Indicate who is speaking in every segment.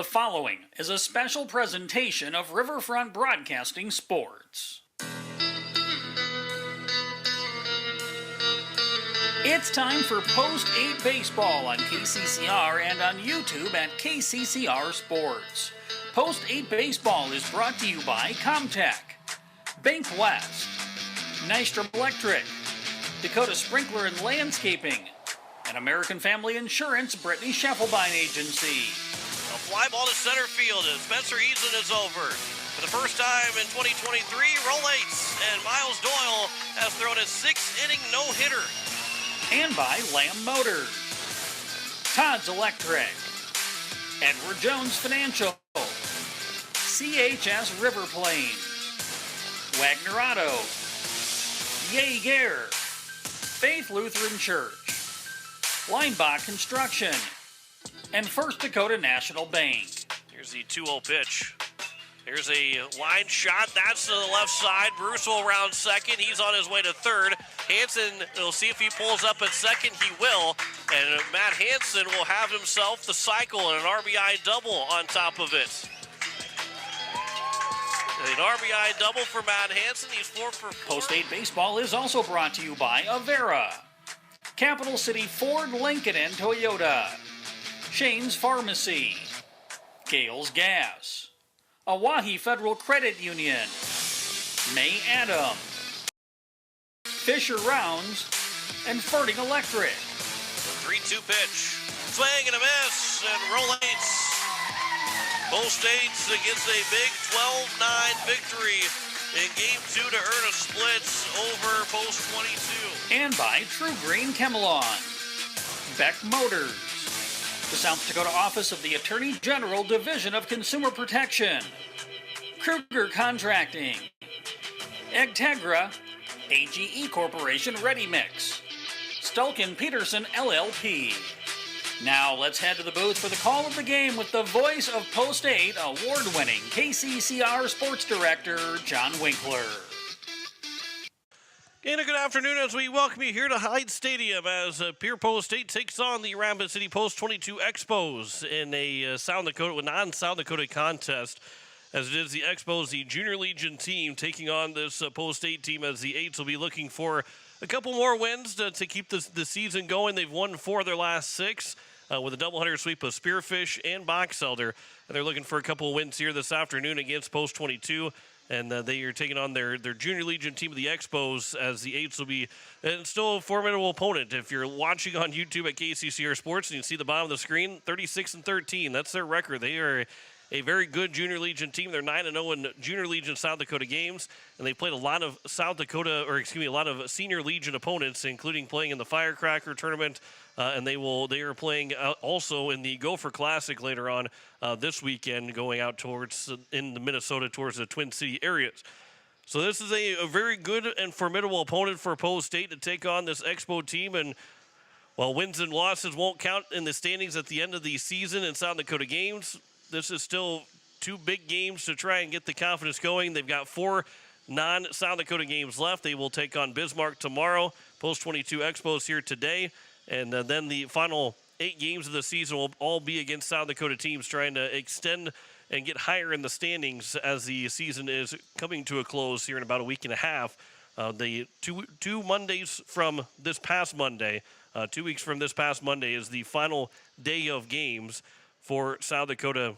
Speaker 1: The following is a special presentation of Riverfront Broadcasting Sports. It's time for Post 8 Baseball on KCCR and on YouTube at KCCR Sports. Post 8 Baseball is brought to you by Comtech, Bank West, Nystrom Electric, Dakota Sprinkler and Landscaping, and American Family Insurance Brittany Scheffelbein Agency.
Speaker 2: A fly ball to center field as Spencer Eason is over. For the first time in 2023, Rollates and Miles Doyle has thrown a 6-inning no-hitter.
Speaker 1: And by Lamb Motors, Todd's Electric, Edward Jones Financial, CHS River Plains, Wagner Auto, Jaeger, Faith Lutheran Church, Leinbach Construction, and First Dakota National Bank.
Speaker 2: Here's the 2-0 pitch. Here's a line shot. That's to the left side. Bruce will round second. He's on his way to third. Hansen will see if he pulls up at second. He will. And Matt Hansen will have himself the cycle and an RBI double on top of it. An RBI double for Matt Hansen. He's 4 for 4.
Speaker 1: Post 8 Baseball is also brought to you by Avera, Capital City Ford, Lincoln, and Toyota, Shane's Pharmacy, Gales Gas, Oahe Federal Credit Union, May Adam, Fisher Rounds, and Ferding Electric.
Speaker 2: 3-2 pitch. Swing and a miss, and Rollates. Post 8 gets a big 12-9 victory in Game 2 to earn a split over Post 22.
Speaker 1: And by True Green Chemelon, Beck Motors, the South Dakota Office of the Attorney General Division of Consumer Protection, Kruger Contracting, Egtegra, AGE Corporation Ready Mix, Stulkin Peterson LLP. Now let's head to the booth for the call of the game with the voice of Post 8 award-winning KCCR Sports Director John Winkler.
Speaker 2: And a good afternoon as we welcome you here to Hyde Stadium as Pierre Post 8 takes on the Rapid City Post 22 Expos in a non-South Dakota contest. As it is the Expos, the Junior Legion team, taking on this Post 8 team as the 8s will be looking for a couple more wins to keep the season going. They've won 4 of their last 6 with a doubleheader sweep of Spearfish and Box Elder. And they're looking for a couple of wins here this afternoon against Post 22. And they are taking on their Junior Legion team of the Expos as the 8s will be still a formidable opponent. If you're watching on YouTube at KCCR Sports and you see the bottom of the screen, 36-13. That's their record. They are a very good Junior Legion team. They're 9-0 in Junior Legion South Dakota games, and they played a lot of a lot of Senior Legion opponents, including playing in the Firecracker tournament, and they are playing also in the Gopher Classic later on this weekend, going out towards in the Minnesota towards the Twin City areas. So this is a very good and formidable opponent for Post State to take on this Expo team, and while wins and losses won't count in the standings at the end of the season in South Dakota games, this is still 2 big games to try and get the confidence going. They've got 4 non-South Dakota games left. They will take on Bismarck tomorrow, Post 22 Expos here today, and then the final 8 games of the season will all be against South Dakota teams trying to extend and get higher in the standings as the season is coming to a close here in about a week and a half. The two Mondays from this past Monday, 2 weeks from this past Monday is the final day of games for South Dakota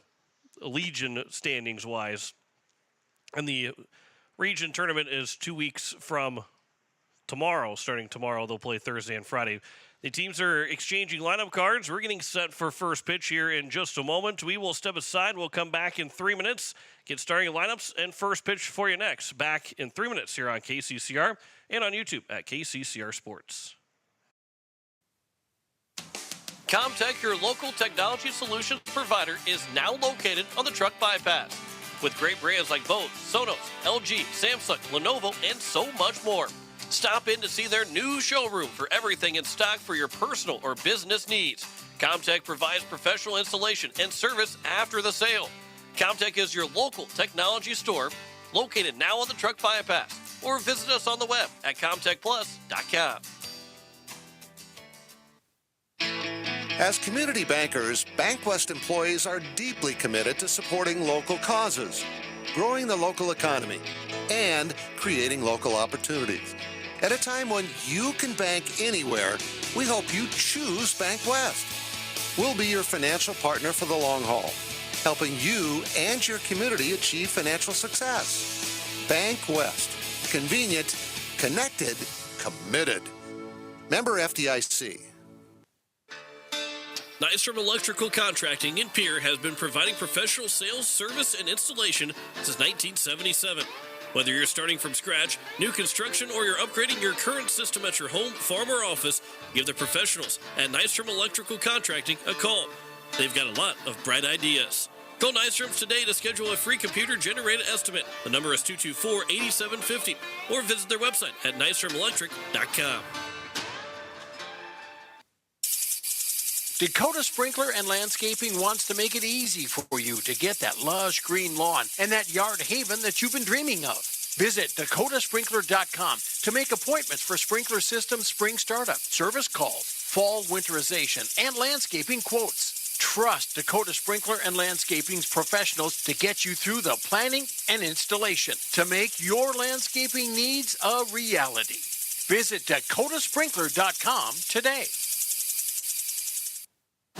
Speaker 2: Legion standings-wise. And the region tournament is 2 weeks from tomorrow. Starting tomorrow, they'll play Thursday and Friday. The teams are exchanging lineup cards. We're getting set for first pitch here in just a moment. We will step aside. We'll come back in 3 minutes, get starting lineups and first pitch for you next. Back in 3 minutes here on KCCR and on YouTube at KCCR Sports. Comtech, your local technology solutions provider, is now located on the truck bypass. With great brands like Bose, Sonos, LG, Samsung, Lenovo, and so much more. Stop in to see their new showroom for everything in stock for your personal or business needs. Comtech provides professional installation and service after the sale. Comtech is your local technology store, located now on the truck bypass, or visit us on the web at comtechplus.com.
Speaker 3: As community bankers, BankWest employees are deeply committed to supporting local causes, growing the local economy, and creating local opportunities. At a time when you can bank anywhere, we hope you choose BankWest. We'll be your financial partner for the long haul, helping you and your community achieve financial success. BankWest. Convenient, connected, committed. Member FDIC.
Speaker 2: Nystrom Electrical Contracting in Pierre has been providing professional sales, service, and installation since 1977. Whether you're starting from scratch, new construction, or you're upgrading your current system at your home, farm, or office, give the professionals at Nystrom Electrical Contracting a call. They've got a lot of bright ideas. Call Nystrom's today to schedule a free computer-generated estimate. The number is 224-8750, or visit their website at nystromelectric.com.
Speaker 4: Dakota Sprinkler and Landscaping wants to make it easy for you to get that lush green lawn and that yard haven that you've been dreaming of. Visit dakotasprinkler.com to make appointments for sprinkler system spring startup, service calls, fall winterization, and landscaping quotes. Trust Dakota Sprinkler and Landscaping's professionals to get you through the planning and installation to make your landscaping needs a reality. Visit dakotasprinkler.com today.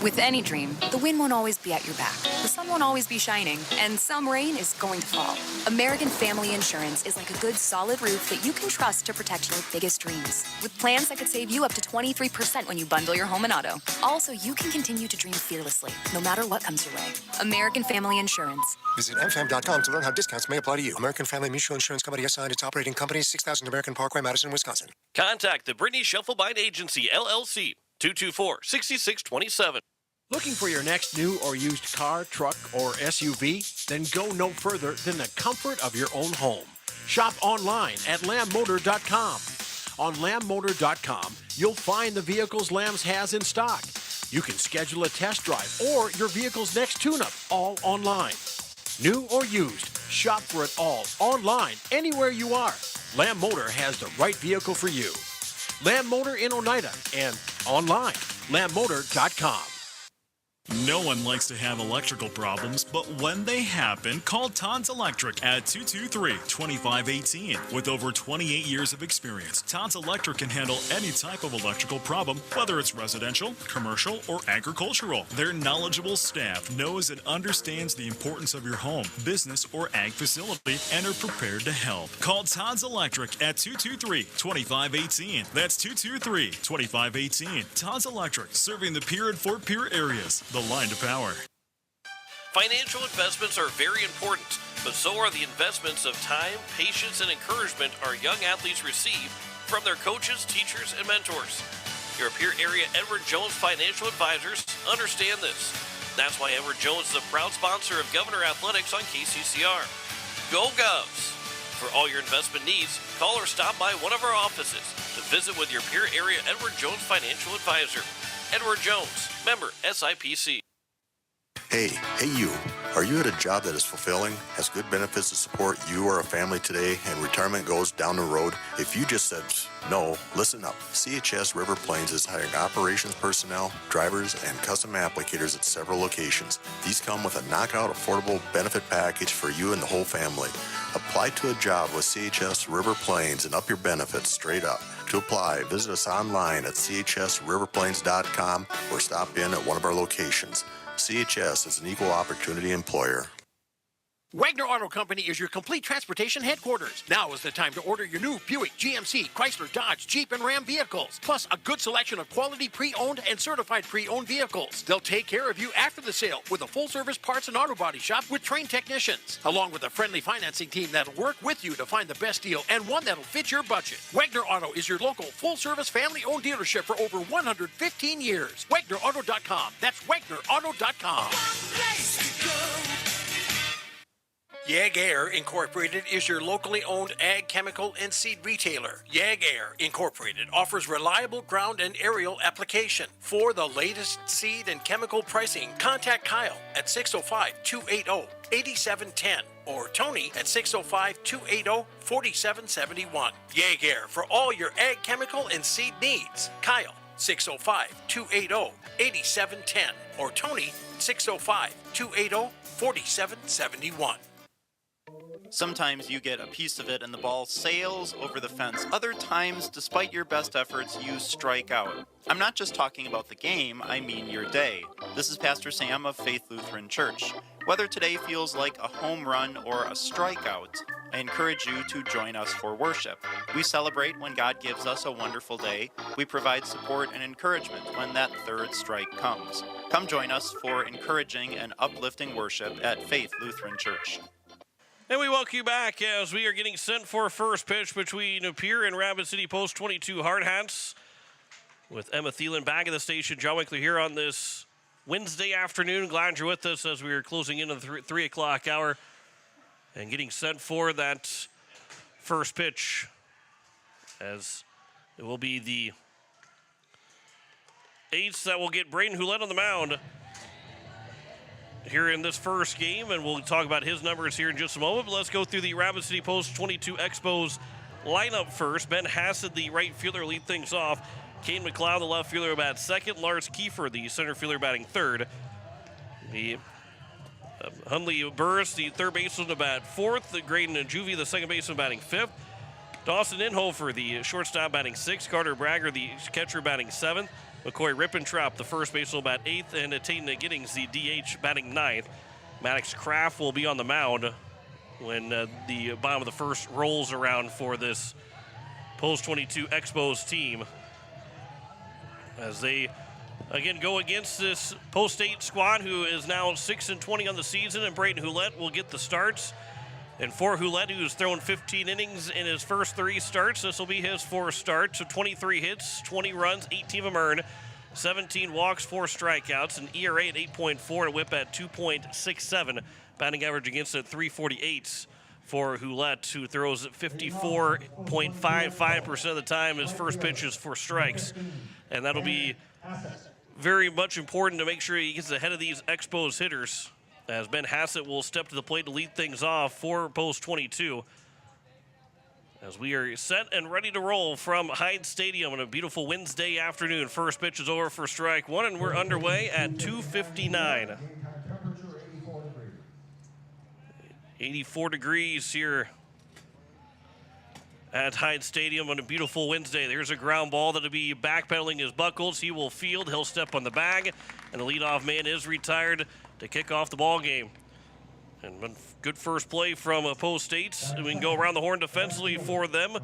Speaker 5: With any dream, the wind won't always be at your back, the sun won't always be shining, and some rain is going to fall. American Family Insurance is like a good, solid roof that you can trust to protect your biggest dreams. With plans that could save you up to 23% when you bundle your home and auto. Also, you can continue to dream fearlessly, no matter what comes your way. American Family Insurance.
Speaker 6: Visit mfam.com to learn how discounts may apply to you. American Family Mutual Insurance Company assigned its operating company, 6000 American Parkway, Madison, Wisconsin.
Speaker 2: Contact the Brittany Shufflebind Agency, LLC, 224-6627.
Speaker 4: Looking for your next new or used car, truck, or SUV? Then go no further than the comfort of your own home. Shop online at lambmotor.com. On lambmotor.com, you'll find the vehicles Lambs has in stock. You can schedule a test drive or your vehicle's next tune-up, all online. New or used, shop for it all online, anywhere you are. Lamb Motor has the right vehicle for you. Lamb Motor in Oneida and online, lambmotor.com.
Speaker 7: No one likes to have electrical problems, but when they happen, call Todd's Electric at 223-2518. With over 28 years of experience, Todd's Electric can handle any type of electrical problem, whether it's residential, commercial, or agricultural. Their knowledgeable staff knows and understands the importance of your home, business, or ag facility and are prepared to help. Call Todd's Electric at 223-2518. That's 223-2518. Todd's Electric, serving the Pierre and Fort Pierre areas. The line to power.
Speaker 2: Financial investments are very important, but so are the investments of time, patience, and encouragement our young athletes receive from their coaches, teachers, and mentors. Your Pierre area Edward Jones Financial Advisors understand this. That's why Edward Jones is a proud sponsor of Governor Athletics on KCCR. Go Govs! For all your investment needs, call or stop by one of our offices to visit with your Pierre area Edward Jones Financial Advisor. Edward Jones, member SIPC.
Speaker 8: Hey you. Are you at a job that is fulfilling, has good benefits to support you or a family today, and retirement goes down the road? If you just said no, listen up. CHS River Plains is hiring operations personnel, drivers, and custom applicators at several locations. These come with a knockout affordable benefit package for you and the whole family. Apply to a job with CHS River Plains and up your benefits straight up. To apply, visit us online at chsriverplains.com or stop in at one of our locations. CHS is an equal opportunity employer.
Speaker 4: Wagner Auto Company is your complete transportation headquarters. Now is the time to order your new Buick, GMC, Chrysler, Dodge, Jeep, and Ram vehicles, plus a good selection of quality pre-owned and certified pre-owned vehicles. They'll take care of you after the sale with a full-service parts and auto body shop with trained technicians, along with a friendly financing team that'll work with you to find the best deal and one that'll fit your budget. Wagner Auto is your local full-service family-owned dealership for over 115 years. WagnerAuto.com. That's WagnerAuto.com. Yag-Air Incorporated is your locally owned ag, chemical, and seed retailer. Yag-Air Incorporated offers reliable ground and aerial application. For the latest seed and chemical pricing, contact Kyle at 605-280-8710 or Tony at 605-280-4771. Yag-Air for all your ag, chemical, and seed needs. Kyle 605-280-8710 or Tony 605-280-4771.
Speaker 9: Sometimes you get a piece of it and the ball sails over the fence. Other times, despite your best efforts, you strike out. I'm not just talking about the game, I mean your day. This is Pastor Sam of Faith Lutheran Church. Whether today feels like a home run or a strikeout, I encourage you to join us for worship. We celebrate when God gives us a wonderful day. We provide support and encouragement when that third strike comes. Come join us for encouraging and uplifting worship at Faith Lutheran Church.
Speaker 2: And we welcome you back as we are getting sent for first pitch between Pierre and Rapid City Post 22 Hard Hats. With Emma Thielen back at the station, John Winkler here on this Wednesday afternoon. Glad you're with us as we are closing into the 3 o'clock hour and getting sent for that first pitch, as it will be the ace that will get Braden Houlette on the mound here in this first game, and we'll talk about his numbers here in just a moment. But let's go through the Rapid City Post 22 Expos lineup first. Ben Hassett, the right fielder, lead things off. Kane McLeod, the left fielder, bat second. Lars Kiefer, the center fielder, batting third. The Hundley Burris, the third baseman, to bat fourth. Graydon Juvie, the second baseman, batting fifth. Dawson Inhofer, the shortstop, batting sixth. Carter Bragger, the catcher, batting seventh. McCoy Rippentrop, the first baseman, will bat eighth. And Tatum Giddings, the DH, batting ninth. Maddox Kraft will be on the mound when the bottom of the first rolls around for this Post 22 Expos team, as they again go against this Post 8 squad, who is now 6-20 on the season, and Braden Houlette will get the starts. And for Houlette, who's thrown 15 innings in his first 3 starts, this will be his fourth start. So 23 hits, 20 runs, 18 of them earned, 17 walks, 4 strikeouts, an ERA at 8.4, and a whip at 2.67. Batting average against it 348 for Houlette, who throws 54.55% of the time. His first pitch is for strikes. And that'll be very much important to make sure he gets ahead of these Expos hitters, as Ben Hassett will step to the plate to lead things off for Post 22. As we are set and ready to roll from Hyde Stadium on a beautiful Wednesday afternoon. First pitch is over for strike one, and we're underway at 2:59. 84 degrees here at Hyde Stadium on a beautiful Wednesday. There's a ground ball that'll be backpedaling his buckles. He will field. He'll step on the bag, and the leadoff man is retired to kick off the ball game. And good first play from Post States. We can go around the horn defensively for them.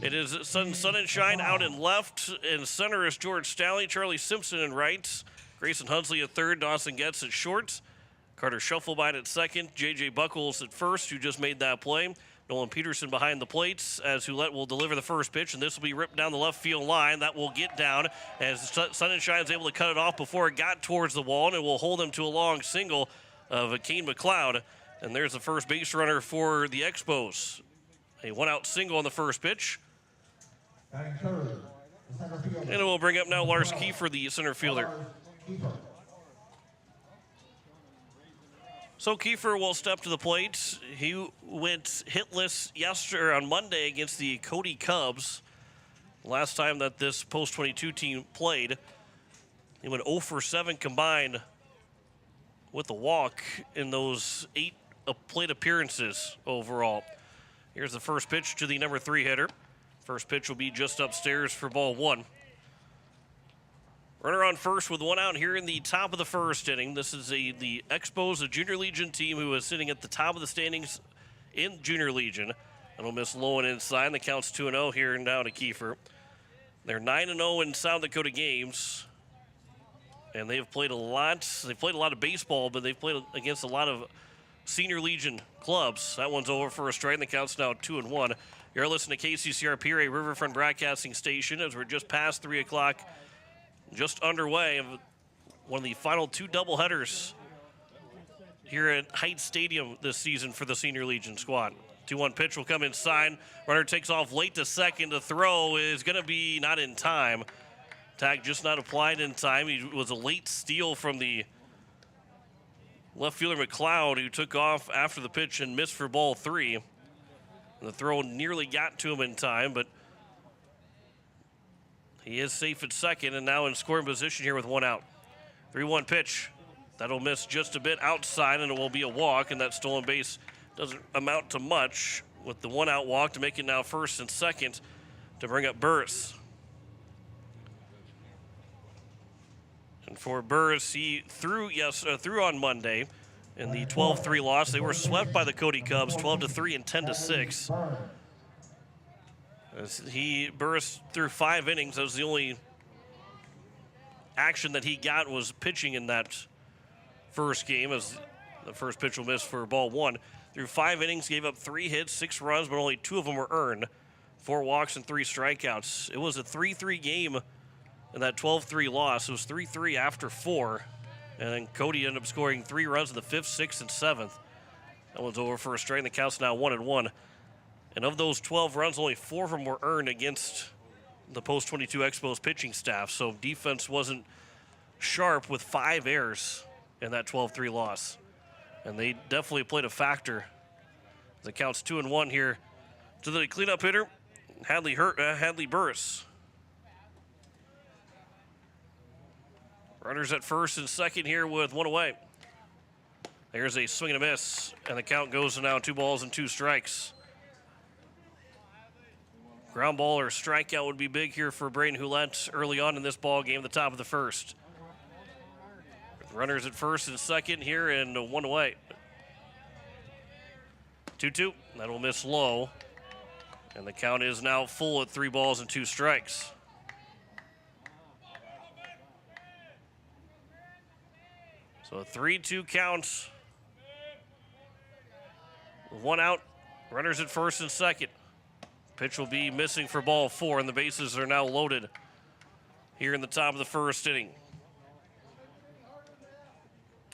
Speaker 2: It is Sun and Shine out in left, and center is George Staley, Charlie Simpson in right, Grayson Hunsley at third, Dawson Getz at short, Carter Shufflebine at second, J.J. Buckles at first, who just made that play. Nolan Peterson behind the plates, as Houlette will deliver the first pitch, and this will be ripped down the left field line. That will get down as Sun and Shine is able to cut it off before it got towards the wall, and it will hold him to a long single of Kane McLeod. And there's the first base runner for the Expos. A one-out single on the first pitch. And it will bring up now Lars Kiefer, the center fielder. So Kiefer will step to the plate. He went hitless yesterday on Monday against the Cody Cubs. Last time that this Post 22 team played, he went 0 for 7 combined with a walk in those 8 plate appearances overall. Here's the first pitch to the number 3 hitter. First pitch will be just upstairs for ball 1. Runner on first with 1 out here in the top of the first inning. This is the Expos, a Junior Legion team who is sitting at the top of the standings in Junior Legion. And will miss low and inside. The count's 2-0 here and now to Kiefer. They're 9-0 in South Dakota games. And they've played a lot. They've played a lot of baseball, but they've played against a lot of Senior Legion clubs. That one's over for a strike, and the count's now 2-1. You're listening to KCCR Pierre, a Riverfront broadcasting station, as we're just past 3 o'clock, just underway of one of the final 2 doubleheaders here at Hyde Stadium this season for the Senior Legion squad. 2-1 pitch will come inside. Runner takes off late to second. The throw is going to be not in time. Tag just not applied in time. He was a late steal from the left fielder McLeod, who took off after the pitch and missed for ball 3. And the throw nearly got to him in time, but He is safe at second and now in scoring position here with one out. 3-1 pitch. That'll miss just a bit outside, and it will be a walk, and that stolen base doesn't amount to much with the one out walk to make it now first and second to bring up Burris. And for Burris, he threw on Monday in the 12-3 loss. They were swept by the Cody Cubs 12-3 and 10-6. Burris threw 5 innings. That was the only action that he got was pitching in that first game, as the first pitch will miss for ball 1. Through 5 innings, gave up 3 hits, 6 runs, but only 2 of them were earned. 4 walks and 3 strikeouts. It was a 3-3 game in that 12-3 loss. It was 3-3 after 4. And then Cody ended up scoring 3 runs in the 5th, 6th, and 7th. That one's over for a strike, and the count's now 1-1. And of those 12 runs, only 4 of them were earned against the post-22 Expos pitching staff. So defense wasn't sharp with 5 errors in that 12-3 loss. And they definitely played a factor. The count's 2-1 here to the cleanup hitter, Hadley Burris. Runners at first and second here with 1 away. There's a swing and a miss, and the count goes to now 2 balls and 2 strikes. Ground ball or strikeout would be big here for Braden Houlette early on in this ball game, the top of the first. Runners at first and second here, and 1 away. 2-2, that'll miss low. And the count is now full at 3 balls and 2 strikes. So a 3-2 count. 1 out, runners at first and second. Pitch will be missing for ball 4, and the bases are now loaded here in the top of the first inning.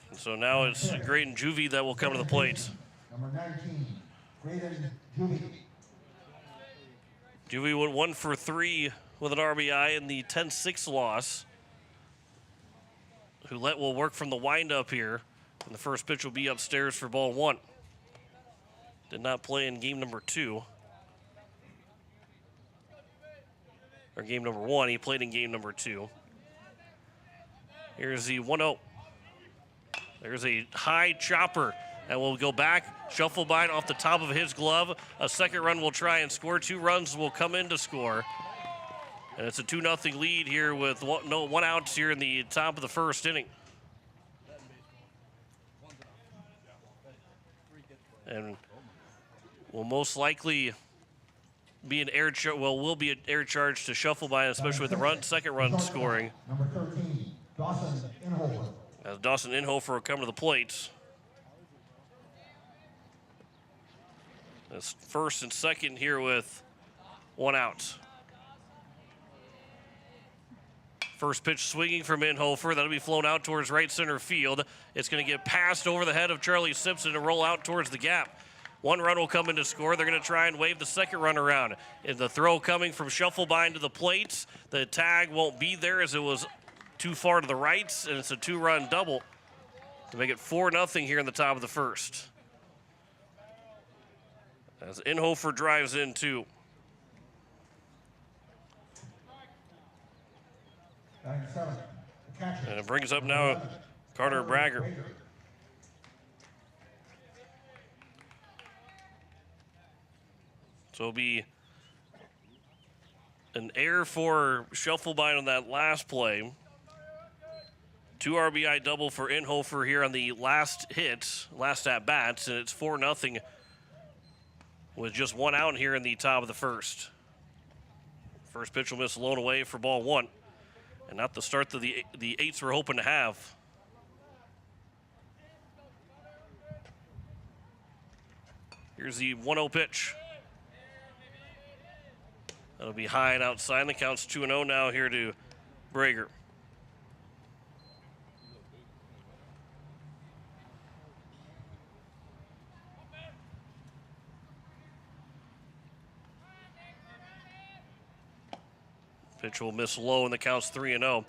Speaker 2: And so now it's Graydon Juvie that will come to the plate.
Speaker 10: Number 19, Graydon Juvie.
Speaker 2: Juvie went 1 for 3 with an RBI in the 10-6 loss. Houlette will work from the windup here, and the first pitch will be upstairs for ball 1. Did not play in game number 2. Or game number 1, he played in game number 2. Here's the 1-0. There's a high chopper, and will go back. Shufflebine off the top of his glove. A second run will try and score. 2 runs will come in to score. And it's a 2-0 lead here with 1 out here in the top of the first inning. And will most likely be an air will be an air charge to Shufflebine, especially with the second run scoring.
Speaker 10: Number 13, Dawson Inhofer.
Speaker 2: As Dawson Inhofer will come to the plate. That's first and second here with 1 out. First pitch swinging from Inhofer. That'll be flown out towards right center field. It's going to get passed over the head of Charlie Simpson and roll out towards the gap. 1 run will come in to score. They're going to try and wave the second run around. And the throw coming from Shufflebine to the plate. The tag won't be there as it was too far to the right, and it's a 2-run double to make it 4-0 here in the top of the first. As Inhofer drives in 2. And it brings up now Carter Bragger. So it'll be an error for Shufflebine on that last play. 2 RBI double for Inhofer here on the last hit, last at bats, and it's 4-0 with just 1 out here in the top of the first. First pitch will miss blown away for ball 1, and not the start that the eights were hoping to have. Here's the 1-0 pitch. That'll be high and outside. The count's 2-0 now here to Brager. Pitch will miss low, and the count's 3-0.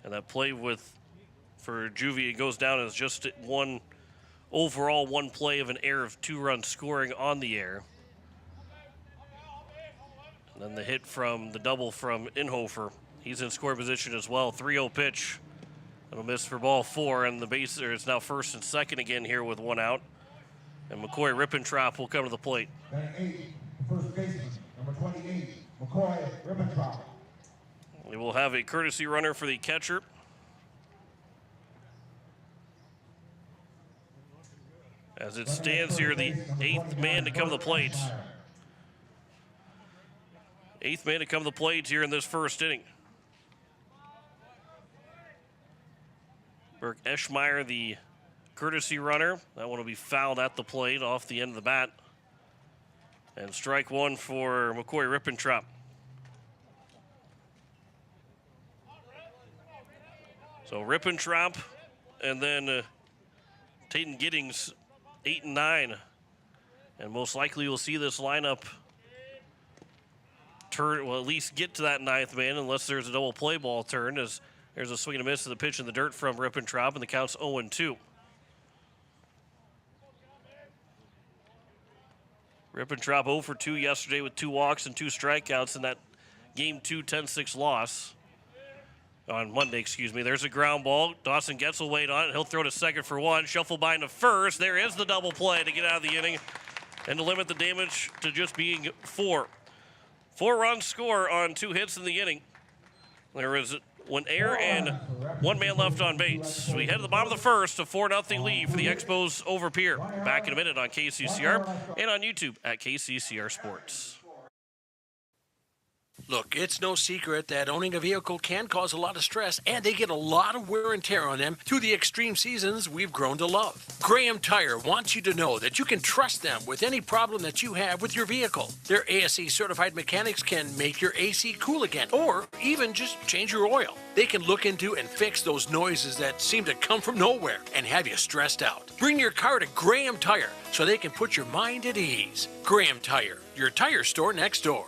Speaker 2: And that play for Juvie, it goes down as just one play of an error of 2-run scoring on the air. And then the hit from the double from Inhofer He's in score position as well. 3-0 pitch. It'll miss for ball 4, and the baser is now first and second again here with 1 out. And McCoy Rippentrop will come to the plate.
Speaker 10: Batting 8, first baseman, number 28, McCoy Ribbentrop.
Speaker 2: We will have a courtesy runner for the catcher. As it stands here, the 8th man to come to the plate. 8th man to come to the plate here in this first inning. Burke Eschmeyer, the courtesy runner. That one will be fouled at the plate off the end of the bat. And strike 1 for McCoy Rippentrop. So Rippentrop and then Tayton Giddings, 8 and 9. And most likely we'll see this lineup turn, well, at least get to that 9th man unless there's a double play ball turn, as there's a swing and a miss to the pitch in the dirt from Rippentrop, and the count's 0-2. Rippentrop 0 for 2 yesterday with 2 walks and 2 strikeouts in that Game 2 10-6 loss. On Monday, excuse me. There's a ground ball. Dawson Getz will wait on it. He'll throw to second for 1. Shuffle by into first. There is the double play to get out of the inning and to limit the damage to just being 4. 4-run score on 2 hits in the inning. There is 1 error and 1 man left on base. We head to the bottom of the first, a 4-0 lead for the Expos over Pierre. Back in a minute on KCCR and on YouTube at KCCR Sports.
Speaker 4: Look, it's no secret that owning a vehicle can cause a lot of stress, and they get a lot of wear and tear on them through the extreme seasons we've grown to love. Graham Tire wants you to know that you can trust them with any problem that you have with your vehicle. Their ASE certified mechanics can make your AC cool again, or even just change your oil. They can look into and fix those noises that seem to come from nowhere and have you stressed out. Bring your car to Graham Tire so they can put your mind at ease. Graham Tire, your tire store next door.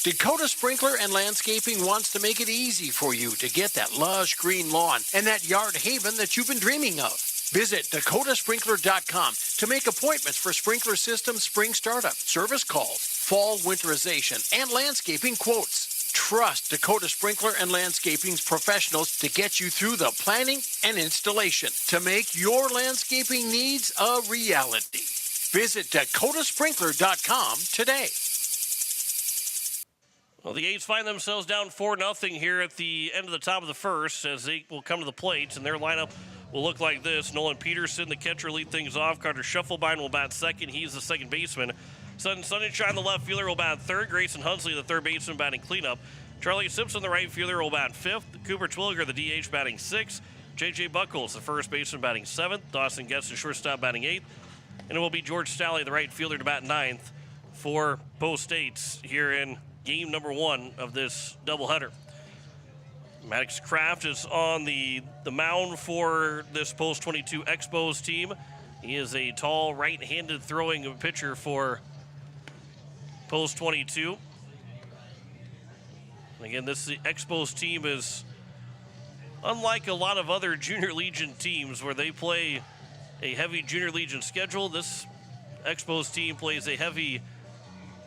Speaker 4: Dakota Sprinkler and Landscaping wants to make it easy for you to get that lush green lawn and that yard haven that you've been dreaming of. Visit dakotasprinkler.com to make appointments for sprinkler system spring startup, service calls, fall winterization, and landscaping quotes. Trust Dakota Sprinkler and Landscaping's professionals to get you through the planning and installation to make your landscaping needs a reality. Visit dakotasprinkler.com today.
Speaker 2: Well, the A's find themselves down 4-0 here at the end of the top of the first, as they will come to the plate, and their lineup will look like this. Nolan Peterson, the catcher, lead things off. Carter Schuffelbein will bat second. He's the second baseman. Sunshine, the left fielder, will bat third. Grayson Hunsley, the third baseman, batting cleanup. Charlie Simpson, the right fielder, will bat fifth. Cooper Twilliger, the DH, batting sixth. J.J. Buckles, the first baseman, batting seventh. Dawson Getz, the shortstop, batting eighth. And it will be George Stalley, the right fielder, to bat ninth for Post 8 here in game number 1 of this doubleheader. Maddox Kraft is on the mound for this Post 22 Expos team. He is a tall, right-handed throwing pitcher for Post 22. Again, this Expos team is unlike a lot of other Junior Legion teams where they play a heavy Junior Legion schedule. This Expos team plays a heavy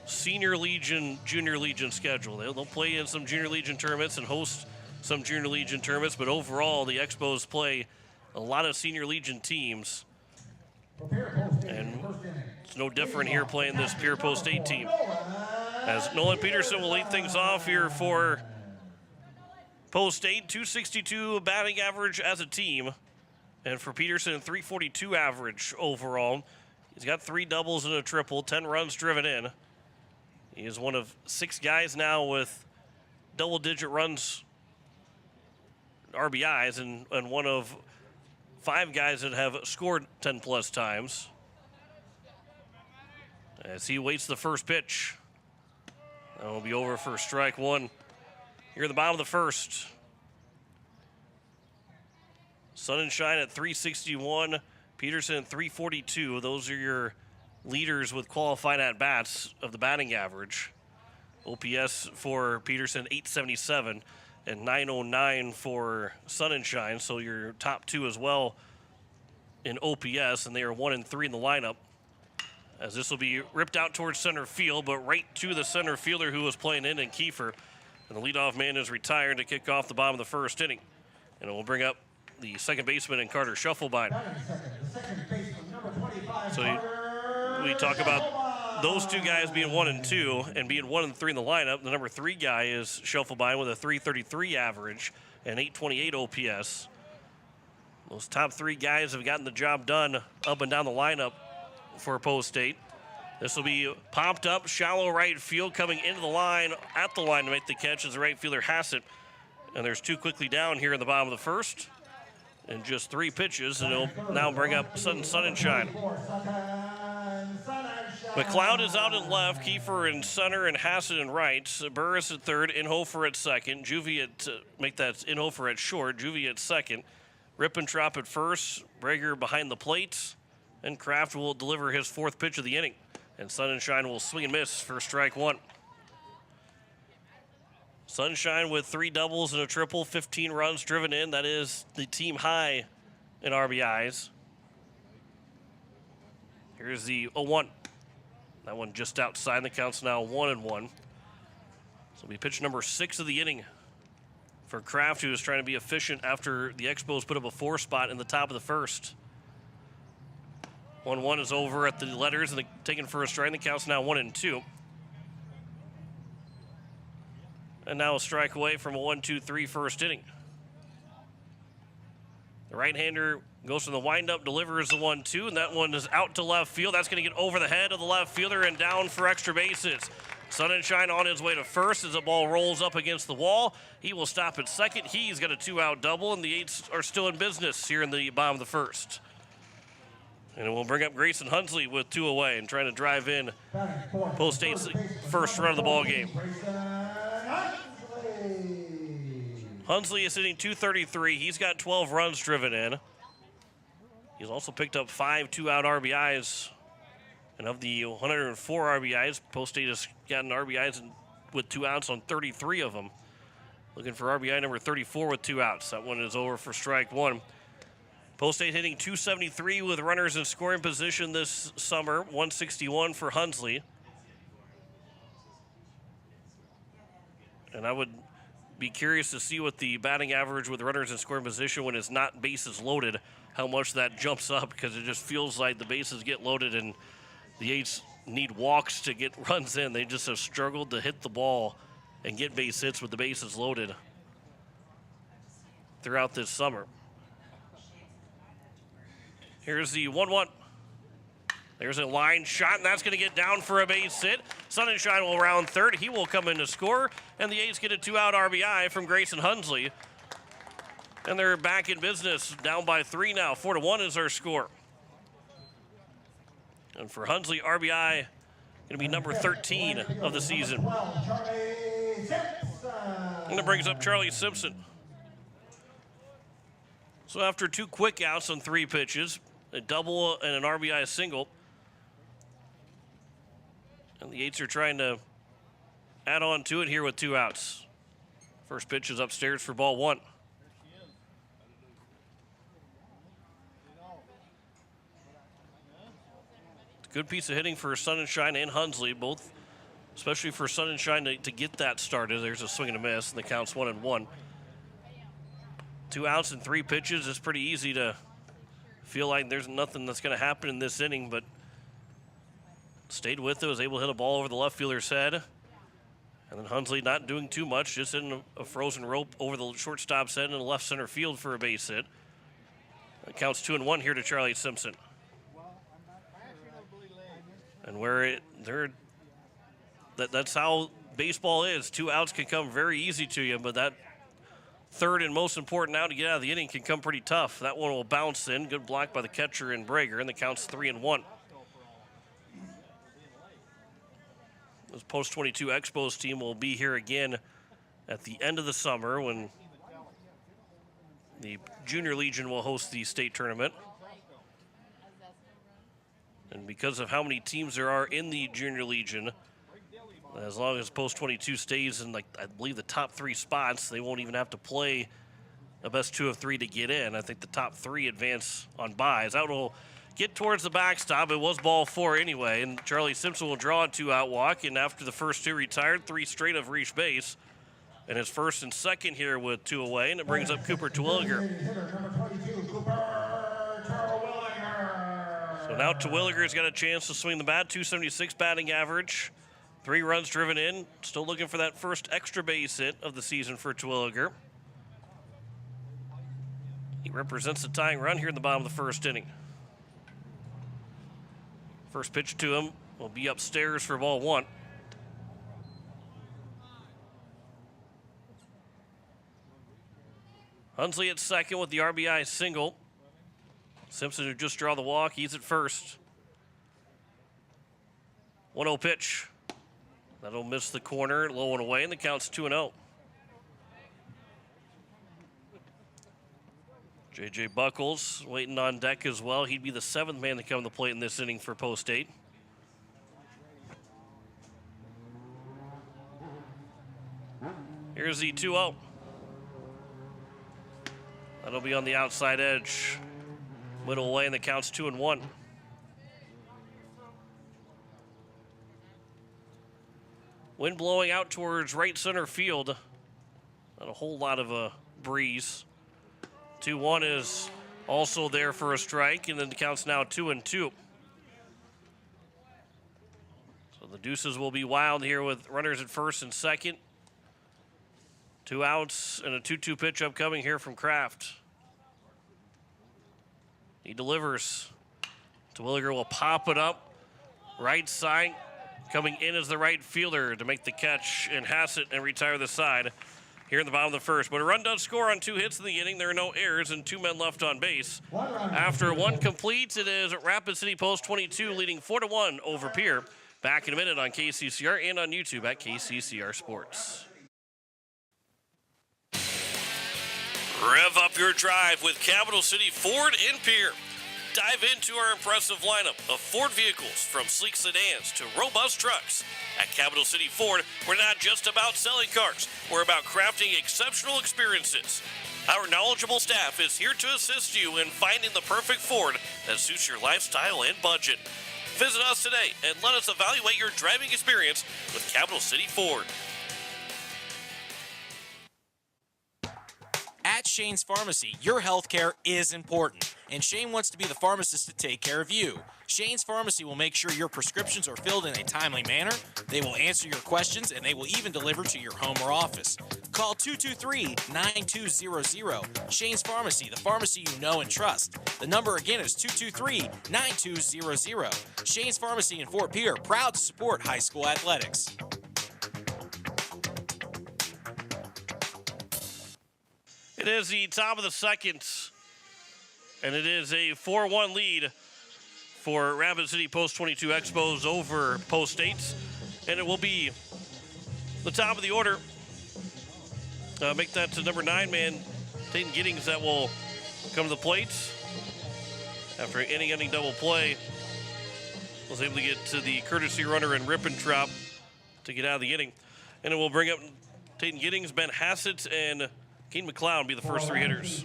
Speaker 2: Senior Legion, Junior Legion schedule. They'll play in some Junior Legion tournaments and host some Junior Legion tournaments, but overall the Expos play a lot of Senior Legion teams. And it's no different here playing this Pierre Post 8 team. As Nolan Peterson will lead things off here for Post 8, 262 batting average as a team. And for Peterson, 342 average overall. He's got 3 doubles and a triple, 10 runs driven in. He is one of 6 guys now with double-digit runs, RBIs, and one of 5 guys that have scored 10-plus times. As he waits the first pitch. That will be over for strike 1 here at the bottom of the first. Sunshine at 361, Peterson at 342. Those are your leaders with qualified at-bats of the batting average. OPS for Peterson, 877, and 909 for Sunshine, so your top 2 as well in OPS, and they are 1 and 3 in the lineup. as this will be ripped out towards center field, but right to the center fielder who was playing in Kiefer. And the leadoff man is retired to kick off the bottom of the first inning. And it will bring up the second baseman and Carter Shufflebine. So we talk about those two guys being 1 and 2 and being 1 and 3 in the lineup. The number 3 guy is Shufflebine with a .333 average and .828 OPS. Those top 3 guys have gotten the job done up and down the lineup for Post State. This will be popped up, shallow right field, coming into the line, at the line to make the catch as the right fielder Hassett. And there's 2 quickly down here in the bottom of the first. And just 3 pitches, and it'll now bring up Sun and Shine. McLeod is out at left, Kiefer in center, and Hassett in right. Burris at third, Inhofer at second. Juvie at, make that Inhofer at short, Juvie at second. Rippentrop at first, Brager behind the plate, and Kraft will deliver his 4th pitch of the inning. And Sunshine will swing and miss for strike 1. Sunshine with 3 doubles and a triple, 15 runs driven in. That is the team high in RBIs. Here's the 0-1. That one just outside. The count's now 1-1. So it'll be pitch number 6 of the inning for Kraft, who is trying to be efficient after the Expos put up a 4 spot in the top of the first. 1-1 is over at the letters, and taken for a strike. The count's now 1-2. And now a strike away from a 1-2-3 first inning. The right-hander goes from the windup, delivers the 1-2, and that one is out to left field. That's going to get over the head of the left fielder and down for extra bases. Sunshine on his way to first as the ball rolls up against the wall. He will stop at second. He's got a 2-out double, and the Eights are still in business here in the bottom of the first. And we'll bring up Grayson Hunsley with 2 away and trying to drive in Post State's first run of the ball game. Hunsley is hitting .233. He's got 12 runs driven in. He's also picked up 5 2-out RBIs. And of the 104 RBIs, Post State has gotten RBIs with 2 outs on 33 of them. Looking for RBI number 34 with 2 outs. That one is over for strike 1. Post State hitting .273 with runners in scoring position this summer, 161 for Hunsley. And I would be curious to see what the batting average with runners in scoring position when it's not bases loaded, how much that jumps up, because it just feels like the bases get loaded and the Eights need walks to get runs in. They just have struggled to hit the ball and get base hits with the bases loaded throughout this summer. Here's the 1-1. There's a line shot, and that's going to get down for a base hit. Sunshine will round third. He will come in to score, and the Eights get a 2-out RBI from Grayson Hunsley. And they're back in business, down by 3 now. 4-1 is our score. And for Hunsley, RBI going to be number 13 of the season. And that brings up Charlie Simpson. So after 2 quick outs on 3 pitches, a double and an RBI single, and the Eights are trying to add on to it here with 2 outs. First pitch is upstairs for ball 1. Good piece of hitting for Sunshine and Hunsley, both, especially for Sunshine to get that started. There's a swing and a miss, and the count's 1-1. 2 outs and 3 pitches. It's pretty easy to feel like there's nothing that's going to happen in this inning, but stayed with it, was able to hit a ball over the left fielder's head. And then Hunsley not doing too much, just hitting a frozen rope over the shortstop's head in the left center field for a base hit. It counts 2-1 here to Charlie Simpson. And that's how baseball is. 2 outs can come very easy to you, but that third and most important out to get out of the inning can come pretty tough. That one will bounce in. Good block by the catcher and Brager, and the count's 3-1. This post-22 Expos team will be here again at the end of the summer when the Junior Legion will host the state tournament. And because of how many teams there are in the Junior Legion, as long as post-22 stays in, I believe, the top 3 spots, they won't even have to play a best 2 of 3 to get in. I think the top 3 advance on byes. That will get towards the backstop. It was ball 4 anyway, and Charlie Simpson will draw a 2-out walk, and after the first 2 retired, 3 straight have reached base. And his first and second here with 2 away, and it brings up Cooper Terwilliger. So now Terwilliger's got a chance to swing the bat, 276 batting average, 3 runs driven in. Still looking for that first extra base hit of the season for Terwilliger. He represents the tying run here in the bottom of the first inning. First pitch to him will be upstairs for ball 1. Hunsley at second with the RBI single. Simpson, who just draw the walk, he's at first. 1-0 pitch. That'll miss the corner, low and away, and the count's 2-0. J.J. Buckles waiting on deck as well. He'd be the 7th man to come to the plate in this inning for Post 8. Here's the 2-0. That'll be on the outside edge. Middle away, and the count's 2-1. Wind blowing out towards right center field. Not a whole lot of a breeze. 2-1 is also there for a strike, and then the count's now 2-2. So the deuces will be wild here with runners at first and second. 2 outs and a 2-2 pitch upcoming here from Kraft. He delivers. Terwilliger will pop it up. Right side. Coming in as the right fielder to make the catch and Hassett and retire the side here in the bottom of the first. But a run does score on 2 hits in the inning. There are no errors and 2 men left on base. After 1 completes, it is Rapid City Post 22 leading 4-1 over Pierre. Back in a minute on KCCR and on YouTube at KCCR Sports. Rev up your drive with Capital City Ford in Pierre. Dive into our impressive lineup of Ford vehicles, from sleek sedans to robust trucks. At Capital City Ford, we're not just about selling cars, we're about crafting exceptional experiences. Our knowledgeable staff is here to assist you in finding the perfect Ford that suits your lifestyle and budget. Visit us today and let us evaluate your driving experience with Capital City Ford.
Speaker 11: At Shane's Pharmacy, your healthcare is important, and Shane wants to be the pharmacist to take care of you. Shane's Pharmacy will make sure your prescriptions are filled in a timely manner, they will answer your questions, and they will even deliver to your home or office. Call 223-9200. Shane's Pharmacy, the pharmacy you know and trust. The number again is 223-9200. Shane's Pharmacy in Fort Pierre, proud to support high school athletics.
Speaker 2: It is the top of the second, and it is a 4-1 lead for Rapid City Post 22 Expos over Post 8, and it will be the top of the order. Make that to number 9 man, Tayton Giddings, that will come to the plate. After an inning-ending double play, was able to get to the courtesy runner and Rippentrop to get out of the inning. And it will bring up Tayton Giddings, Ben Hassett, and Keen McLeod be the first 3 hitters.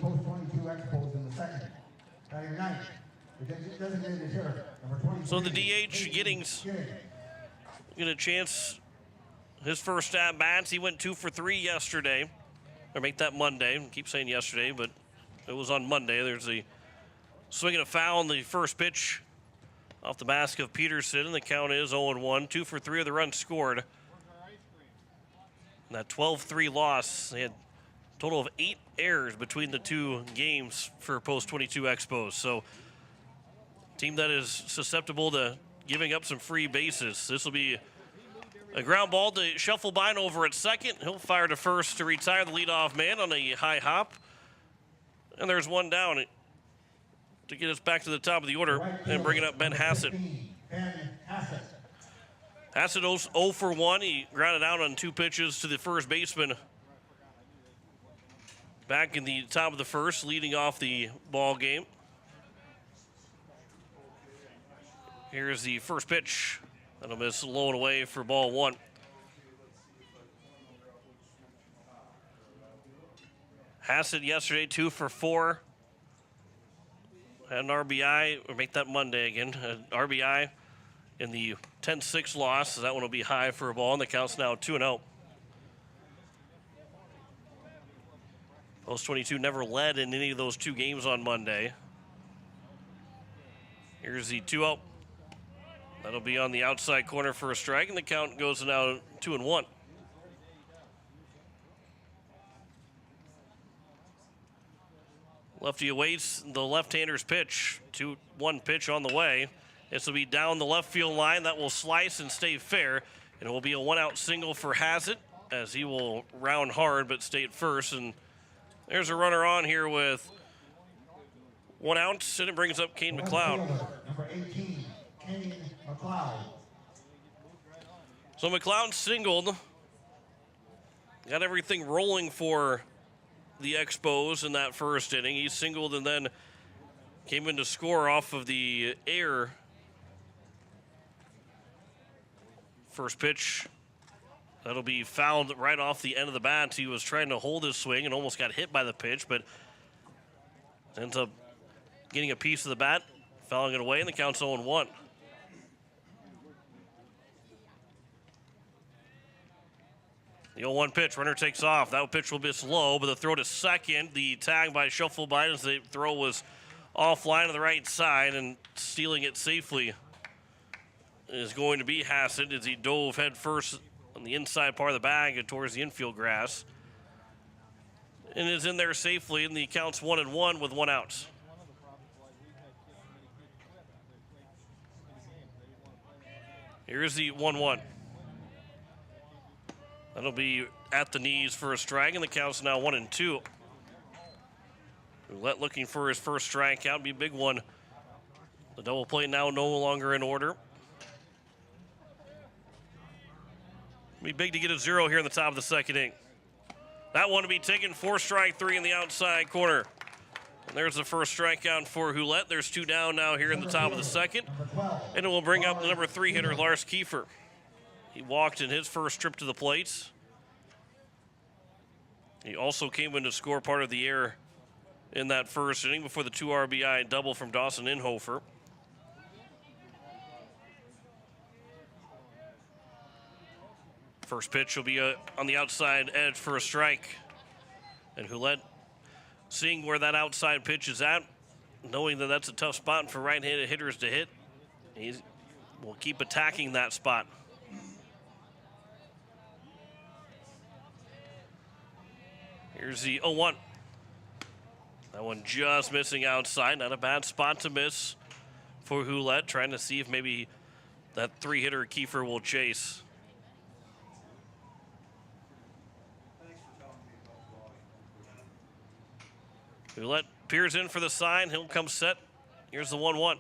Speaker 2: So the DH, Giddings, get a chance. His first at bats, he went 2 for 3 yesterday. Or make that Monday. I keep saying yesterday, but it was on Monday. There's a swing and a foul on the first pitch off the mask of Peterson, and the count is 0-1. 2 for 3 of the runs scored. And that 12-3 loss, they had a total of 8 errors between the 2 games for Post 22 Expos. So, team that is susceptible to giving up some free bases. This will be a ground ball to Shufflebine over at second. He'll fire to first to retire the leadoff man on a high hop. And there's one down to get us back to the top of the order and bringing up Ben Hassett. Hassett 0 for 1. He grounded out on 2 pitches to the first baseman back in the top of the first, leading off the ball game. Here's the first pitch. That'll miss low and away for ball 1. Hassett yesterday 2 for 4. had an RBI, or make that Monday again, an RBI in the 10-6 loss. So that one will be high for a ball, and the count's now 2-0. Post 22 never led in any of those two games on Monday. Here's the 2-0. That'll be on the outside corner for a strike, and the count goes to now 2-1. Lefty awaits the left-hander's pitch. 2-1 pitch on the way. This will be down the left field line. That will slice and stay fair, and it will be a one-out single for Hassett as he will round hard but stay at first. And there's a runner on here with 1 out, and it brings up Kane McLeod.
Speaker 10: Number 18, Kane McLeod.
Speaker 2: So McLeod singled. Got everything rolling for the Expos in that first inning. He singled and then came in to score off of the air. First pitch. That'll be fouled right off the end of the bat. He was trying to hold his swing and almost got hit by the pitch, but ends up getting a piece of the bat, fouling it away, and the count's 0-1. The 0-1 pitch, runner takes off. That pitch will be slow, but the throw to second. The tag by Shufflebine as the throw was offline to the right side, and stealing it safely is going to be Hassett as he dove head first on the inside part of the bag and towards the infield grass. And is in there safely, and the count's 1-1 with 1 out. Here's the 1-1. That'll be at the knees for a strike, and the count's now 1-2. Roulette looking for his first strikeout, be a big one. The double play now no longer in order. Be big to get a 0 here in the top of the second inning. That one to be taken for strike 3 in the outside corner. And there's the first strikeout for Roulette. There's 2 down now here in the top of the second. And it will bring up the number 3 hitter, Lars Kiefer. He walked in his first trip to the plate. He also came in to score part of the air in that first inning before the 2 RBI double from Dawson Inhofer. First pitch will be on the outside edge for a strike. And Roulette, seeing where that outside pitch is at, knowing that that's a tough spot for right-handed hitters to hit, he will keep attacking that spot. Here's the 0-1. That one just missing outside. Not a bad spot to miss for Roulette, trying to see if maybe that 3-hitter Kiefer will chase. Roulette peers in for the sign. He'll come set. Here's the 1-1.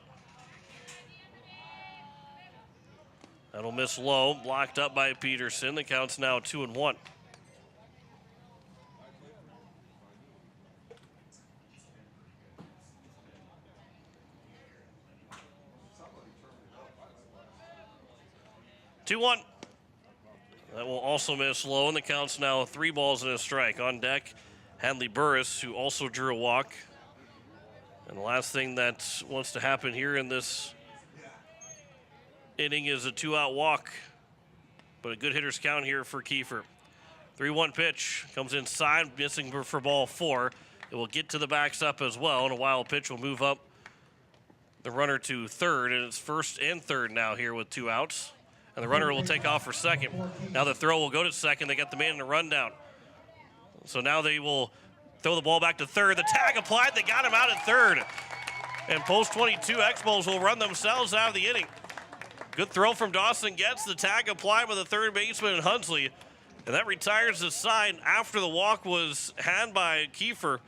Speaker 2: That'll miss low. Blocked up by Peterson. The count's now 2-1. That will also miss low, and the count's now 3 balls and a strike. On deck, Hadley Burris, who also drew a walk. And the last thing that wants to happen here in this inning is a 2-out walk. But a good hitter's count here for Kiefer. 3-1 pitch comes inside, missing for ball 4. It will get to the backstop as well, and a wild pitch will move up the runner to third, and it's first and third now here with 2 outs. And the runner will take off for second. Now the throw will go to second. They got the man in the rundown. So now they will throw the ball back to third. The tag applied. They got him out at third. And post 22 Expos will run themselves out of the inning. Good throw from Dawson gets the tag applied by the third baseman Hunsley. And that retires the side after the walk was had by Kiefer.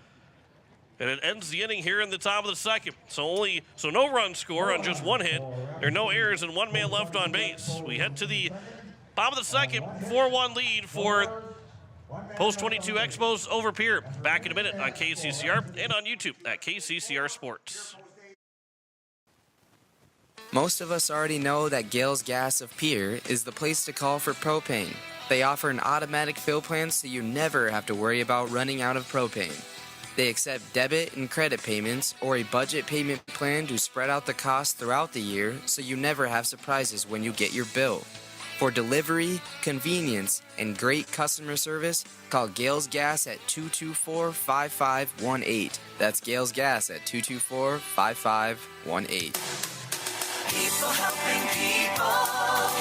Speaker 2: And it ends the inning here in the top of the second. So no run score on just 1 hit. There are no errors and 1 man left on base. We head to the top of the second, 4-1 lead for post 22 Expos over Pierre. Back in a minute on KCCR and on YouTube at KCCR Sports.
Speaker 12: Most of us already know that Gales Gas of Pierre is the place to call for propane. They offer an automatic fill plan so you never have to worry about running out of propane. They accept debit and credit payments or a budget payment plan to spread out the cost throughout the year so you never have surprises when you get your bill. For delivery, convenience, and great customer service, call Gales Gas at 224-5518. That's Gales Gas at 224-5518.
Speaker 13: People helping people.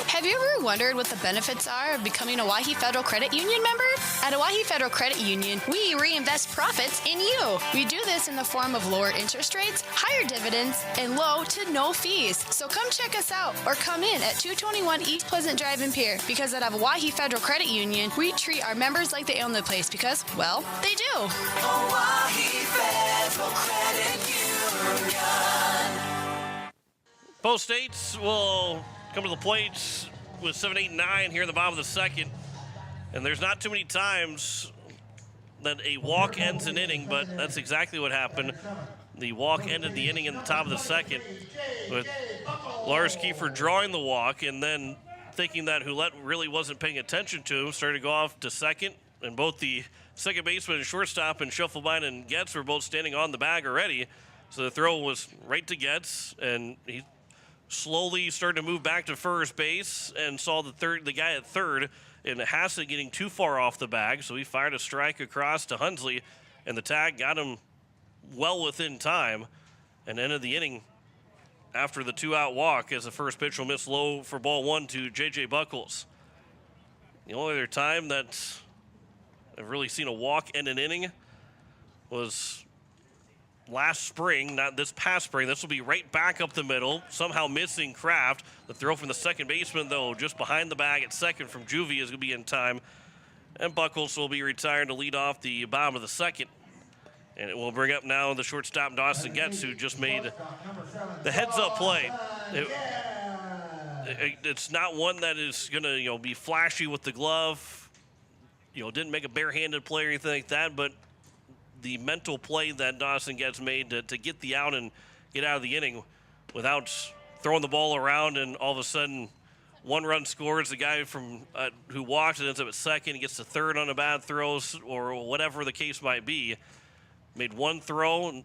Speaker 13: Have you ever wondered what the benefits are of becoming a Owyhee Federal Credit Union member? At Owyhee Federal Credit Union, we reinvest profits in you. We do this in the form of lower interest rates, higher dividends, and low to no fees. So come check us out or come in at 221 East Pleasant Drive in Pierre, because at Owyhee Federal Credit Union, we treat our members like they own the place because, well, they do. Owyhee Federal Credit Union.
Speaker 2: Both states will come to the plates with 7, 8, 9 here in the bottom of the second. And there's not too many times that a walk ends an inning, but that's exactly what happened. The walk ended the inning in the top of the second with Lars Kiefer drawing the walk and then thinking that Hulett really wasn't paying attention to him, started to go off to second. And both the second baseman and shortstop and Schuffelbein and Getz were both standing on the bag already. So the throw was right to Getz, and he slowly started to move back to first base and saw the guy at third, and Hassett getting too far off the bag, so he fired a strike across to Hunsley, and the tag got him well within time and ended the inning after the 2-out walk as the first pitch will miss low for ball 1 to J.J. Buckles. The only other time that I've really seen a walk end an inning was last spring, not this past spring. This will be right back up the middle, somehow missing Kraft. The throw from the second baseman, though, just behind the bag at second from Juvie is going to be in time. And Buckles will be retired to lead off the bottom of the second. And it will bring up now the shortstop Dawson Getz, who just made the heads-up play. It's not one that is going to, be flashy with the glove. Didn't make a barehanded play or anything like that, but the mental play that Dawson Getz made to get the out and get out of the inning without throwing the ball around, and all of a sudden 1 run scores. The guy from who walked and ends up at second, he gets to third on a bad throws or whatever the case might be. Made 1 throw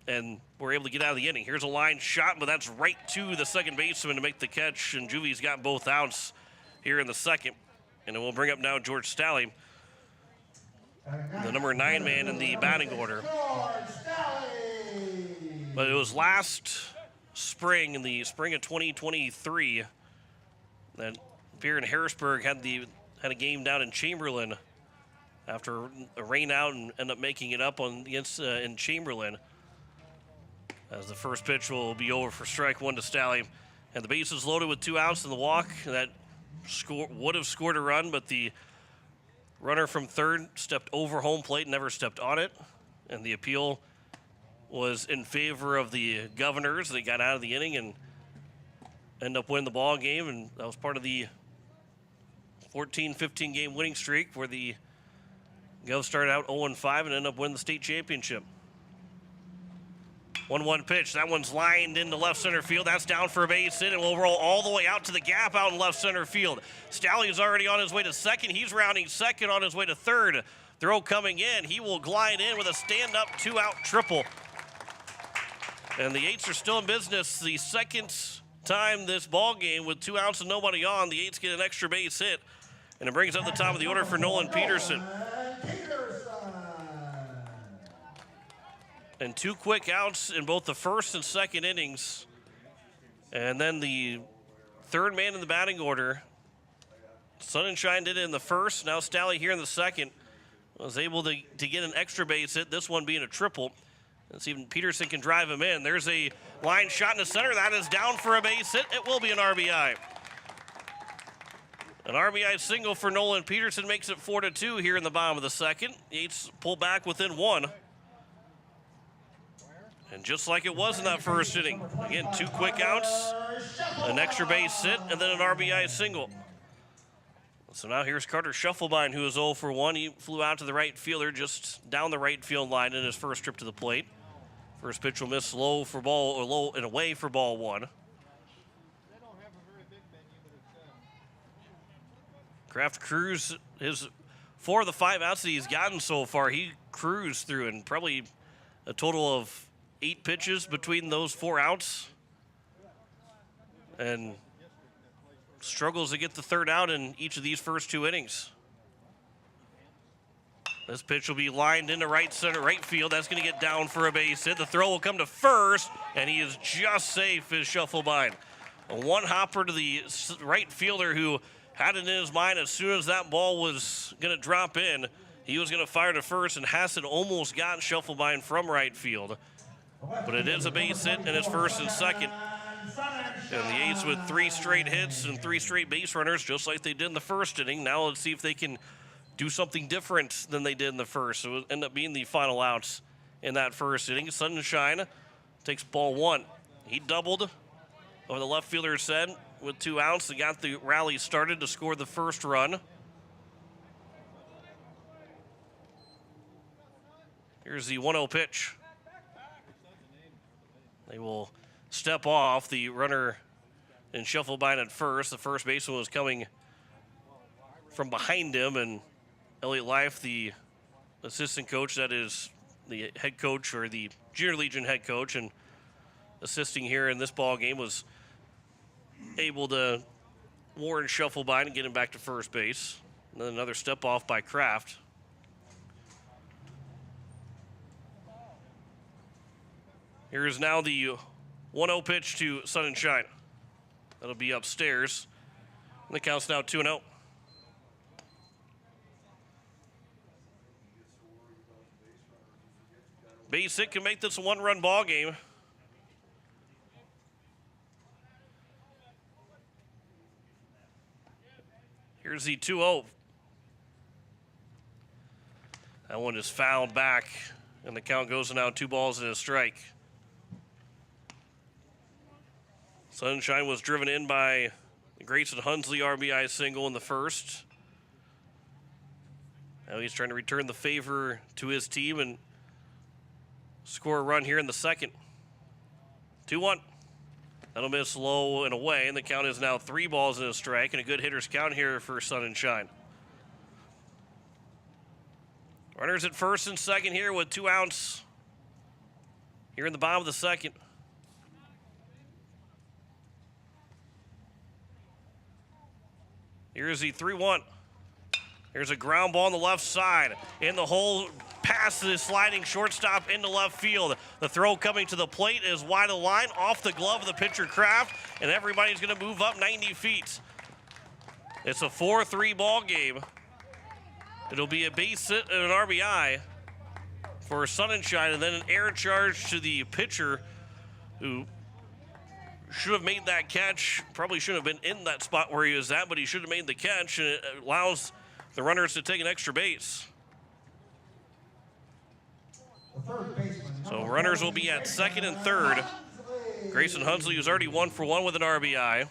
Speaker 2: and we're able to get out of the inning. Here's a line shot, but that's right to the second baseman to make the catch, and Juvie's got both outs here in the second. And it will bring up now George Stalley, the number 9 man in the batting order. But it was last spring, in the spring of 2023, that Pierre and Harrisburg had a game down in Chamberlain after a rain out and ended up making it up in Chamberlain. As the first pitch will be over for strike 1 to Stalley. And the bases loaded with 2 outs in the walk. That would have scored a run, but the runner from third stepped over home plate, never stepped on it. And the appeal was in favor of the Governors. They got out of the inning and ended up winning the ball game. And that was part of the 14-15 game winning streak where the Govs started out 0-5 and ended up winning the state championship. 1-1 pitch. That one's lined into left center field. That's down for a base hit, and will roll all the way out to the gap out in left center field. Stalley is already on his way to second. He's rounding second on his way to third. Throw coming in. He will glide in with a stand-up 2-out triple. And the Eights are still in business. The second time this ball game with 2 outs and nobody on, the Eights get an extra base hit. And it brings up the top of the order for Nolan Peterson. And 2 quick outs in both the first and second innings. And then the third man in the batting order, Sonnenschein, did it in the first. Now Stalley here in the second was able to get an extra base hit, this one being a triple. Let's see if Peterson can drive him in. There's a line shot in the center. That is down for a base hit. It will be an RBI. An RBI single for Nolan Peterson makes it 4-2 here in the bottom of the second. The Eights pull back within 1. And just like it was in that first inning, again, 2 quick outs, an extra base hit, and then an RBI single. So now here's Carter Schuffelbein, who is 0 for 1. He flew out to the right fielder, just down the right field line in his first trip to the plate. First pitch will miss low and away for ball 1. Kraft Cruz, 4 of the 5 outs that he's gotten so far, he cruised through, and probably a total of 8 pitches between those 4 outs. And struggles to get the third out in each of these first 2 innings. This pitch will be lined into right field. That's going to get down for a base hit. The throw will come to first, and he is just safe as Scheffelbein. A one-hopper to the right fielder who had it in his mind as soon as that ball was going to drop in, he was going to fire to first, and Hassan almost got Scheffelbein from right field. But it is a base hit, and it's first and second. And the A's with 3 straight hits and 3 straight base runners, just like they did in the first inning. Now let's see if they can do something different than they did in the first. It will end up being the final outs in that first inning. Sunshine takes ball 1. He doubled over the left fielder's head with 2 outs and got the rally started to score the first run. Here's the 1-0 pitch. They will step off. The runner in Scheffelbein at first. The first baseman was coming from behind him, and Elliott Life, the assistant coach, that is the head coach or the Junior Legion head coach and assisting here in this ball game, was able to warn Scheffelbein and get him back to first base. And then another step off by Kraft. Here is now the 1-0 pitch to Sun and Shine. That'll be upstairs. And the count's now 2-0. Base hit can make this a 1-run ball game. Here's the 2-0. That one is fouled back, and the count goes to now 2 balls and a strike. Sunshine was driven in by Grayson Hunsley RBI single in the first. Now he's trying to return the favor to his team and score a run here in the second. 2-1. That'll miss low and away, and the count is now 3 balls and a strike, and a good hitter's count here for Sun and Shine. Runners at first and second here with 2 outs here in the bottom of the second. Here's the 3-1. Here's a ground ball on the left side. In the hole, past the sliding shortstop into left field. The throw coming to the plate is wide of the line, off the glove of the pitcher Kraft, and everybody's going to move up 90 feet. It's a 4-3 ball game. It'll be a base hit and an RBI for Sun and Shine, and then an air charge to the pitcher who should have made that catch. Probably shouldn't have been in that spot where he was at, but he should have made the catch, and it allows the runners to take an extra base. So runners will be at second and third. Grayson Hunsley, who's already 1 for 1 with an RBI.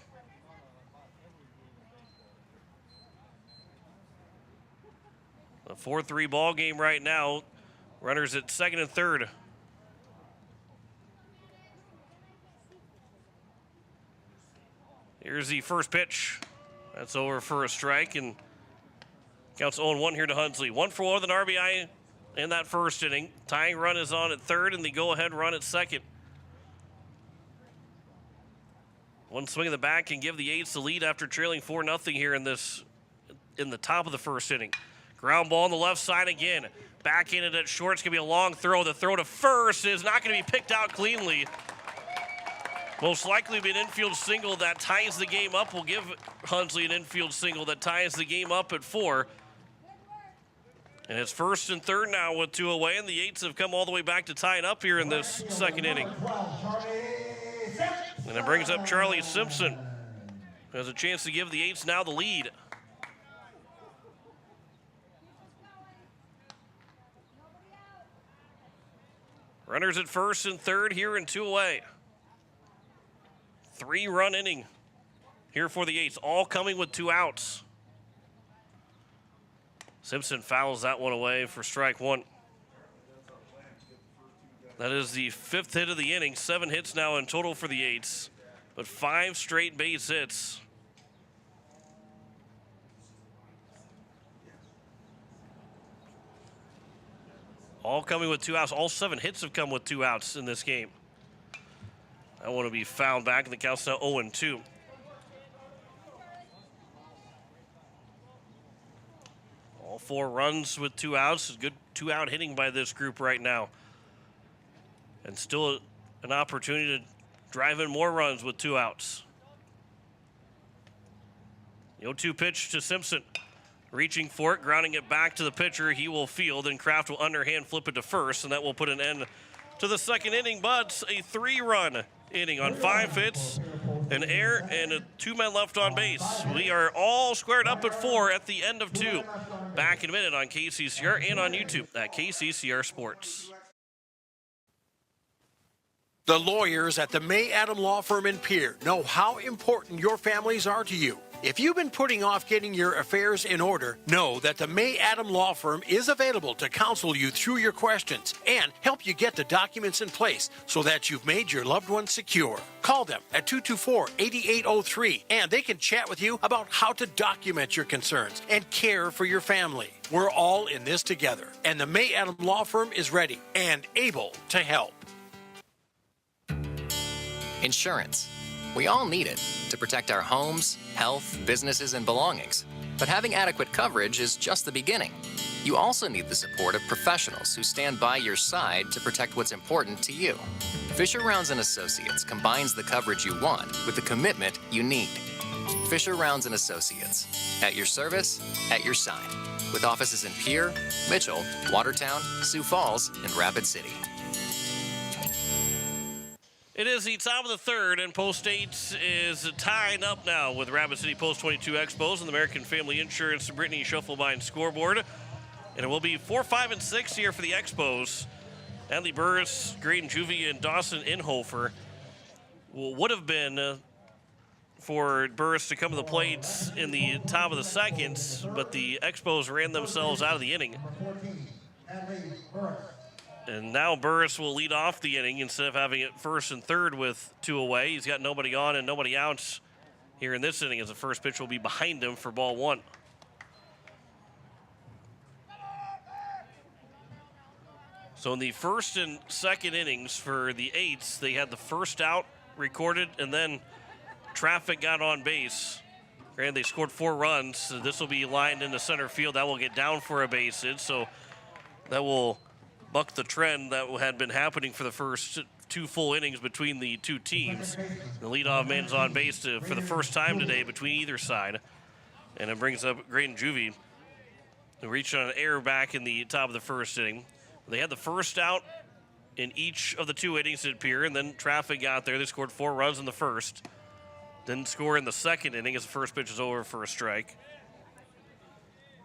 Speaker 2: A 4-3 ball game right now. Runners at second and third. Here's the first pitch. That's over for a strike, and counts 0-1 here to Hunsley. 1 for 1 with an RBI in that first inning. Tying run is on at third, and the go-ahead run at second. One swing of the bat can give the A's the lead after trailing 4-0 here in the top of the first inning. Ground ball on the left side again. Back in it at short. It's going to be a long throw. The throw to first is not going to be picked out cleanly. Most likely be an infield single that ties the game up. We'll give Hunsley an infield single that ties the game up at 4. And it's first and third now with 2 away, and the A's have come all the way back to tie it up here in this second inning. And it brings up Charlie Simpson, who has a chance to give the A's now the lead. Runners at first and third here and 2 away. 3-run inning here for the A's, all coming with 2 outs. Simpson fouls that one away for strike 1. That is the 5th hit of the inning. 7 hits now in total for the A's, but 5 straight base hits. All coming with 2 outs. All 7 hits have come with 2 outs in this game. That one will be fouled back, and the count's now 0-2. All 4 runs with 2 outs. Good 2-out hitting by this group right now. And still an opportunity to drive in more runs with 2 outs. The 0-2 pitch to Simpson. Reaching for it, grounding it back to the pitcher. He will field, and Kraft will underhand flip it to first, and that will put an end to the second inning. But a 3-run inning on 5 hits, an error, and 2 men left on base. We are all squared up at 4 at the end of 2. Back in a minute on KCCR and on YouTube at KCCR Sports.
Speaker 4: The lawyers at the May Adam Law Firm in Pierre know how important your families are to you. If you've been putting off getting your affairs in order, know that the May Adam Law Firm is available to counsel you through your questions and help you get the documents in place so that you've made your loved ones secure. Call them at 224-8803 and they can chat with you about how to document your concerns and care for your family. We're all in this together, and the May Adam Law Firm is ready and able to help.
Speaker 14: Insurance. We all need it to protect our homes, health, businesses, and belongings. But having adequate coverage is just the beginning. You also need the support of professionals who stand by your side to protect what's important to you. Fisher Rounds & Associates combines the coverage you want with the commitment you need. Fisher Rounds & Associates. At your service, at your side. With offices in Pierre, Mitchell, Watertown, Sioux Falls, and Rapid City.
Speaker 2: It is the top of the third, and Post 8 is tying up now with Rapid City Post 22 Expos and the American Family Insurance Brittany Schuffelbein scoreboard. And it will be 4, 5, and 6 here for the Expos. Adley Burris, Graydon Juvie, and Dawson Inhofer would have been for Burris to come to the plate in the top of the second, but the Expos ran themselves out of the inning. And now Burris will lead off the inning instead of having it first and third with 2 away. He's got nobody on and nobody out here in this inning, as the first pitch will be behind him for ball 1. So in the first and second innings for the Eights, they had the first out recorded, and then traffic got on base. Granted, they scored 4 runs. So this will be lined into center field. That will get down for a base hit, so that will buck the trend that had been happening for the first 2 full innings between the 2 teams. The leadoff man's on base for the first time today between either side. And it brings up Graydon Juvie, who reached on an error back in the top of the first inning. They had the first out in each of the 2 innings at Pierre, and then traffic got there. They scored 4 runs in the first. Didn't score in the second inning as the first pitch is over for a strike.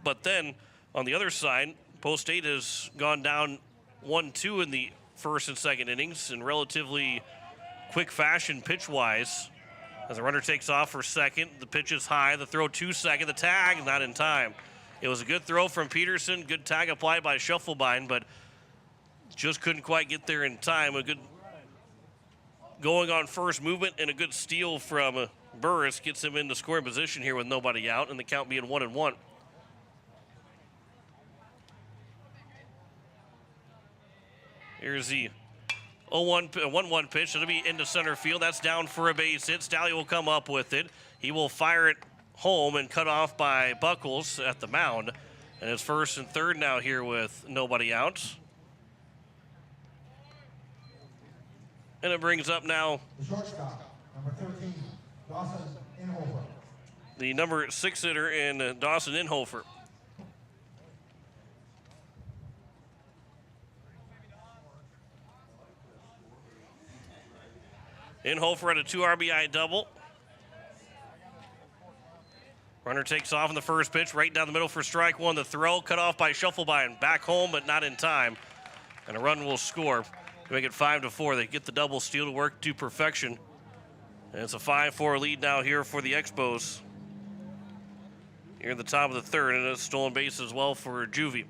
Speaker 2: But then on the other side, Post 8 has gone down 1-2 in the first and second innings in relatively quick fashion pitch-wise. As the runner takes off for second, the pitch is high, the throw to second, the tag not in time. It was a good throw from Peterson, good tag applied by Schuffelbein, but just couldn't quite get there in time. A good going on first movement and a good steal from Burris gets him into scoring position here with nobody out, and the count being 1-1. Here's the 1-1 pitch. It'll be into center field. That's down for a base hit. Staley will come up with it. He will fire it home and cut off by Buckles at the mound. And it's first and third now here with nobody out. And it brings up now
Speaker 10: The shortstop, number 13, Dawson Inhofer.
Speaker 2: the number 6 hitter in Dawson Inhofer. Inhofer had a 2 RBI double. Runner takes off in the first pitch, right down the middle for strike 1. The throw cut off by Schuffelbein. Back home, but not in time. And a run will score to make it 5-4. They get the double steal to work to perfection. And it's a 5-4 lead now here for the Expos. Here in the top of the third, and a stolen base as well for Juvie.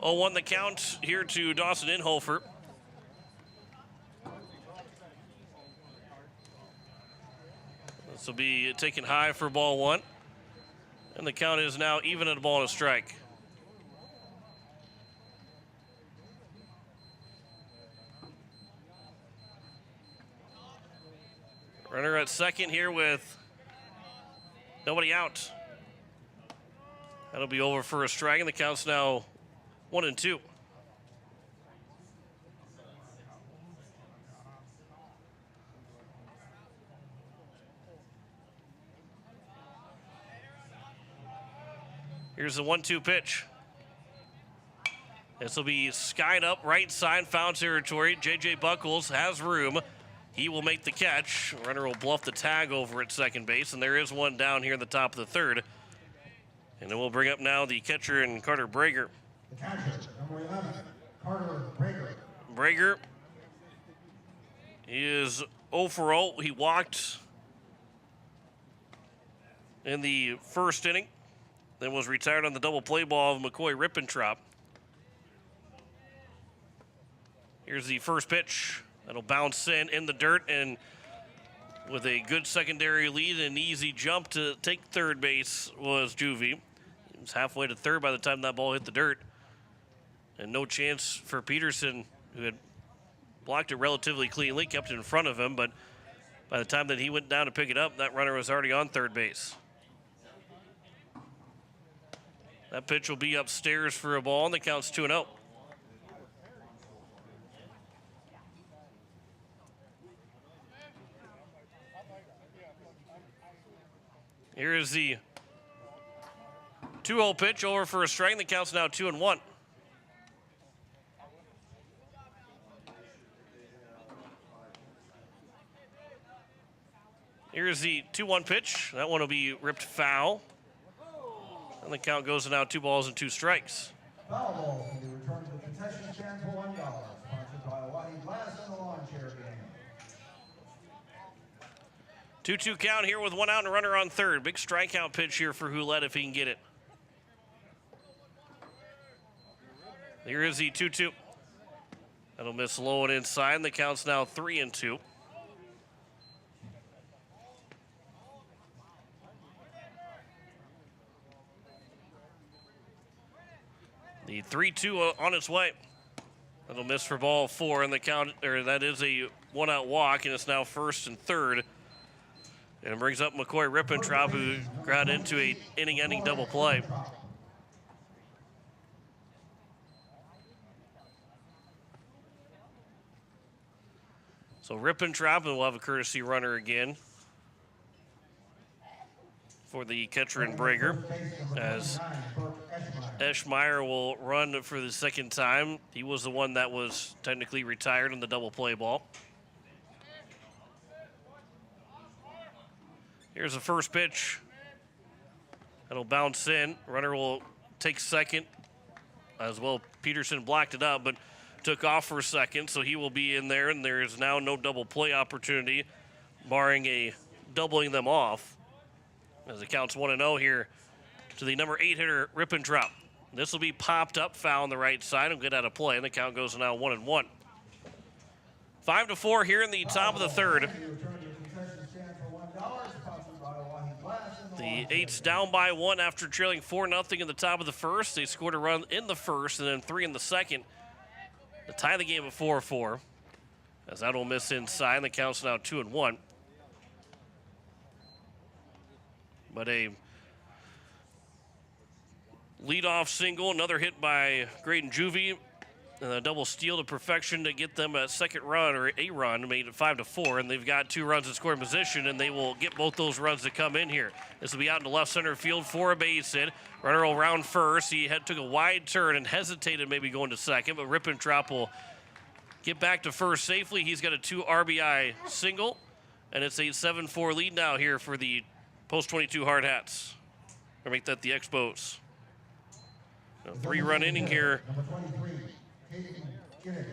Speaker 2: 0-1 the count here to Dawson Inhofer. This will be taken high for ball 1. And the count is now even at a ball and a strike. Runner at second here with nobody out. That'll be over for a strike, and the count's now 1-2. Here's the 1-2 pitch. This will be skied up right side, foul territory. J.J. Buckles has room. He will make the catch. Runner will bluff the tag over at second base, and there is one down here in the top of the third. And then we'll bring up now the catcher and Carter Brager.
Speaker 10: The catcher, number 11, Carter Brager.
Speaker 2: Brager, he is 0 for 0. He walked in the first inning, then was retired on the double play ball of McCoy Rippentrop. Here's the first pitch. That'll bounce in the dirt, and with a good secondary lead and an easy jump to take third base was Juvie. He was halfway to third by the time that ball hit the dirt. And no chance for Peterson, who had blocked it relatively cleanly, kept it in front of him, but by the time that he went down to pick it up, that runner was already on third base. That pitch will be upstairs for a ball, and the count's 2-0. Here is the 2-0 pitch over for a strike. The count's now 2-1. Here's the 2-1 pitch. That one will be ripped foul. And the count goes to now 2 balls and 2 strikes.
Speaker 10: Foul ball can be returned to the concession stand for $1. Sponsored by Hawaii Glass and the Lawn Chair Game.
Speaker 2: 2-2 count here with 1 out and a runner on third. Big strikeout pitch here for Hulett if he can get it. Here is the 2-2. That'll miss low and inside, and the count's now 3-2. The 3-2 on its way. That'll miss for ball 4, and the count, or that is a 1-out walk, and it's now first and third. And it brings up McCoy Rippentrop, who got into a inning-ending double play. So Rippentrop, and we'll have a courtesy runner again for the catcher and Brager, as Eschmeyer will run for the second time. He was the one that was technically retired in the double play ball. Here's the first pitch. That'll bounce in. Runner will take second as well. Peterson blocked it up, but took off for a second, so he will be in there, and there is now no double play opportunity, barring a doubling them off. As it counts 1-0 here to the number 8 hitter, Rippentrop. This will be popped up, foul on the right side, and get out of play, and the count goes to now 1-1. 5-4 here in the top of the third. The Eights down by 1 after trailing 4-0 in the top of the first. They scored a run in the first and then 3 in the second to tie the game at 4-4. As that will miss inside, and the count's now 2-1. But a leadoff single, another hit by Graydon Juvie, and a double steal to perfection to get them a second run, or a run, made it 5-4, and they've got 2 runs in scoring position, and they will get both those runs to come in here. This will be out into left center field for a base hit. Runner will round first. He took a wide turn and hesitated maybe going to second, but Rippentrop will get back to first safely. He's got a 2 RBI single, and it's a 7-4 lead now here for the Post-22 Hard Hats. Or make that the Expos. A 3-run inning here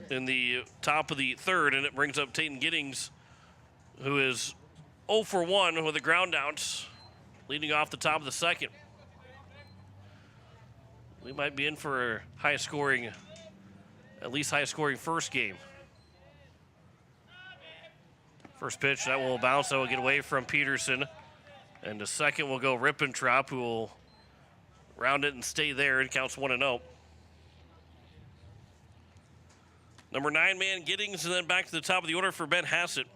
Speaker 2: in the top of the third, and it brings up Tayton Giddings, who is 0 for 1 with a ground out, leading off the top of the second. We might be in for a high-scoring, at least high-scoring first game. First pitch, that will bounce, that will get away from Peterson. And the second will go Rippentrop, who will round it and stay there. It counts 1-0. Number 9 man Giddings, and then back to the top of the order for Ben Hassett.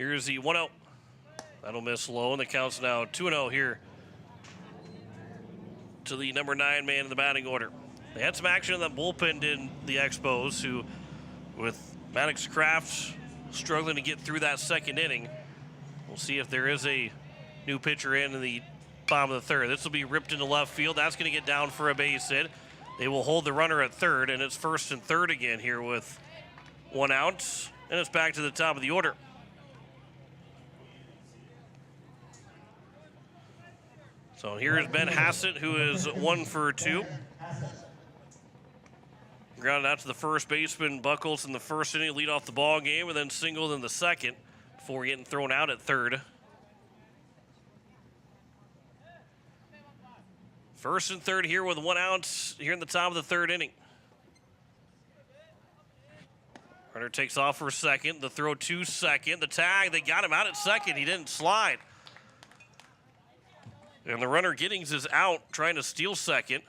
Speaker 2: Here's the 1-0. That'll miss low, and the count's now 2-0 here to the number 9 man in the batting order. They had some action in that bullpen, did the Expos, who, with Maddox Kraft struggling to get through that second inning, we'll see if there is a new pitcher in the bottom of the third. This will be ripped into left field. That's going to get down for a base hit. They will hold the runner at third, and it's first and third again here with 1 out, and it's back to the top of the order. So here's Ben Hassett, who is 1 for 2. Grounded out to the first baseman, Buckles, in the first inning, lead off the ball game, and then singled in the second before getting thrown out at third. First and third here with 1 out here in the top of the third inning. Runner takes off for second. The throw to second. The tag, they got him out at second. He didn't slide. And the runner Giddings is out trying to steal second.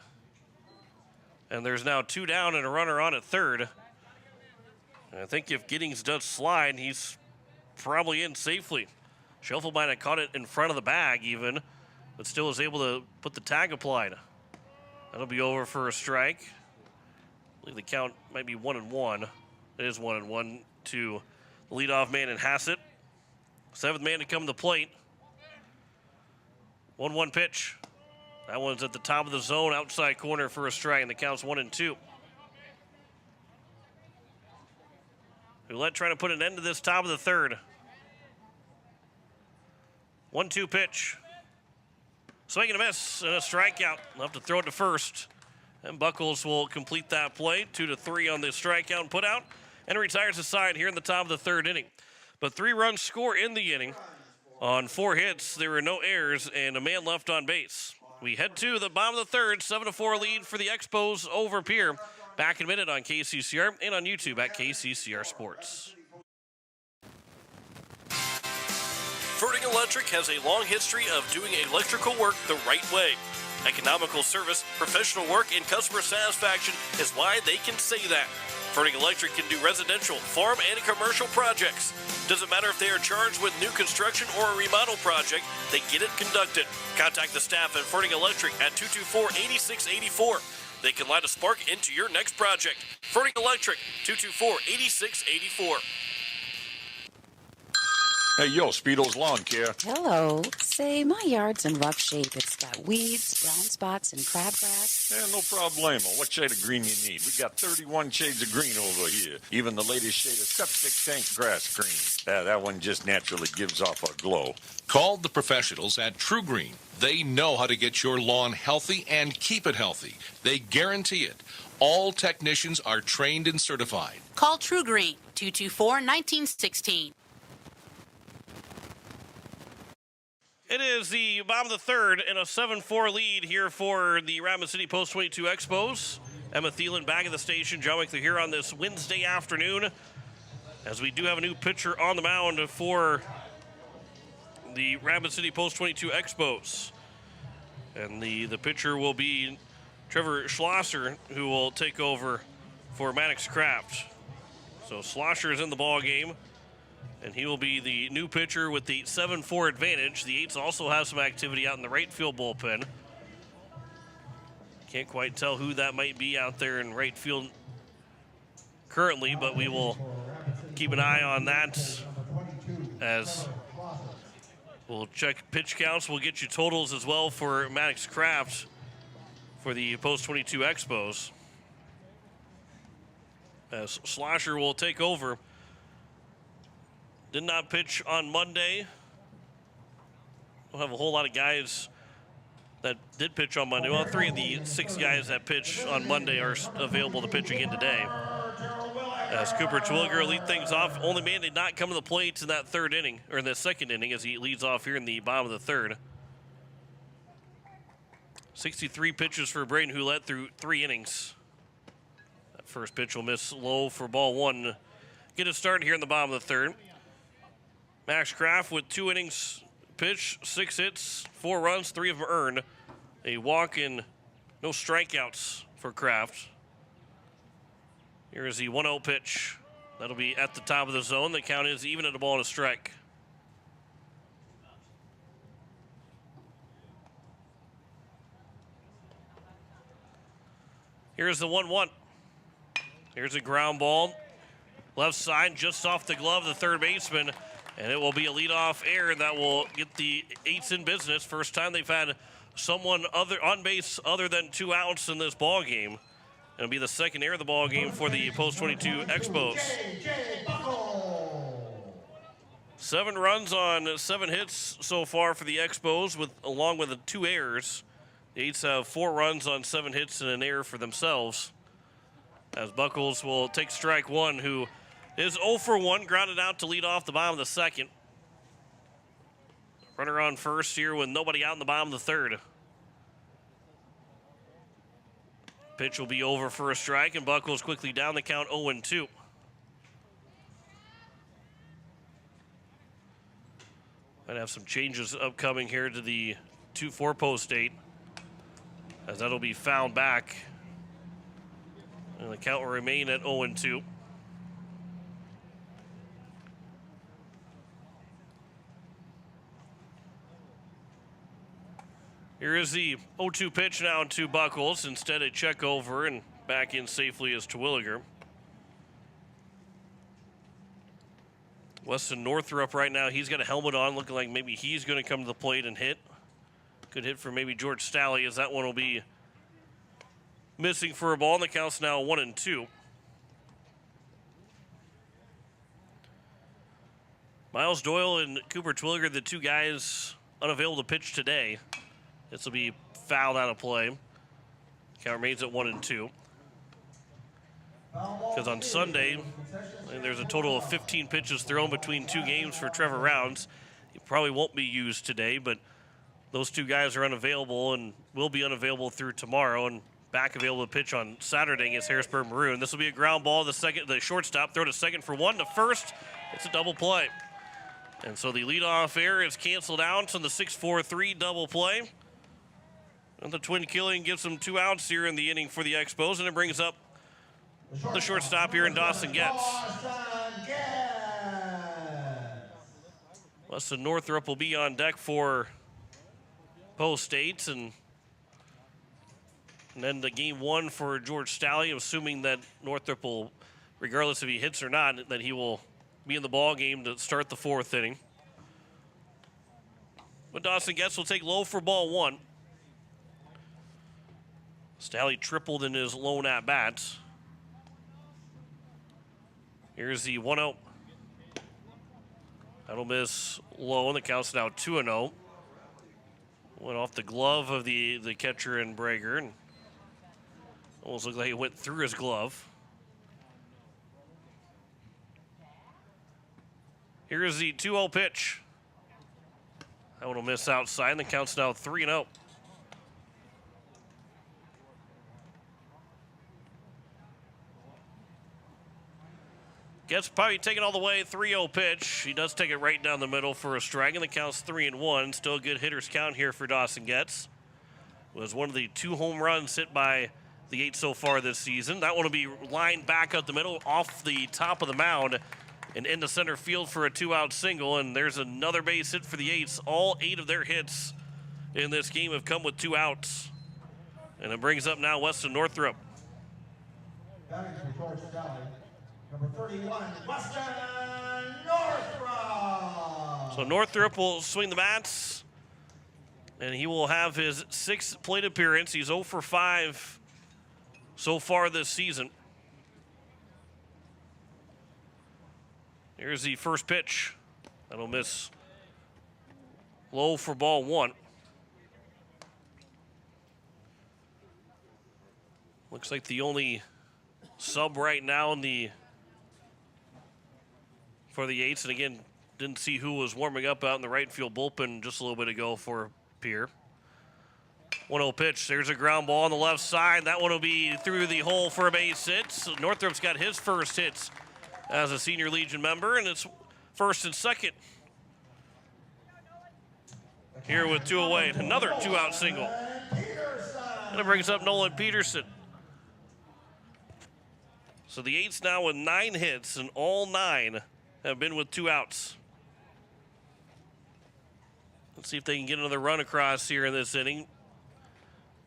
Speaker 2: And there's now 2 down and a runner on at third. And I think if Giddings does slide, he's probably in safely. Shuffle might have caught it in front of the bag even, but still is able to put the tag applied. That'll be over for a strike. I believe the count might be 1-1. It is 1-1 to the leadoff man in Hassett. 7th man to come to the plate. 1-1 pitch. That one's at the top of the zone, outside corner for a strike, and the count's 1-2. Ouellette trying to put an end to this top of the third. 1-2 pitch. Swing and a miss, and a strikeout. They'll have to throw it to first. And Buckles will complete that play. 2-3 on the strikeout and put out, and retires the side here in the top of the third inning. But 3 runs score in the inning. On 4 hits, there were no errors and a man left on base. We head to the bottom of the third, 7-4 lead for the Expos over Pierre. Back in a minute on KCCR and on YouTube at KCCR Sports. Ferding Electric has a long history of doing electrical work the right way. Economical service, professional work, and customer satisfaction is why they can say that. Ferding Electric can do residential, farm, and commercial projects. Doesn't matter if they are charged with new construction or a remodel project, they get it conducted. Contact the staff at Ferding Electric at 224-8684. They can light a spark into your next project. Ferding Electric, 224-8684.
Speaker 15: Hey, yo, Speedo's Lawn Care.
Speaker 16: Hello. Say, my yard's in rough shape. It's got weeds, brown spots, and crabgrass.
Speaker 15: Yeah, no problemo. What shade of green you need? We got 31 shades of green over here. Even the latest shade of septic tank grass green. That one just naturally gives off a glow.
Speaker 17: Call the professionals at True Green. They know how to get your lawn healthy and keep it healthy. They guarantee it. All technicians are trained and certified.
Speaker 18: Call True Green, 224-1916.
Speaker 2: It is the bottom of the third and a 7-4 lead here for the Rapid City Post 22 Expos. Emma Thielen back at the station. John Winkler here on this Wednesday afternoon, as we do have a new pitcher on the mound for the Rapid City Post 22 Expos. And the pitcher will be Trevor Schlosser, who will take over for Maddox Kraft. So Schlosser is in the ball game, and he will be the new pitcher with the 7-4 advantage. The Eights also have some activity out in the right field bullpen. Can't quite tell who that might be out there in right field currently, but we will keep an eye on that as we'll check pitch counts. We'll get you totals as well for Maddox Kraft for the Post 22 Expos, as Schlosser will take over. Did not pitch on Monday. We'll have a whole lot of guys that did pitch on Monday. Well, 3 of the 6 guys that pitched on Monday are available to pitch again today. As Cooper Twilliger lead things off. Only man did not come to the plate in that third inning, or in the second inning, as he leads off here in the bottom of the third. 63 pitches for Braden Ouellette through 3 innings. That first pitch will miss low for ball 1. Get it started here in the bottom of the third. Max Kraft with 2 innings pitched, 6 hits, 4 runs, 3 of them earned. A walk and no strikeouts for Kraft. Here is the 1-0 pitch. That'll be at the top of the zone. The count is even at a ball and a strike. Here's the 1-1. Here's a ground ball. Left side, just off the glove of the third baseman. And it will be a leadoff error that will get the Eights in business. First time they've had someone on base other than 2 outs in this ball game. It'll be the second error of the ball game for the Post 22 Expos. 7 runs on 7 hits so far for the Expos, along with the 2 errors. The Eights have 4 runs on 7 hits and an error for themselves. As Buckles will take strike 1, who is 0 for 1, grounded out to lead off the bottom of the second. Runner on first here with nobody out in the bottom of the third. Pitch will be over for a strike, and Buckles quickly down the count 0-2. Might have some changes upcoming here to the 2-4 post 8, as that'll be fouled back. And the count will remain at 0-2. Here is the 0-2 pitch now to Buckles. Instead, a check over and back in safely is Terwilliger. Weston Northrup right now, he's got a helmet on, looking like maybe he's going to come to the plate and hit. Good hit for maybe George Stalley, as that one will be missing for a ball, and the count's now 1-2. Miles Doyle and Cooper Terwilliger, the 2 guys unavailable to pitch today. This will be fouled out of play. Count remains at 1-2. Because on Sunday, there's a total of 15 pitches thrown between 2 games for Trevor Rounds. He probably won't be used today, but those 2 guys are unavailable and will be unavailable through tomorrow, and back available to pitch on Saturday against Harrisburg Maroon. This will be a ground ball. The shortstop throw to second for 1 to first. It's a double play. And so the leadoff error is canceled out on the 6-4-3 double play. And the twin killing gives them 2 outs here in the inning for the Expos, and it brings up the shortstop here in Dawson Getz. Weston Northrup will be on deck for post 8, and then the game 1 for George Stalley, assuming that Northrup will, regardless if he hits or not, that he will be in the ball game to start the 4th inning. But Dawson Getz will take low for ball 1. Stalley tripled in his lone at-bats. Here's the 1-0. That'll miss low, and the count's now 2-0. Went off the glove of the catcher in Brager, and almost looked like it went through his glove. Here's the 2-0 pitch. That one will miss outside, and the count's now 3-0. Gets probably taken all the way, 3-0 pitch. He does take it right down the middle for a strike, and the count's 3-1. Still a good hitter's count here for Dawson Getz. Was one of the 2 home runs hit by the 8 so far this season. That one will be lined back up the middle, off the top of the mound, and into center field for a 2-out single. And there's another base hit for the 8s. All 8 of their hits in this game have come with 2 outs. And it brings up now Weston Northrup.
Speaker 10: Batting for George Stalley, number 31, Weston Northrup.
Speaker 2: So Northrup will swing the bats, and he will have his 6th plate appearance. He's 0 for 5 so far this season. Here's the first pitch. That'll miss low for ball 1. Looks like the only sub right now for the 8s, and again, didn't see who was warming up out in the right field bullpen just a little bit ago for Pierre. 1-0 pitch. There's a ground ball on the left side. That one will be through the hole for a base hit. So Northrup's got his first hits as a Senior Legion member, and it's first and second. Here with 2 away, another 2-out single. And it brings up Nolan Peterson. So the 8s now with 9 hits, and all 9 have been with 2 outs. Let's see if they can get another run across here in this inning.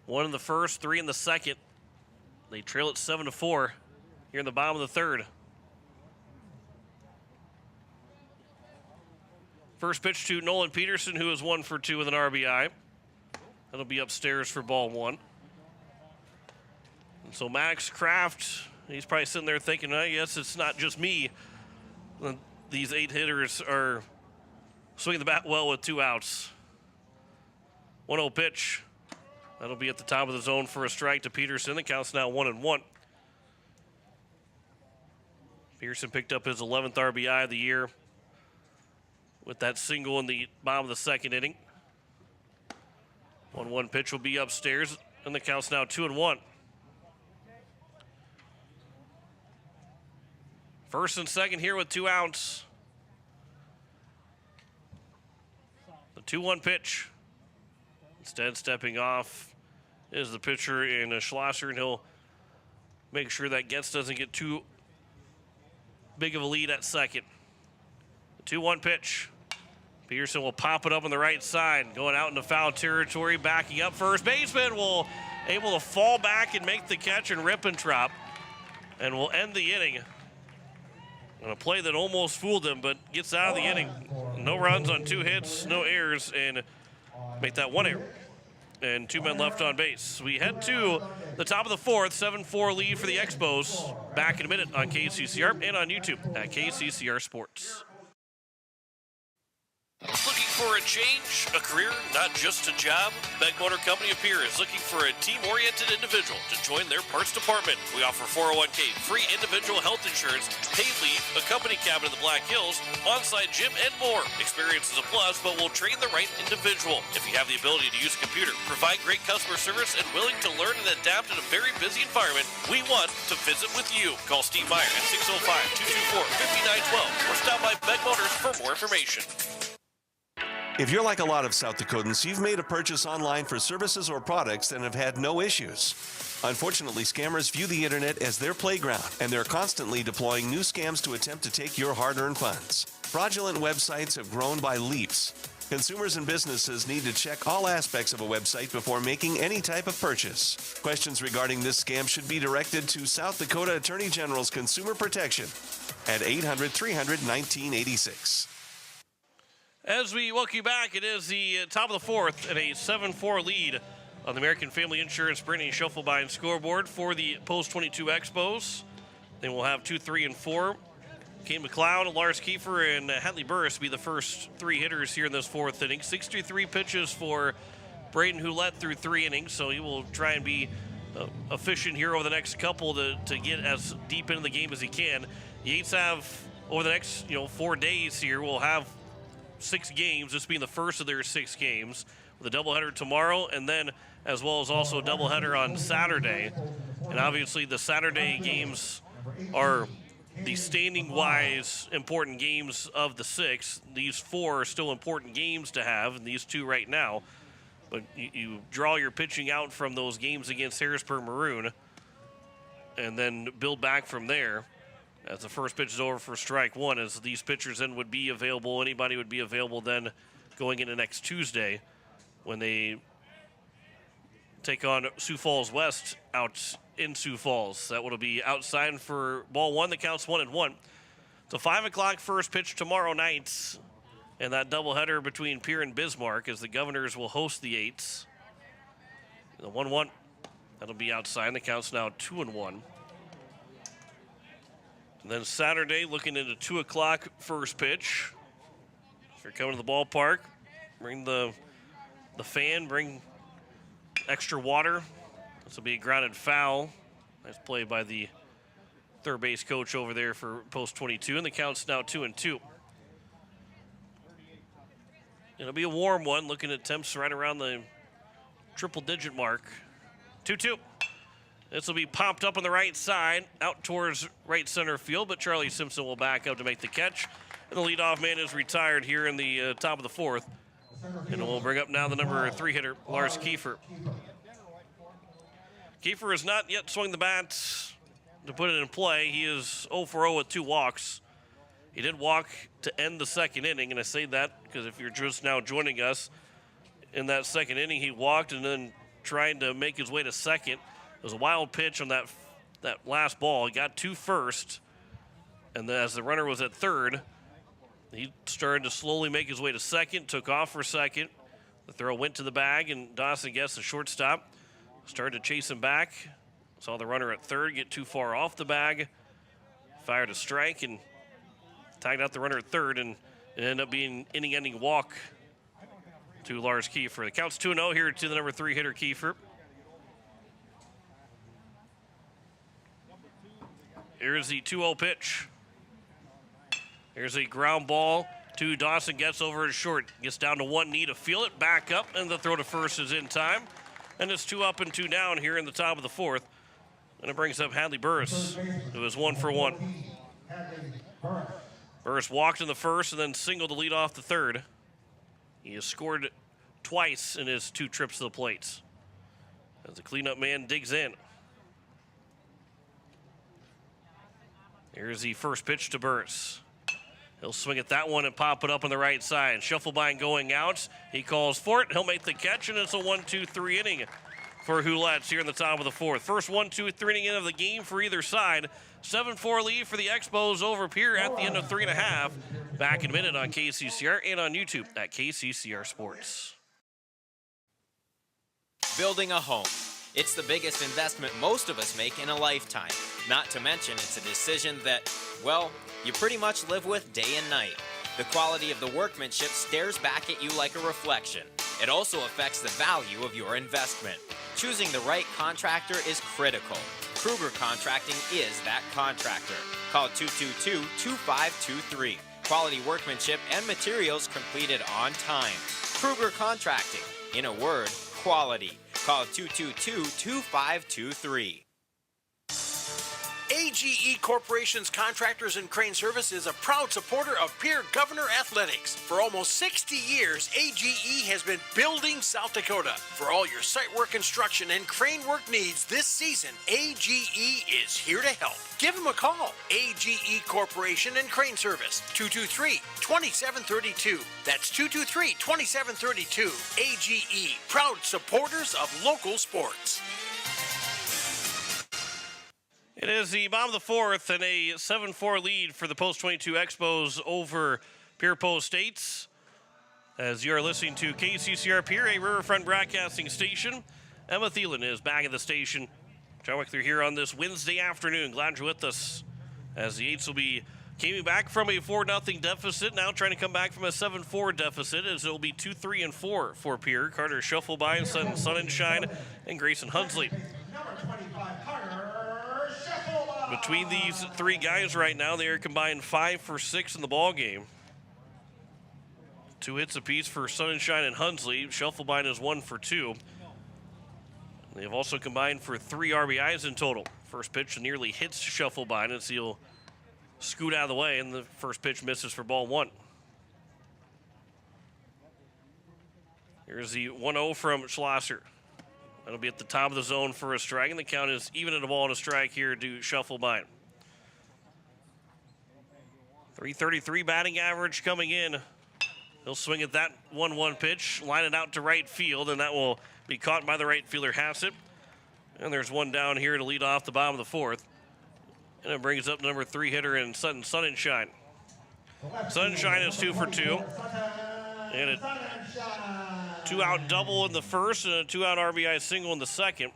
Speaker 2: 1 in the first, 3 in the second. They trail it 7-4 here in the bottom of the third. First pitch to Nolan Peterson, who is 1 for 2 with an RBI. That'll be upstairs for ball 1. And so Max Kraft, he's probably sitting there thinking, I guess it's not just me. These 8 hitters are swinging the bat well with 2 outs. 1-0 pitch. That'll be at the top of the zone for a strike to Peterson. The count's now 1-1. Peterson picked up his 11th RBI of the year with that single in the bottom of the second inning. 1-1 pitch will be upstairs, and the count's now 2-1. First and second here with 2 outs. The 2-1 pitch. Instead, stepping off is the pitcher in Schlosser, and he'll make sure that Getz doesn't get too big of a lead at second. The 2-1 pitch. Peterson will pop it up on the right side, going out into foul territory, backing up. First baseman will able to fall back and make the catch and rip and drop, and will end the inning on a play that almost fooled him, but gets out of the inning. No runs on 2 hits, no errors, and make that 1 error. And 2 men left on base. We head to the top of the fourth, 7-4 lead for the Expos. Back in a minute on KCCR and on YouTube at KCCR Sports. Looking for a change, a career, not just a job? Beck Motor Company of Pierre is looking for a team-oriented individual to join their parts department. We offer 401k, free individual health insurance, paid leave, a company cabin in the Black Hills, on-site gym, and more. Experience is a plus, but we'll train the right individual. If you have the ability to use a computer, provide great customer service, and willing to learn and adapt in a very busy environment, we want to visit with you. Call Steve Meyer at 605-224-5912 or stop by Beck Motors for more information.
Speaker 19: If you're like a lot of South Dakotans, you've made a purchase online for services or products and have had no issues. Unfortunately, scammers view the internet as their playground, and they're constantly deploying new scams to attempt to take your hard-earned funds. Fraudulent websites have grown by leaps. Consumers and businesses need to check all aspects of a website before making any type of purchase. Questions regarding this scam should be directed to South Dakota Attorney General's Consumer Protection at 800-300-1986.
Speaker 2: As we welcome you back, it is the top of the fourth and a 7-4 lead on the American Family Insurance Brittany Schuffelbein scoreboard for the Post 22 Expos. Then we'll have 2, 3, and 4. Kane McLeod, Lars Kiefer, and Hadley Burris be the first 3 hitters here in this fourth inning. 63 pitches for Braden Hulett through 3 innings, so he will try and be efficient here over the next couple to get as deep into the game as he can. The Yates have, over the next 4 days here, will have 6 games, this being the first of their 6 games, with a doubleheader tomorrow, and then as well as also a doubleheader on Saturday. And obviously the Saturday games are the standing-wise important games of the 6. These 4 are still important games to have, and these 2 right now. But you draw your pitching out from those games against Harrisburg Maroon, and then build back from there. As the first pitch is over for strike 1, as these pitchers then would be available, anybody would be available then going into next Tuesday when they take on Sioux Falls West out in Sioux Falls. That will be outside for ball 1. The count's 1-1. It's a 5 o'clock first pitch tomorrow night, and that doubleheader between Pierre and Bismarck as the Governors will host the Eights. The 1-1, that'll be outside. The count's now 2-1. And then Saturday, looking into 2 o'clock first pitch. If you're coming to the ballpark, bring the fan, bring extra water. This will be a grounded foul. Nice play by the third base coach over there for Post 22, and the count's now 2-2. It'll be a warm one, looking at temps right around the triple-digit mark. 2-2. This will be popped up on the right side, out towards right center field, but Charlie Simpson will back up to make the catch. And the leadoff man is retired here in the top of the fourth. And we'll bring up now the number 3 hitter, Lars Kiefer. Kiefer has not yet swung the bat to put it in play. He is 0 for 0 with 2 walks. He did walk to end the second inning, and I say that because if you're just now joining us, in that second inning he walked and then trying to make his way to second. It was a wild pitch on that last ball. He got to first, and then as the runner was at third, he started to slowly make his way to second, took off for second. The throw went to the bag, and Dawson Guess, the shortstop, started to chase him back. Saw the runner at third get too far off the bag, fired a strike, and tagged out the runner at third, and it ended up being an inning-ending walk to Lars Kiefer. The count's 2-0 here to the number 3 hitter, Kiefer. Here's the 2-0 pitch. Here's a ground ball to Dawson, gets over his short, gets down to one knee to feel it, back up, and the throw to first is in time. And it's 2 up and 2 down here in the top of the fourth. And it brings up Hadley Burris, who is 1 for 1. Burris walked in the first and then singled to lead off the third. He has scored twice in his 2 trips to the plates. As the cleanup man digs in. Here's the first pitch to Burris. He'll swing at that one and pop it up on the right side. Schuffelbein going out. He calls for it. He'll make the catch, and it's a 1-2-3 inning for Huletz here in the top of the fourth. First 1-2-3 inning of the game for either side. 7-4 lead for the Expos over Pierre at the end of 3.5. Back in a minute on KCCR and on YouTube at KCCR Sports.
Speaker 20: Building a home. It's the biggest investment most of us make in a lifetime. Not to mention, it's a decision that, well, you pretty much live with day and night. The quality of the workmanship stares back at you like a reflection. It also affects the value of your investment. Choosing the right contractor is critical. Kruger Contracting is that contractor. Call 222-2523. Quality workmanship and materials completed on time. Kruger Contracting. In a word, quality. Call 222-2523.
Speaker 4: AGE Corporation's Contractors and Crane Service is a proud supporter of Pierre Governor Athletics. For almost 60 years, AGE has been building South Dakota. For all your site work construction and crane work needs this season, AGE is here to help. Give them a call. AGE Corporation and Crane Service, 223-2732. That's 223-2732. AGE, proud supporters of local sports.
Speaker 2: It is the bottom of the fourth and a 7-4 lead for the Post 22 Expos over Pierre Post States. As you are listening to KCCR Pierre, a Riverfront broadcasting station. Emma Thielen is back at the station. John Wickler here on this Wednesday afternoon. Glad you're with us. As the Eights will be coming back from a 4-0 deficit, now trying to come back from a 7-4 deficit, as it will be 2-3-4 for Pierre. Carter Schuffelbein, Sonnenschein, and Grayson Hunsley. Between these 3 guys right now, they are combined 5 for 6 in the ball game. 2 hits apiece for Sonnenschein and Hunsley. Schuffelbein is 1 for 2. They have also combined for 3 RBIs in total. First pitch nearly hits Schuffelbein as he'll scoot out of the way, and the first pitch misses for ball 1. Here's the 1-0 from Schlosser. That'll be at the top of the zone for a strike, and the count is even at a ball and a strike here to Schuffelbein. 333 batting average coming in. He'll swing at that 1-1 pitch, line it out to right field, and that will be caught by the right fielder, Hassett. And there's one down here to lead off the bottom of the fourth. And it brings up number 3 hitter in Sonnenschein. Sonnenschein is 2 for 2. And a 2-out double in the first and a 2-out RBI single in the second.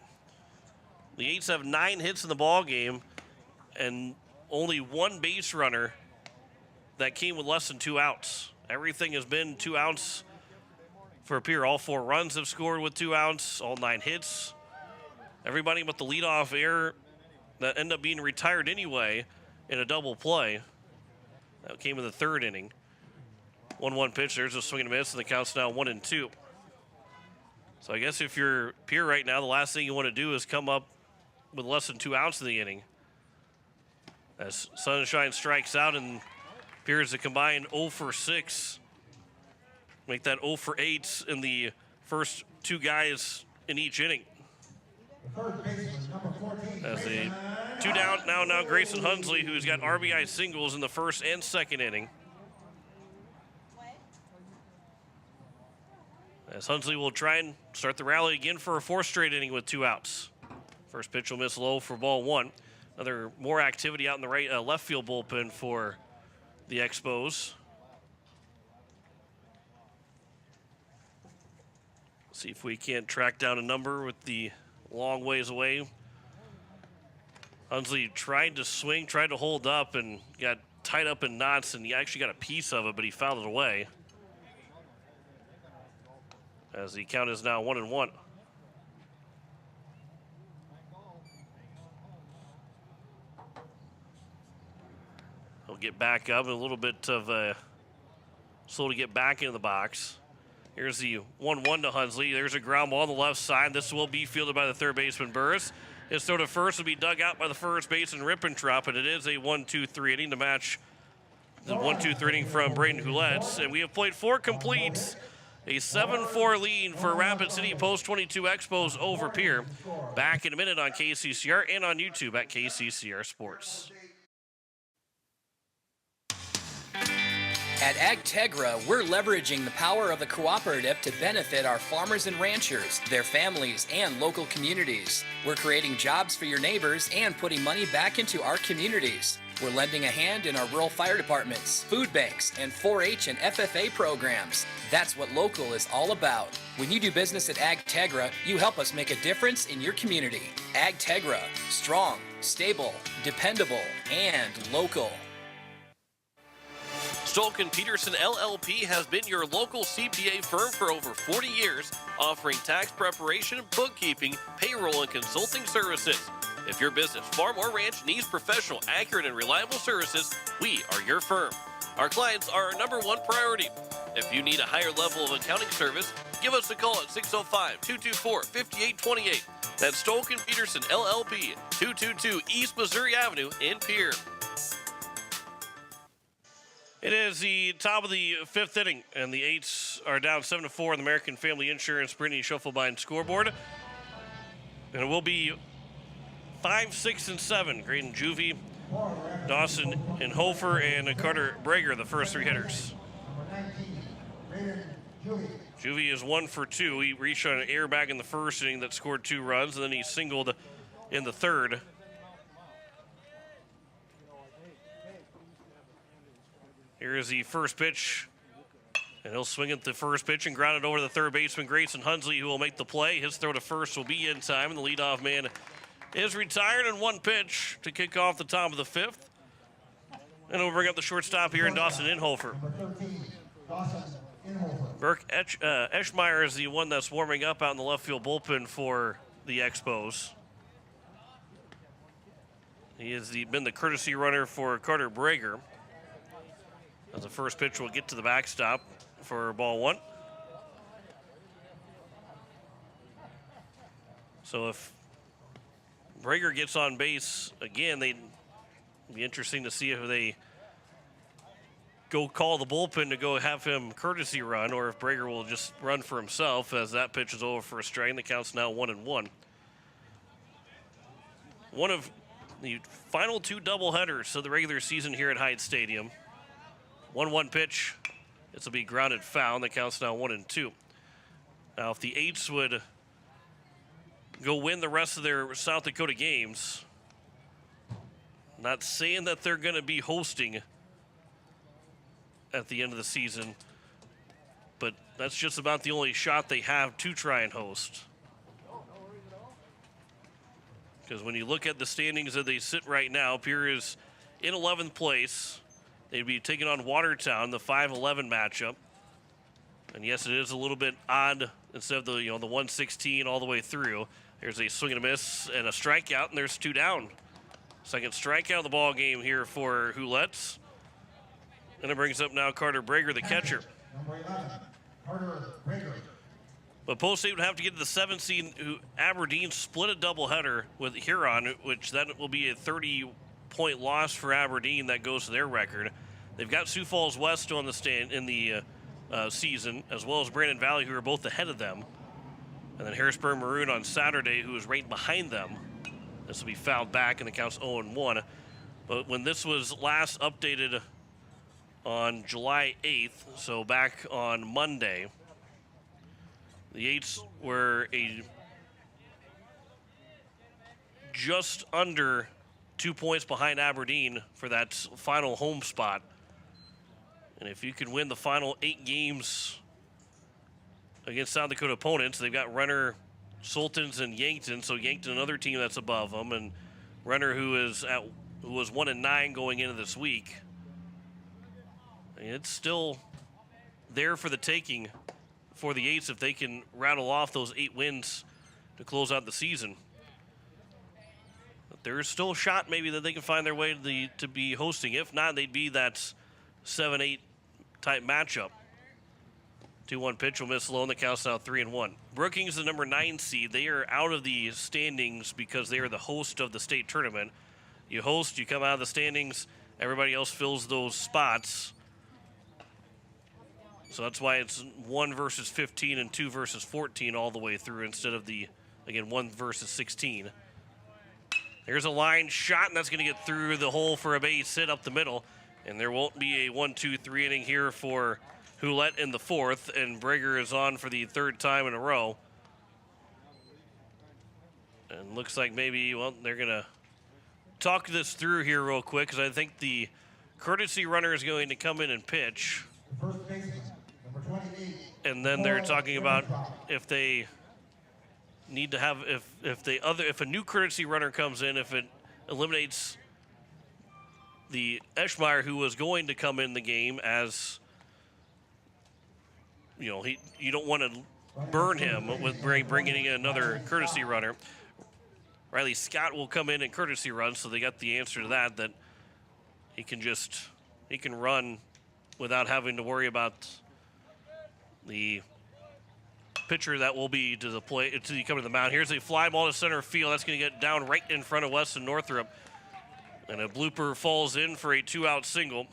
Speaker 2: The Eights have 9 hits in the ball game and only 1 base runner that came with less than 2 outs. Everything has been 2 outs for Pierre. All 4 runs have scored with 2 outs, all 9 hits. Everybody but the leadoff error that ended up being retired anyway in a double play. That came in the 3rd inning. 1-1 pitch, there's a swing and a miss, and the count's now 1-2. So I guess if you're Pierre right now, the last thing you want to do is come up with less than 2 outs in the inning. As Sonnenschein strikes out, and Pierre is a combined 0 for 6. Make that 0 for 8 in the first 2 guys in each inning. As a 2 down now Grayson Hunsley, who's got RBI singles in the first and second inning. As Hunsley will try and start the rally again for a 4th straight inning with 2 outs. First pitch will miss low for ball one. More activity out in the left field bullpen for the Expos. See if we can't track down a number with the long ways away. Hunsley tried to swing, tried to hold up, and got tied up in knots, and he actually got a piece of it, but he fouled it away. As the count is now 1-1. He'll get back up, and a little bit of slow to get back into the box. Here's the 1-1 to Hunsley. There's a ground ball on the left side. This will be fielded by the third baseman, Burris. His throw to first will be dug out by the first baseman, Rippentrop, and it is a 1-2-3 inning to match the 1-2-3 inning from Braden Houlettes. And we have played 4 completes. A 7-4 lead for Rapid City Post 22 Expos over Pierre. Back in a minute on KCCR and on YouTube at KCCR Sports.
Speaker 21: At AgTegra, we're leveraging the power of the cooperative to benefit our farmers and ranchers, their families, and local communities. We're creating jobs for your neighbors and putting money back into our communities. We're lending a hand in our rural fire departments, food banks, and 4-H and FFA programs. That's what local is all about. When you do business at AgTegra, you help us make a difference in your community. AgTegra, strong, stable, dependable, and local.
Speaker 2: Stolken Peterson LLP has been your local CPA firm for over 40 years, offering tax preparation, bookkeeping, payroll, and consulting services. If your business, farm, or ranch needs professional, accurate, and reliable services, we are your firm. Our clients are our #1 priority. If you need a higher level of accounting service, give us a call at 605-224-5828. That's Stolken Peterson LLP, 222 East Missouri Avenue in Pierre. It is the top of the 5th inning, and the Eights are down 7-4 on the American Family Insurance Brittany Schuffelbein scoreboard. And it will be 5, 6, and 7. Graydon Juvie, Dawson and Hofer, and Carter Brager, the first 3 hitters. Juvie is 1 for 2. He reached on an error back in the first inning that scored 2 runs, and then he singled in the third. Here is the first pitch, and he'll swing at the first pitch and ground it over to the third baseman, Grayson Hunsley, who will make the play. His throw to first will be in time, and the leadoff man is retired in 1 pitch to kick off the top of the 5th. And we'll bring up the shortstop here in Dawson Inhofer. Burke Eschmeyer is the one that's warming up out in the left field bullpen for the Expos. He has been the courtesy runner for Carter Brager. As the first pitch will get to the backstop for ball 1. So if Brager gets on base again, they'd be interesting to see if they go call the bullpen to go have him courtesy run, or if Brager will just run for himself, as that pitch is over for a strike. The count's now 1-1. One of the final 2 doubleheaders of the regular season here at Hyde Stadium. 1-1 pitch. This will be grounded foul. The count's now 1-2. Now, if the Eights would go win the rest of their South Dakota games, not saying that they're going to be hosting at the end of the season, but that's just about the only shot they have to try and host. Because when you look at the standings that they sit right now, Pierre is in 11th place. They'd be taking on Watertown, the 5-11 matchup. And yes, it is a little bit odd instead of the 116 all the way through. There's a swing and a miss and a strikeout, and there's 2 down. Second strikeout of the ball game here for Houlettes. And it brings up now Carter Brager, the catcher.
Speaker 10: Number 11, Carter Brager.
Speaker 2: But Post State would have to get to the 7th seed. Aberdeen split a doubleheader with Huron, which then will be a 30-point loss for Aberdeen that goes to their record. They've got Sioux Falls West still on the stand in the season, as well as Brandon Valley, who are both ahead of them. And then Harrisburg Maroon on Saturday, who is right behind them. This will be fouled back, and the count's 0-1. But when this was last updated on July 8th, so back on Monday, the Eights were a just under 2 points behind Aberdeen for that final home spot. And if you can win the final 8 games against South Dakota opponents, they've got Renner, Sultans, and Yankton. So Yankton, another team that's above them, and Renner, who was 1-9 going into this week. It's still there for the taking for the Eights if they can rattle off those 8 wins to close out the season. But there's still a shot maybe that they can find their way to be hosting. If not, they'd be that 7-8 type matchup. 2-1 pitch will miss low, and the count's now 3-1. Brookings, the number 9 seed, they are out of the standings because they are the host of the state tournament. You host, you come out of the standings, everybody else fills those spots. So that's why it's 1 versus 15 and 2 versus 14 all the way through instead of the, again, 1 versus 16. There's a line shot, and that's going to get through the hole for a base hit up the middle. And there won't be a 1-2-3 inning here for Hulett in the 4th, and Brager is on for the 3rd time in a row. And looks like maybe, well, they're going to talk this through here real quick because I think the courtesy runner is going to come in and pitch.
Speaker 10: First baseman, number 28.
Speaker 2: And then they're talking about if they need to have, if a new courtesy runner comes in, if it eliminates the Eschmeyer, who was going to come in the game as, you know, you don't want to burn him with bringing in another courtesy runner. Riley Scott will come in and courtesy run, so they got the answer to that he can run without having to worry about the pitcher that will be to the plate until you come to the mound. Here's a fly ball to center field. That's going to get down right in front of Weston Northrup. And a blooper falls in for a 2-out single.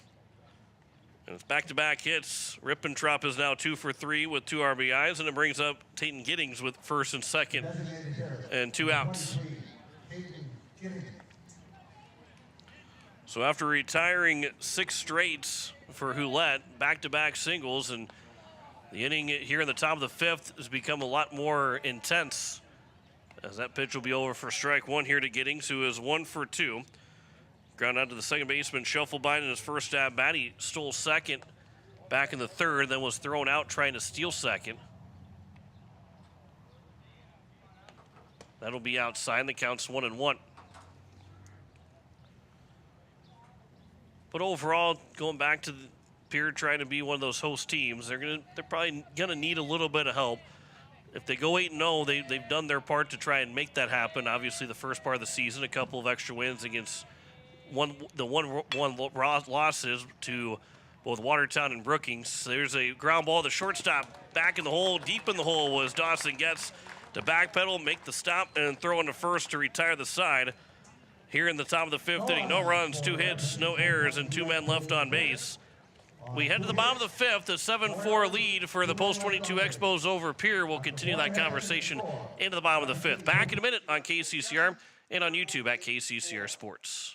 Speaker 2: And it's back-to-back hits. Rippentrop is now 2 for 3 with 2 RBIs, and it brings up Tayton Giddings with 1st and 2nd and 2 outs. So after retiring 6 straights for Hulett, back-to-back singles, and the inning here in the top of the 5th has become a lot more intense as that pitch will be over for strike 1 here to Giddings, who is 1 for 2. Ground out to the second baseman, Scheffelbein in his first at bat. He stole second back in the 3rd, then was thrown out trying to steal second. That'll be outside, and the count's 1-1. But overall, going back to Pierre trying to be one of those host teams, they're probably gonna need a little bit of help. If they go 8-0, they've done their part to try and make that happen. Obviously, the first part of the season, a couple of extra wins against one losses to both Watertown and Brookings. There's a ground ball to shortstop, back in the hole, deep in the hole was Dawson Getz to backpedal, make the stop, and throw into first to retire the side. Here in the top of the 5th inning, no runs, 2 hits, no errors, and 2 men left on base. We head to the bottom of the 5th, a 7-4 lead for the Post-22 Expos over Pierre. We'll continue that conversation into the bottom of the 5th. Back in a minute on KCCR and on YouTube at KCCR Sports.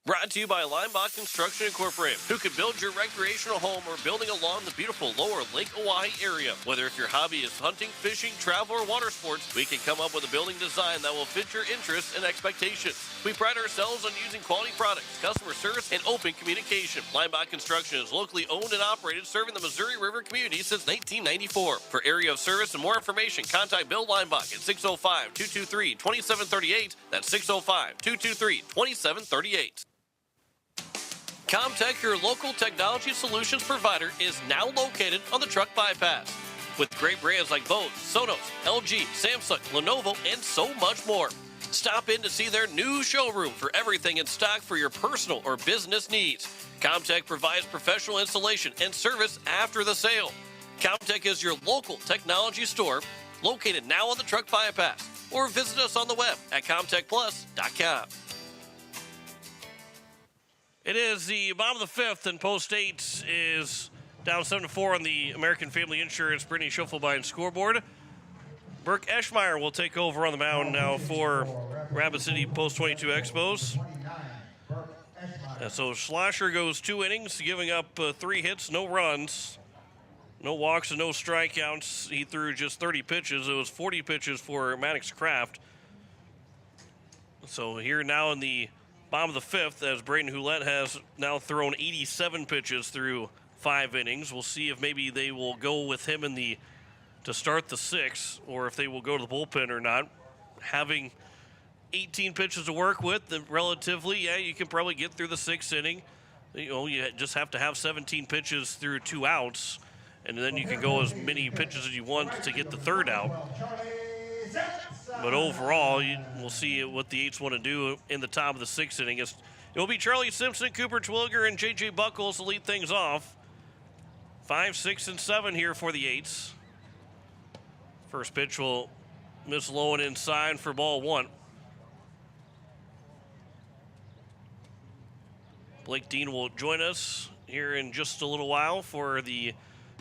Speaker 2: Brought to you by Limebach Construction Incorporated, who can build your recreational home or building along the beautiful lower Lake Oahe area. Whether if your hobby is hunting, fishing, travel, or water sports, we can come up with a building design that will fit your interests and expectations. We pride ourselves on using quality products, customer service, and open communication. Limebach Construction is locally owned and operated, serving the Missouri River community since 1994. For area of service and more information, contact Bill Limebach at 605-223-2738. That's 605-223-2738. Comtech, your local technology solutions provider, is now located on the truck bypass. With great brands like Bose, Sonos, LG, Samsung, Lenovo, and so much more. Stop in to see their new showroom for everything in stock for your personal or business needs. Comtech provides professional installation and service after the sale. Comtech is your local technology store, located now on the truck bypass, or visit us on the web at comtechplus.com. It is the bottom of the 5th, and Post 8 is down 7-4 on the American Family Insurance Brittany Scheffelbein scoreboard. Burke Eschmeyer will take over on the mound now for Rapid City Post-22 Expos. So Schlosser goes 2 innings, giving up 3 hits, no runs, no walks, and no strikeouts. He threw just 30 pitches. It was 40 pitches for Maddox Kraft. So here now in the bottom of the fifth, as Braden Houlette has now thrown 87 pitches through 5 innings. We'll see if maybe they will go with him to start the sixth, or if they will go to the bullpen or not. Having 18 pitches to work with, then relatively, yeah, you can probably get through the 6th inning. You just have to have 17 pitches through 2 outs, and then you can go as many pitches as you want to get the 3rd out. But overall, we'll see what the Eights want to do in the top of the 6th inning. It will be Charlie Simpson, Cooper Twilliger, and J.J. Buckles to lead things off. 5, 6, and 7 here for the Eights. First pitch will miss low and inside for ball 1. Blake Dean will join us here in just a little while for the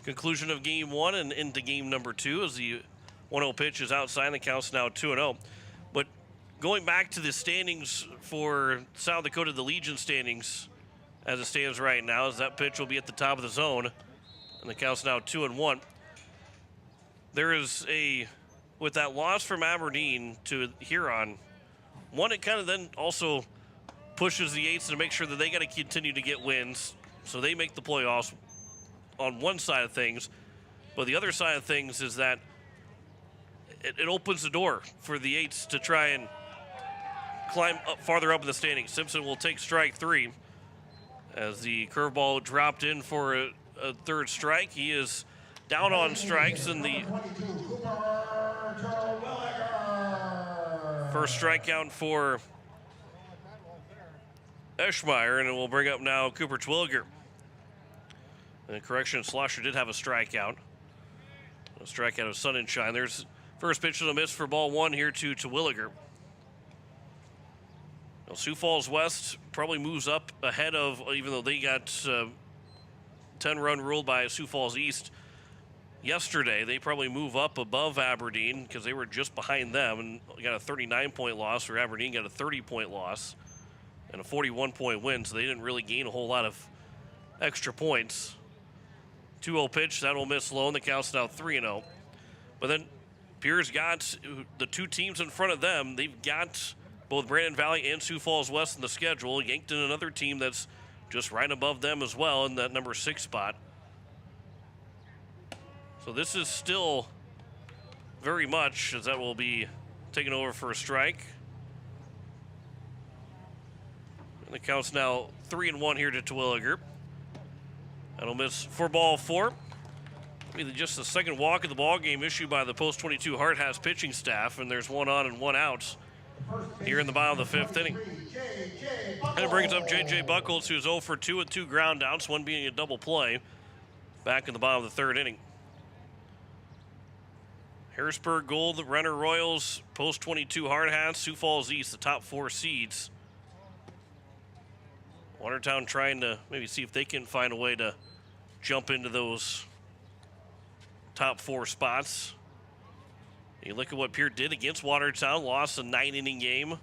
Speaker 2: conclusion of game 1 and into game number 2 as the 1-0 pitch is outside. The count's now 2-0. But going back to the standings for South Dakota, the Legion standings as it stands right now, as that pitch will be at the top of the zone, and the count's now 2-1. There is with that loss from Aberdeen to Huron, it kind of then also pushes the Eights to make sure that they got to continue to get wins so they make the playoffs on one side of things. But the other side of things is that it opens the door for the Eights to try and climb up farther up in the standings. Simpson will take strike 3 as the curveball dropped in for a 3rd strike. He is down on strikes in the first strikeout for Eschmeyer, and it will bring up now Cooper Twilliger. And correction, Slosher did have a strikeout. A strikeout of Sun and Shine. There's first pitch to the miss for ball 1 here to Twilliger. Now, Sioux Falls West probably moves up ahead of, even though they got 10-run ruled by Sioux Falls East yesterday, they probably move up above Aberdeen because they were just behind them and got a 39-point loss, where Aberdeen got a 30-point loss and a 41-point win, so they didn't really gain a whole lot of extra points. 2-0 pitch, that will miss low, and the count's now 3-0. But then Pierre's got the 2 teams in front of them. They've got both Brandon Valley and Sioux Falls West in the schedule. Yankton, another team that's just right above them as well in that number 6 spot. So this is still very much, as that will be taken over for a strike. And the count's now 3-1 here to Twilliger. That'll miss for ball 4. Maybe just the second walk of the ball game issued by the Post 22 Hart House pitching staff, and there's 1 on and 1 out here in the bottom of the 5th inning. And it brings up J.J. Buckles, who's 0 for 2 with 2 ground outs, one being a double play, back in the bottom of the 3rd inning. Harrisburg Gold, Renner Royals, Post 22 Hard Hats, Sioux Falls East, the top 4 seeds. Watertown trying to maybe see if they can find a way to jump into those top 4 spots. You look at what Pierre did against Watertown, lost a 9-inning game.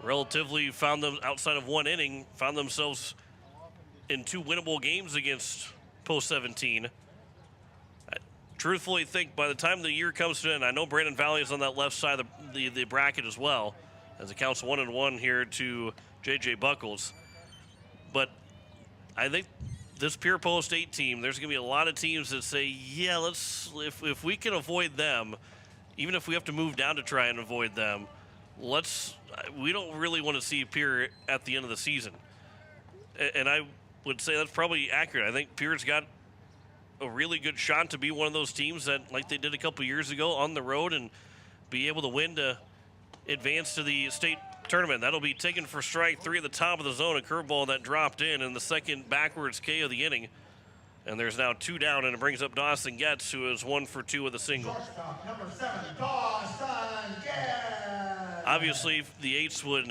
Speaker 2: Relatively found them outside of 1 inning, found themselves in 2 winnable games against Post 17. Truthfully think by the time the year comes to an end, I know Brandon Valley is on that left side of the bracket as well, as it counts 1-1 here to J.J. Buckles. But I think this Pierre Post 8 team, there's going to be a lot of teams that say, yeah, if we can avoid them, even if we have to move down to try and avoid them, we don't really want to see Pierre at the end of the season. And I would say that's probably accurate. I think Pierre's got a really good shot to be one of those teams that, like they did a couple years ago, on the road and be able to win to advance to the state tournament. That'll be taken for strike 3 at the top of the zone, a curveball that dropped in the second backwards K of the inning. And there's now 2 down, and it brings up Dawson Getz, who is 1 for 2 with a single.
Speaker 10: Number 7, Dawson Getz.
Speaker 2: Obviously, the Eights will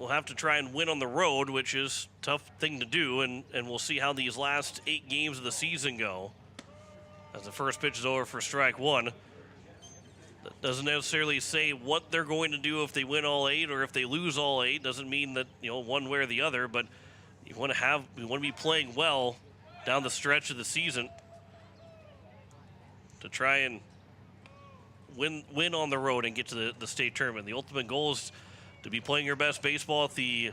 Speaker 2: have to try and win on the road, which is a tough thing to do, and we'll see how these last 8 games of the season go. As the first pitch is over for strike 1. That doesn't necessarily say what they're going to do if they win all 8 or if they lose all 8. Doesn't mean that, one way or the other, but you want to be playing well down the stretch of the season to try and win on the road and get to the state tournament. The ultimate goal is to be playing your best baseball at the,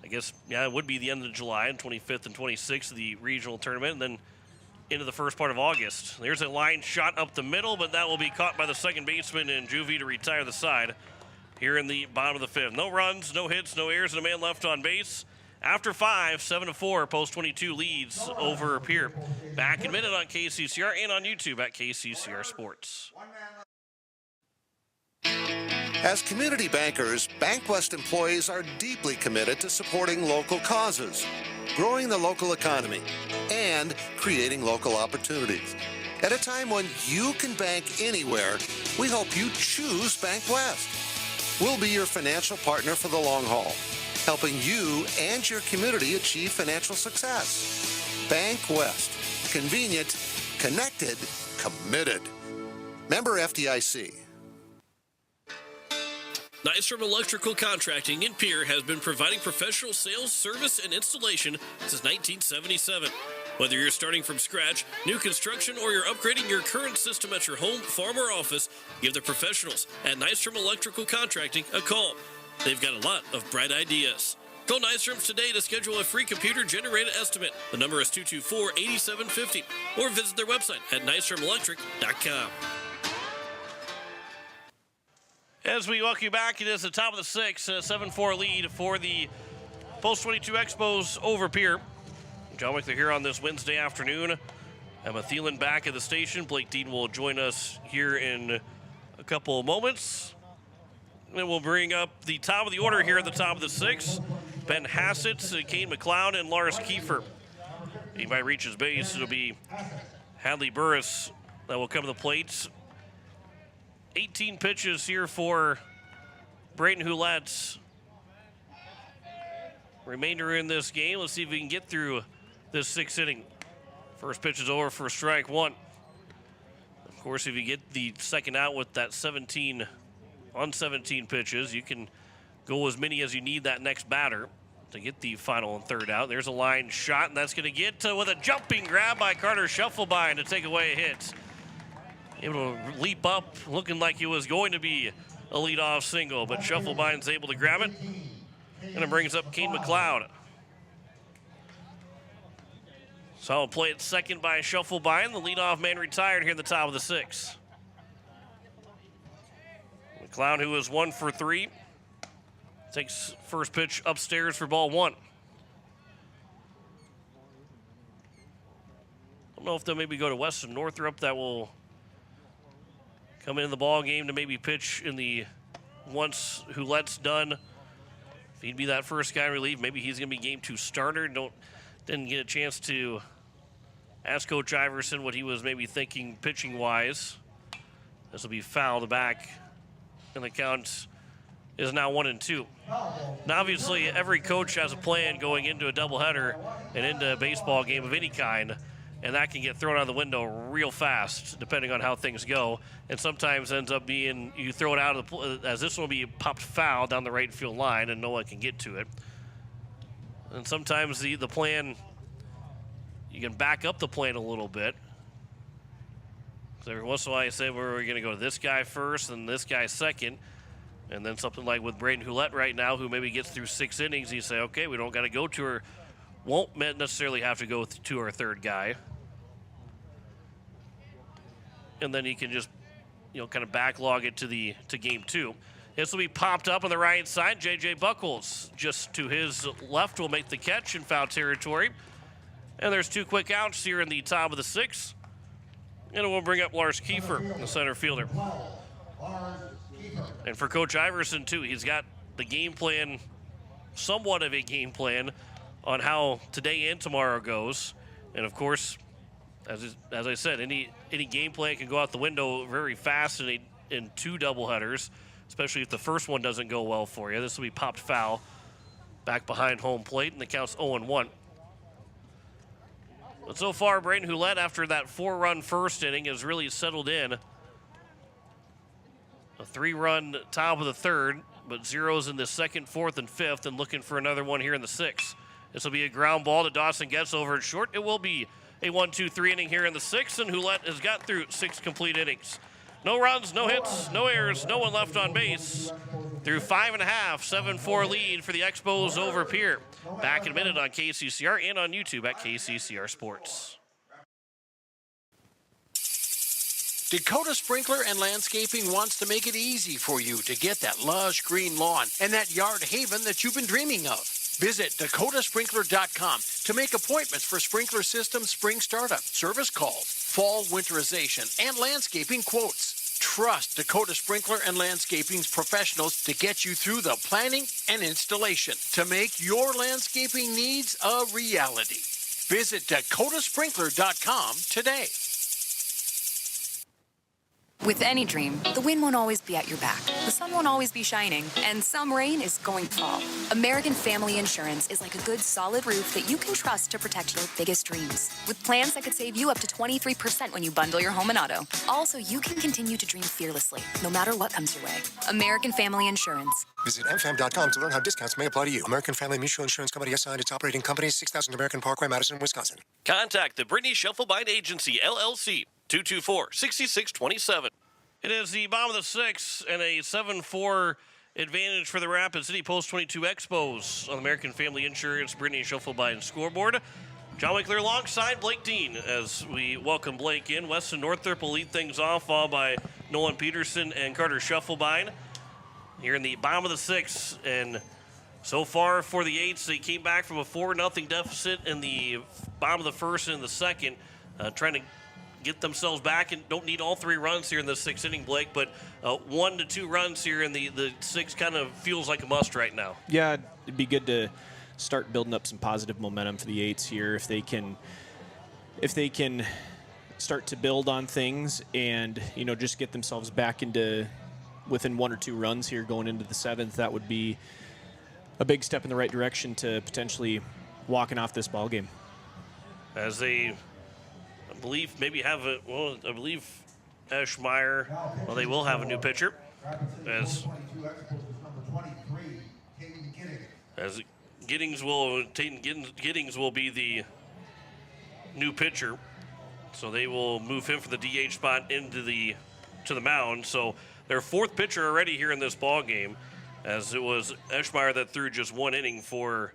Speaker 2: I guess, yeah, it would be the end of July, and 25th and 26th of the regional tournament, and then into the first part of August. There's a line shot up the middle, but that will be caught by the second baseman and Juvie to retire the side here in the bottom of the fifth. No runs, no hits, no errors, and a man left on base. After 5, 7-4, Post 22 leads over Pierre. Back in a minute on KCCR and on YouTube at KCCR Sports.
Speaker 3: As community bankers, BankWest employees are deeply committed to supporting local causes, growing the local economy, and creating local opportunities. At a time when you can bank anywhere, we hope you choose BankWest. We'll be your financial partner for the long haul, helping you and your community achieve financial success. BankWest. Convenient, connected, committed. Member FDIC.
Speaker 2: Nystrom Electrical Contracting in Pierre has been providing professional sales, service, and installation since 1977. Whether you're starting from scratch, new construction, or you're upgrading your current system at your home, farm, or office, give the professionals at Nystrom Electrical Contracting a call. They've got a lot of bright ideas. Call Nystrom's today to schedule a free computer-generated estimate. The number is 224-8750, or visit their website at nystromelectric.com. As we welcome you back, it is the top of the sixth, 7-4 lead for the Post 22 Expos over Pierre. John Wickler here on this Wednesday afternoon. Emma Thielen back at the station. Blake Dean will join us here in a couple of moments. And we'll bring up the top of the order here at the top of the sixth. Ben Hassett, Kane McLeod, and Lars Kiefer. He might reach his base. It'll be Hadley Burris that will come to the plate. 18 pitches here for Brayton Hulette. Remainder in this game. Let's see if we can get through this sixth inning. First pitch is over for strike one. Of course, if you get the second out with that 17 pitches, you can go as many as you need that next batter to get the final and third out. There's a line shot, and that's going to get with a jumping grab by Carter Shufflebein to take away a hit. Able to leap up, looking like it was going to be a leadoff single, but Shufflebein's able to grab it, and it brings up Kane McLeod. Solid play at second by Shufflebein. The leadoff man retired here in the top of the sixth. McLeod, who is 1 for 3, takes first pitch upstairs for ball one. I don't know if they'll maybe go to Weston Northrup. That will come into the ball game to maybe pitch in the once Hulette's done. If he'd be that first guy relief, maybe he's going to be game 2 starter. Didn't get a chance to ask Coach Iverson what he was maybe thinking pitching-wise. This will be fouled back, and the count is now 1-2. Now, obviously, every coach has a plan going into a doubleheader and into a baseball game of any kind, and that can get thrown out of the window real fast, depending on how things go. And sometimes ends up being you throw it out of the as this one will be popped foul down the right field line, and no one can get to it. And sometimes the plan, you can back up the plan a little bit. So every once in a while you say, well, we're going to go to this guy first and this guy second. And then something like with Brayden Hulette right now, who maybe gets through 6 innings, you say, okay, we don't got to go to her. Won't necessarily have to go to our third guy. And then he can just, kind of backlog it to game 2. This will be popped up on the right side. J.J. Buckles just to his left will make the catch in foul territory. And there's 2 quick outs here in the top of the 6th. And it will bring up Lars Kiefer, the center fielder. And for Coach Iverson, too, he's got the game plan, somewhat of a game plan, on how today and tomorrow goes. And, of course, as I said, any game plan can go out the window very fast in 2 doubleheaders, especially if the first one doesn't go well for you. This will be popped foul back behind home plate, and the count's 0-1. But so far, Brayden Hulette, after that 4-run first inning, has really settled in. A 3-run top of the third, but zeros in the second, fourth, and fifth, and looking for another one here in the 6th. This will be a ground ball to Dawson, gets over it short. It will be a 1-2-3 inning here in the 6th, and Hulette has got through 6 complete innings. No runs, no hits, no errors, no one left on base. Through 5.5, 7-4 lead for the Expos over Pierre. Back in a minute on KCCR and on YouTube at KCCR Sports.
Speaker 4: Dakota Sprinkler and Landscaping wants to make it easy for you to get that lush green lawn and that yard haven that you've been dreaming of. Visit dakotasprinkler.com to make appointments for sprinkler system spring startup, service calls, fall winterization, and landscaping quotes. Trust Dakota Sprinkler and Landscaping's professionals to get you through the planning and installation to make your landscaping needs a reality. Visit dakotasprinkler.com today.
Speaker 5: With any dream, the wind won't always be at your back. The sun won't always be shining, and some rain is going to fall. American Family Insurance is like a good, solid roof that you can trust to protect your biggest dreams. With plans that could save you up to 23% when you bundle your home and auto. Also, you can continue to dream fearlessly, no matter what comes your way. American Family Insurance.
Speaker 6: Visit mfam.com to learn how discounts may apply to you. American Family Mutual Insurance Company assigned its operating company, 6000 American Parkway, Madison, Wisconsin.
Speaker 2: Contact the Brittany Shufflebind Agency, LLC, 224-6627. It is the bottom of the sixth and a 7-4 advantage for the Rapid City Post 22 Expos on American Family Insurance Brittany Shufflebind scoreboard. John Winkler alongside Blake Dean as we welcome Blake in. Weston Northrop will lead things off, followed by Nolan Peterson and Carter Shufflebind. Here in the bottom of the sixth, and so far for the Eights, they came back from a 4-0 deficit in the bottom of the first and in the second, trying to get themselves back and don't need all 3 runs here in the 6th inning, Blake, but 1 to 2 runs here in the 6th kind of feels like a must right now.
Speaker 1: Yeah, it'd be good to start building up some positive momentum for the Eights here if they can start to build on things and just get themselves back into within 1 or 2 runs here going into the 7th. That would be a big step in the right direction to potentially walking off this ball game.
Speaker 2: As they I believe Eschmeyer, they will have a new pitcher as Giddings will be the new pitcher, so they will move him for the DH spot to the mound. So their 4th pitcher already here in this ball game, as it was Eschmeyer that threw just 1 inning for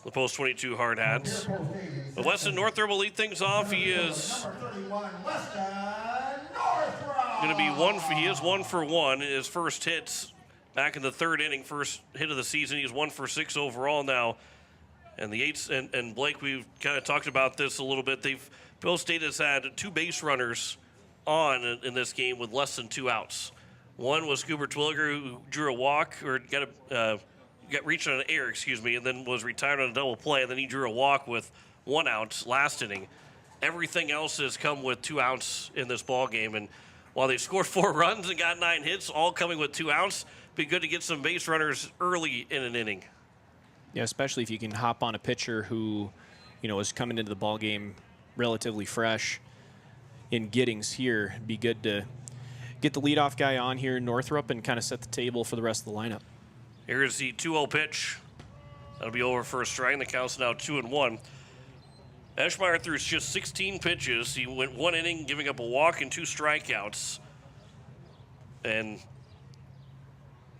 Speaker 2: the Post 22 Hard Hats. But Weston Northrop will lead things off. He is going to be he is 1 for 1. His first hits back in the 3rd inning, first hit of the season. He's 1 for 6 overall now. And the Eights and Blake, we've kind of talked about this a little bit. Bill State has had 2 base runners on in this game with less than 2 outs. One was Cooper Twilliger, who drew a walk or got reached on an error, and then was retired on a double play, and then he drew a walk with 1 out last inning. Everything else has come with 2 outs in this ball game, and while they scored 4 runs and got 9 hits, all coming with 2 outs, be good to get some base runners early in an inning.
Speaker 1: Yeah, especially if you can hop on a pitcher who, is coming into the ball game relatively fresh. In Giddings here, it'd be good to get the leadoff guy on here, Northrop, and kind of set the table for the rest of the lineup.
Speaker 2: Here's the 2-0 pitch. That'll be over for a strike. The count's now 2-1. Eschmeyer threw just 16 pitches. He went 1 inning, giving up a walk and 2 strikeouts. And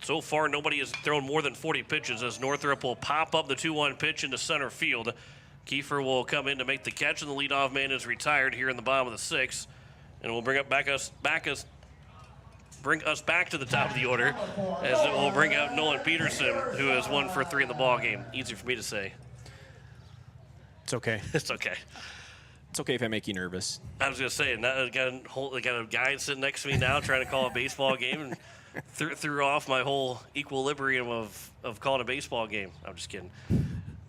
Speaker 2: so far, nobody has thrown more than 40 pitches as Northrop will pop up the 2-1 pitch into center field. Kiefer will come in to make the catch, and the leadoff man is retired here in the bottom of the 6th. And will bring us back to the top of the order, as it will bring out Nolan Peterson, who is 1 for 3 in the ball game. Easy for me to say.
Speaker 1: It's okay.
Speaker 2: It's okay.
Speaker 1: It's okay if I make you nervous.
Speaker 2: I was going to say, I got a guy sitting next to me now trying to call a baseball game and threw off my whole equilibrium of calling a baseball game. I'm just kidding.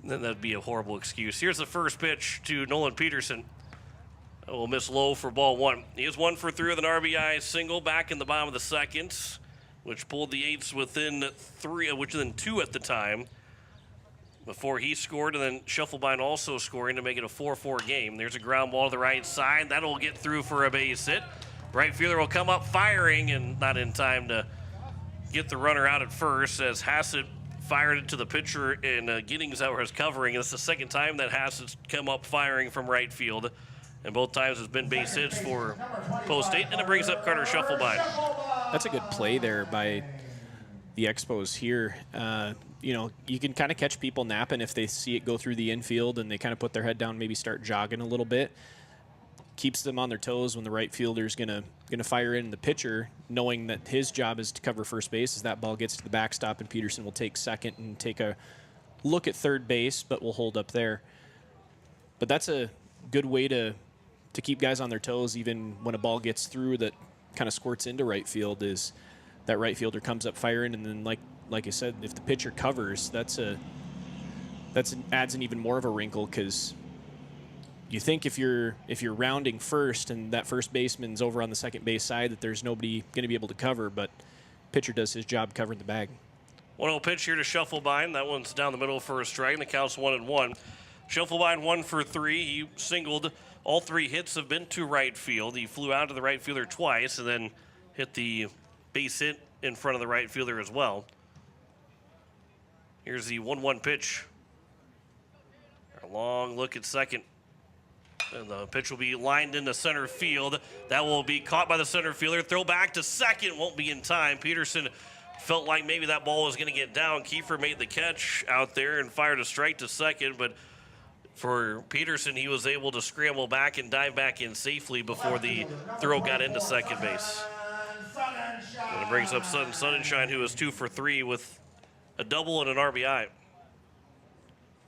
Speaker 2: Then that'd be a horrible excuse. Here's the first pitch to Nolan Peterson. Will miss low for ball 1. He is 1 for 3 with an RBI single back in the bottom of the 2nd, which pulled the Eights within 2 at the time before he scored, and then Shufflebind also scoring to make it a 4-4 game. There's a ground ball to the right side. That'll get through for a base hit. Right fielder will come up firing and not in time to get the runner out at first as Hassett fired it to the pitcher and Giddings that was covering. It's the 2nd time that Hassett's come up firing from right field. and both times it's been base hits for Post State, and it brings up Carter Shufflebein.
Speaker 1: That's a good play there by the Expos here. You know, you can kind of catch people napping if they see it go through the infield and they kind of put their head down, maybe start jogging a little bit. Keeps them on their toes when the right fielder's gonna fire in. The pitcher, knowing that his job is to cover first base, as that ball gets to the backstop, and Peterson will take second and take a look at third base, but will hold up there. But that's a good way to keep guys on their toes, even when a ball gets through that kind of squirts into right field. Is that right fielder comes up firing, and then like I said, if the pitcher covers, adds an even more of a wrinkle, because you think if you're rounding first and that first baseman's over on the second base side, that there's nobody going to be able to cover, but pitcher does his job covering the bag.
Speaker 2: 1-0 pitch here to Shufflebein. That one's down the middle for a strike, and the count's 1-1. Shufflebein 1 for 3. He singled. All 3 hits have been to right field. He flew out to the right fielder twice and then hit the base hit in front of the right fielder as well. Here's the 1-1 pitch. A long look at second. And the pitch will be lined into center field. That will be caught by the center fielder. Throw back to second. Won't be in time. Peterson felt like maybe that ball was going to get down. Kiefer made the catch out there and fired a strike to second. But for Peterson, he was able to scramble back and dive back in safely before the throw got into second base. And it brings up Sudden Sunshine, who is 2 for 3 with a double and an RBI.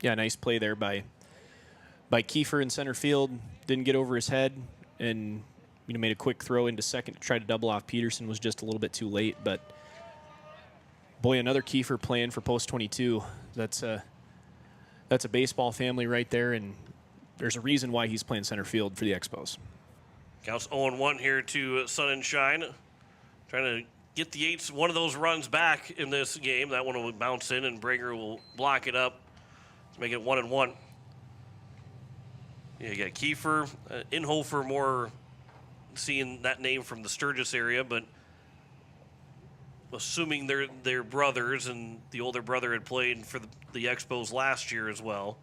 Speaker 1: Yeah, nice play there by Kiefer in center field. Didn't get over his head, and made a quick throw into second to try to double off Peterson. Was just a little bit too late, but boy, another Kiefer playing for Post 22. That's a baseball family right there, and there's a reason why he's playing center field for the Expos.
Speaker 2: Counts 0-1 here to Sun and Shine. Trying to get the Eights one of those runs back in this game. That one will bounce in, and Brager will block it up to make it 1-1. Yeah, you got Kiefer, Inhofer, more seeing that name from the Sturgis area, but assuming they're brothers, and the older brother had played for the Expos last year as well.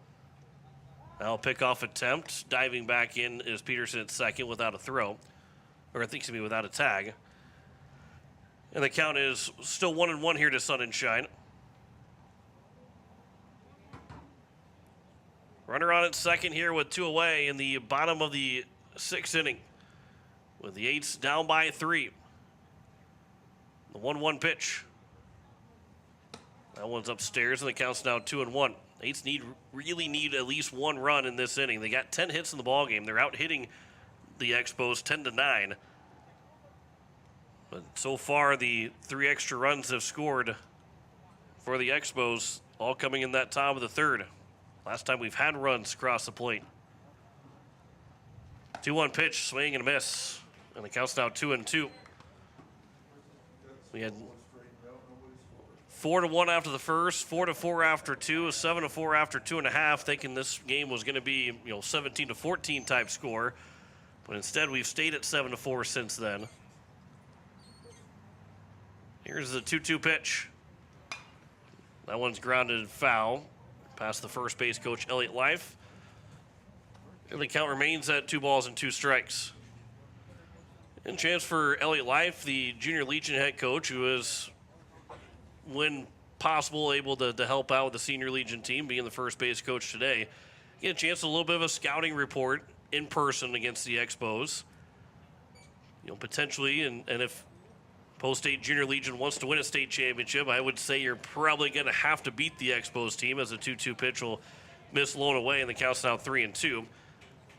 Speaker 2: Now pickoff attempt, diving back in is Peterson at second without a throw, or I think to be without a tag. And the count is still 1-1 here to Sun and Shine. Runner on at second here with 2 away in the bottom of the 6th inning, with the Eights down by 3. The 1-1 pitch. That one's upstairs, and the count's now 2-1. Eights really need at least 1 run in this inning. They got 10 hits in the ballgame. They're out hitting the Expos 10-9. But so far, the 3 extra runs have scored for the Expos, all coming in that top of the 3rd. Last time we've had runs across the plate. 2-1 pitch, swing and a miss. And the count's now 2-2. We had 4-1 after the first, 4-4 after 2, 7-4 after 2.5, thinking this game was going to be 17-14 type score. But instead, we've stayed at 7-4 since then. Here's the 2-2 pitch. That one's grounded foul. Past the first base coach, Elliott Life. And the count remains at 2 balls and 2 strikes. And chance for Elliott Life, the Junior Legion head coach, who is, when possible, able to help out with the Senior Legion team, being the first base coach today. Get a chance, a little bit of a scouting report in person against the Expos. Potentially, and if Post State Junior Legion wants to win a state championship, I would say you're probably going to have to beat the Expos team, as a 2-2 pitch will miss Lone away, and the count's now 3-2.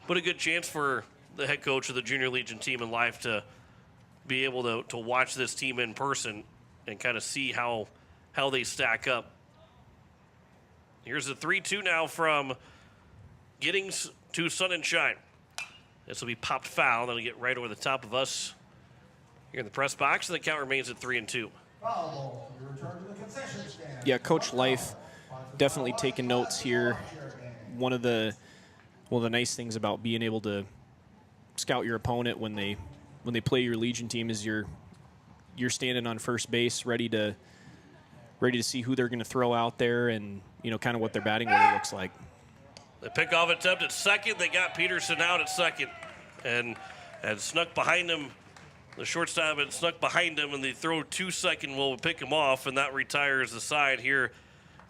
Speaker 2: But a good chance for the head coach of the Junior Legion team in Life to be able to watch this team in person and kind of see how they stack up. Here's the 3-2 now from Giddings to Sun and Shine. This will be popped foul. That'll get right over the top of us here in the press box, and the count remains at 3-2.
Speaker 1: Yeah, Coach Life definitely taking notes here. One of the nice things about being able to scout your opponent when they play your Legion team is you're standing on first base, ready to see who they're going to throw out there, and kind of what their batting order looks like.
Speaker 2: The pickoff attempt at second. They got Peterson out at second and had snuck behind him. The shortstop had snuck behind him, and the throw 2 second will pick him off, and that retires the side here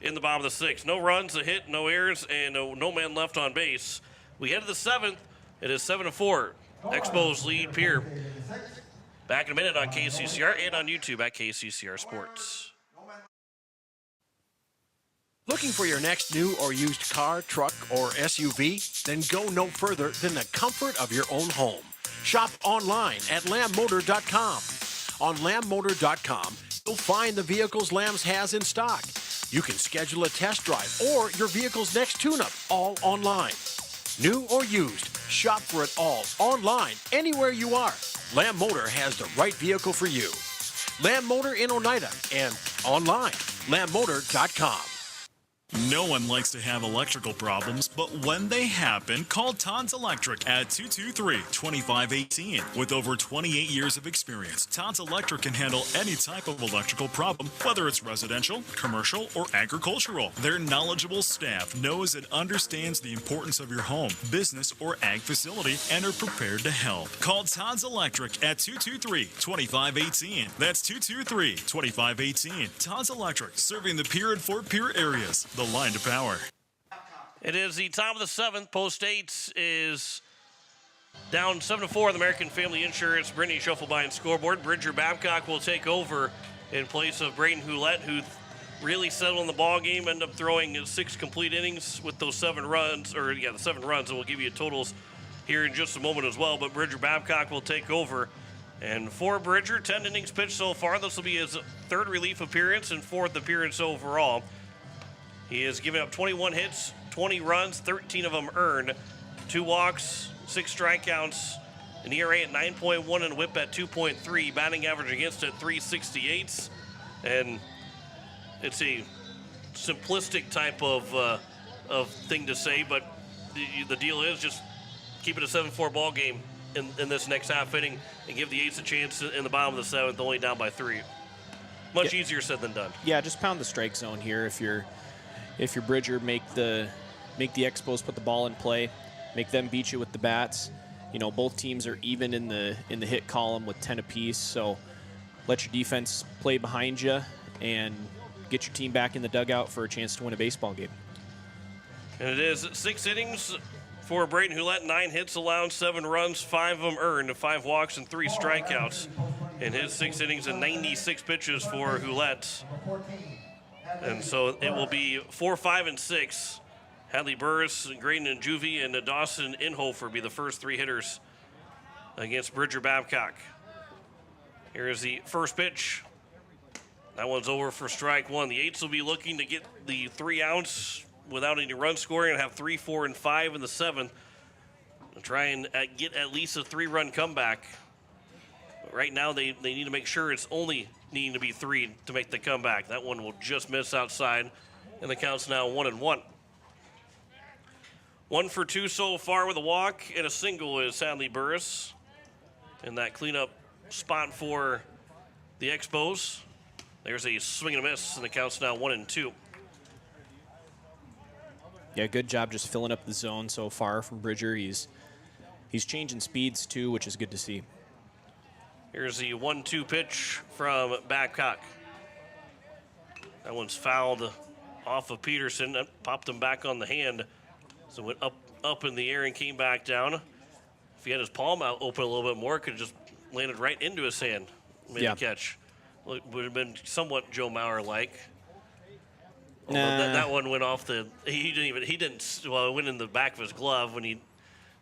Speaker 2: in the bottom of the 6th. No runs, a hit, no errors, and no man left on base. We head to the 7th. It is 7-4. Expos lead Pierre. Back in a minute on KCCR and on YouTube at KCCR Sports.
Speaker 4: Looking for your next new or used car, truck, or SUV? Then go no further than the comfort of your own home. Shop online at lambmotor.com. On lambmotor.com, you'll find the vehicles Lambs has in stock. You can schedule a test drive or your vehicle's next tune-up, all online. New or used, shop for it all online, anywhere you are. Lamb Motor has the right vehicle for you. Lamb Motor in Oneida and online, lambmotor.com.
Speaker 7: No one likes to have electrical problems, but when they happen, call Todd's Electric at 223-2518. With over 28 years of experience, Todd's Electric can handle any type of electrical problem, whether it's residential, commercial, or agricultural. Their knowledgeable staff knows and understands the importance of your home, business, or ag facility and are prepared to help. Call Todd's Electric at 223-2518. That's 223-2518. Todd's Electric, serving the Pierre and Fort Pierre areas. The line to power.
Speaker 2: It is the top of the 7th. Post 8 is down 7-4 on the American Family Insurance. Brittany Schuffelbein scoreboard. Bridger Babcock will take over in place of Braden Houlette, who really settled in the ball game, ended up throwing 6 complete innings with those 7 runs, the 7 runs, and we'll give you totals here in just a moment as well. But Bridger Babcock will take over. And for Bridger, 10 innings pitched so far. This will be his 3rd relief appearance and 4th appearance overall. He has given up 21 hits, 20 runs, 13 of them earned, 2 walks, 6 strikeouts, an ERA at 9.1 and a whip at 2.3, batting average against at 368. And it's a simplistic type of thing to say, but the deal is just keep it a 7-4 ball game in this next half inning and give the Eights a chance in the bottom of the 7th, only down by 3. Much easier said than done.
Speaker 1: Yeah, just pound the strike zone here if you're Bridger, make the Expos put the ball in play, make them beat you with the bats. You know, both teams are even in the hit column with 10 apiece, so let your defense play behind you and get your team back in the dugout for a chance to win a baseball game.
Speaker 2: And it is 6 innings for Braden Houlette, 9 hits allowed, 7 runs, 5 of them earned, 5 walks and 3 strikeouts in his 6 innings and 96 pitches for Houlette. And so it will be 4, 5, and 6. Hadley Burris, Graydon and Juvie, and Dawson Inhofer be the first 3 hitters against Bridger Babcock. Here is the first pitch. That one's over for strike 1. The Eights will be looking to get the 3 outs without any run scoring and have 3, 4, and 5 in the 7th. And try and get at least a 3-run comeback. But right now they need to make sure it's only needing to be 3 to make the comeback. That one will just miss outside, and the count's now 1-1. 1 for 2 so far with a walk and a single is Hadley Burris. And that cleanup spot for the Expos. There's a swing and a miss, and the count's now 1-2.
Speaker 1: Yeah, good job just filling up the zone so far from Bridger. He's changing speeds too, which is good to see.
Speaker 2: Here's the 1-2 pitch from Babcock. That one's fouled off of Peterson. That popped him back on the hand. So went up in the air and came back down. If he had his palm out open a little bit more, could have just landed right into his hand. Made a catch. Would have been somewhat Joe Mauer-like. That one went off the. Well, it went in the back of his glove when he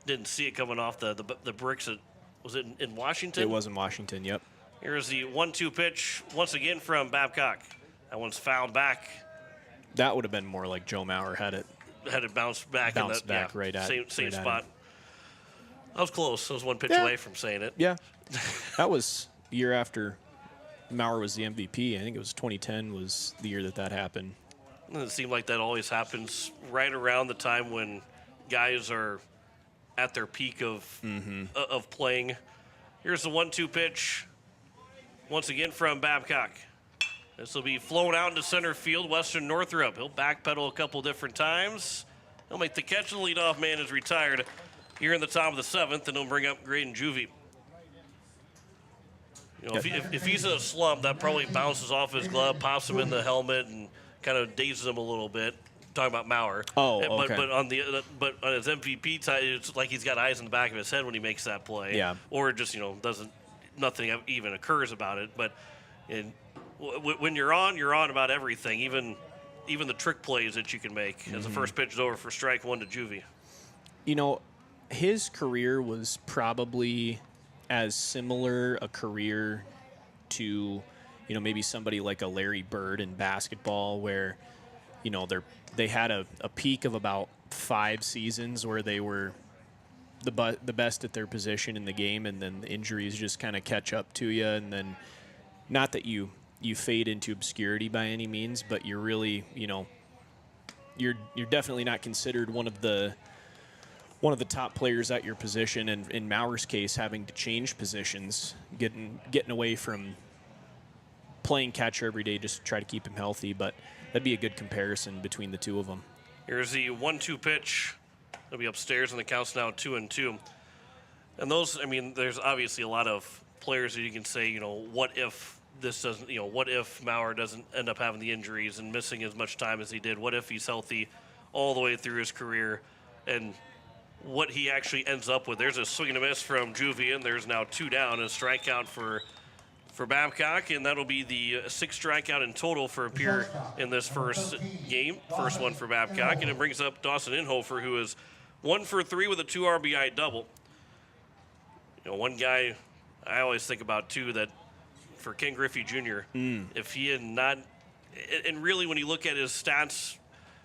Speaker 2: didn't see it coming off the bricks. Was it in Washington?
Speaker 1: It was in Washington, yep.
Speaker 2: Here's the 1-2 pitch once again from Babcock. That one's fouled back.
Speaker 1: That would have been more like Joe Mauer had it
Speaker 2: bounced back.
Speaker 1: Right at
Speaker 2: same spot. I was close. I was 1 pitch away from saying it.
Speaker 1: Yeah. That was the year after Mauer was the MVP. I think it was 2010 was the year that happened.
Speaker 2: And it seemed like that always happens right around the time when guys are at their peak of playing. Here's the 1-2 pitch once again from Babcock. This will be flown out into center field. Weston Northrup. He'll backpedal a couple different times. He'll make the catch, and the leadoff man is retired here in the top of the 7th, and he'll bring up Graydon Juvie. You know, if he's in a slump, that probably bounces off his glove, pops him in the helmet, and kind of dazes him a little bit. Talking about Maurer.
Speaker 1: Oh,
Speaker 2: But,
Speaker 1: okay.
Speaker 2: but on his MVP side, it's like he's got eyes in the back of his head when he makes that play.
Speaker 1: Yeah.
Speaker 2: Or just, nothing even occurs about it. But when you're on about everything, even the trick plays that you can make. As the first pitch is over for strike one to Juvie.
Speaker 1: You know, his career was probably as similar a career to, maybe somebody like a Larry Bird in basketball, where, they had a peak of about 5 seasons where they were the best at their position in the game, and then the injuries just kind of catch up to you, and then not that you fade into obscurity by any means, but you're really, you're definitely not considered one of the top players at your position, and in Maurer's case, having to change positions, getting away from playing catcher every day just to try to keep him healthy. But that'd be a good comparison between the two of them.
Speaker 2: Here's the 1-2 pitch. It'll be upstairs, and the count's now 2-2. And those, there's obviously a lot of players that you can say, what if this doesn't, what if Maurer doesn't end up having the injuries and missing as much time as he did? What if he's healthy all the way through his career? And what he actually ends up with. There's a swing and a miss from Juvie, and there's now 2 down, and a strikeout for Babcock, and that'll be the 6th strikeout in total for Pierre in this first game. First one for Babcock, and it brings up Dawson Inhofer, who is 1 for 3 with a 2 RBI double. One guy I always think about, too, that for Ken Griffey Jr., if he had not, and really when you look at his stats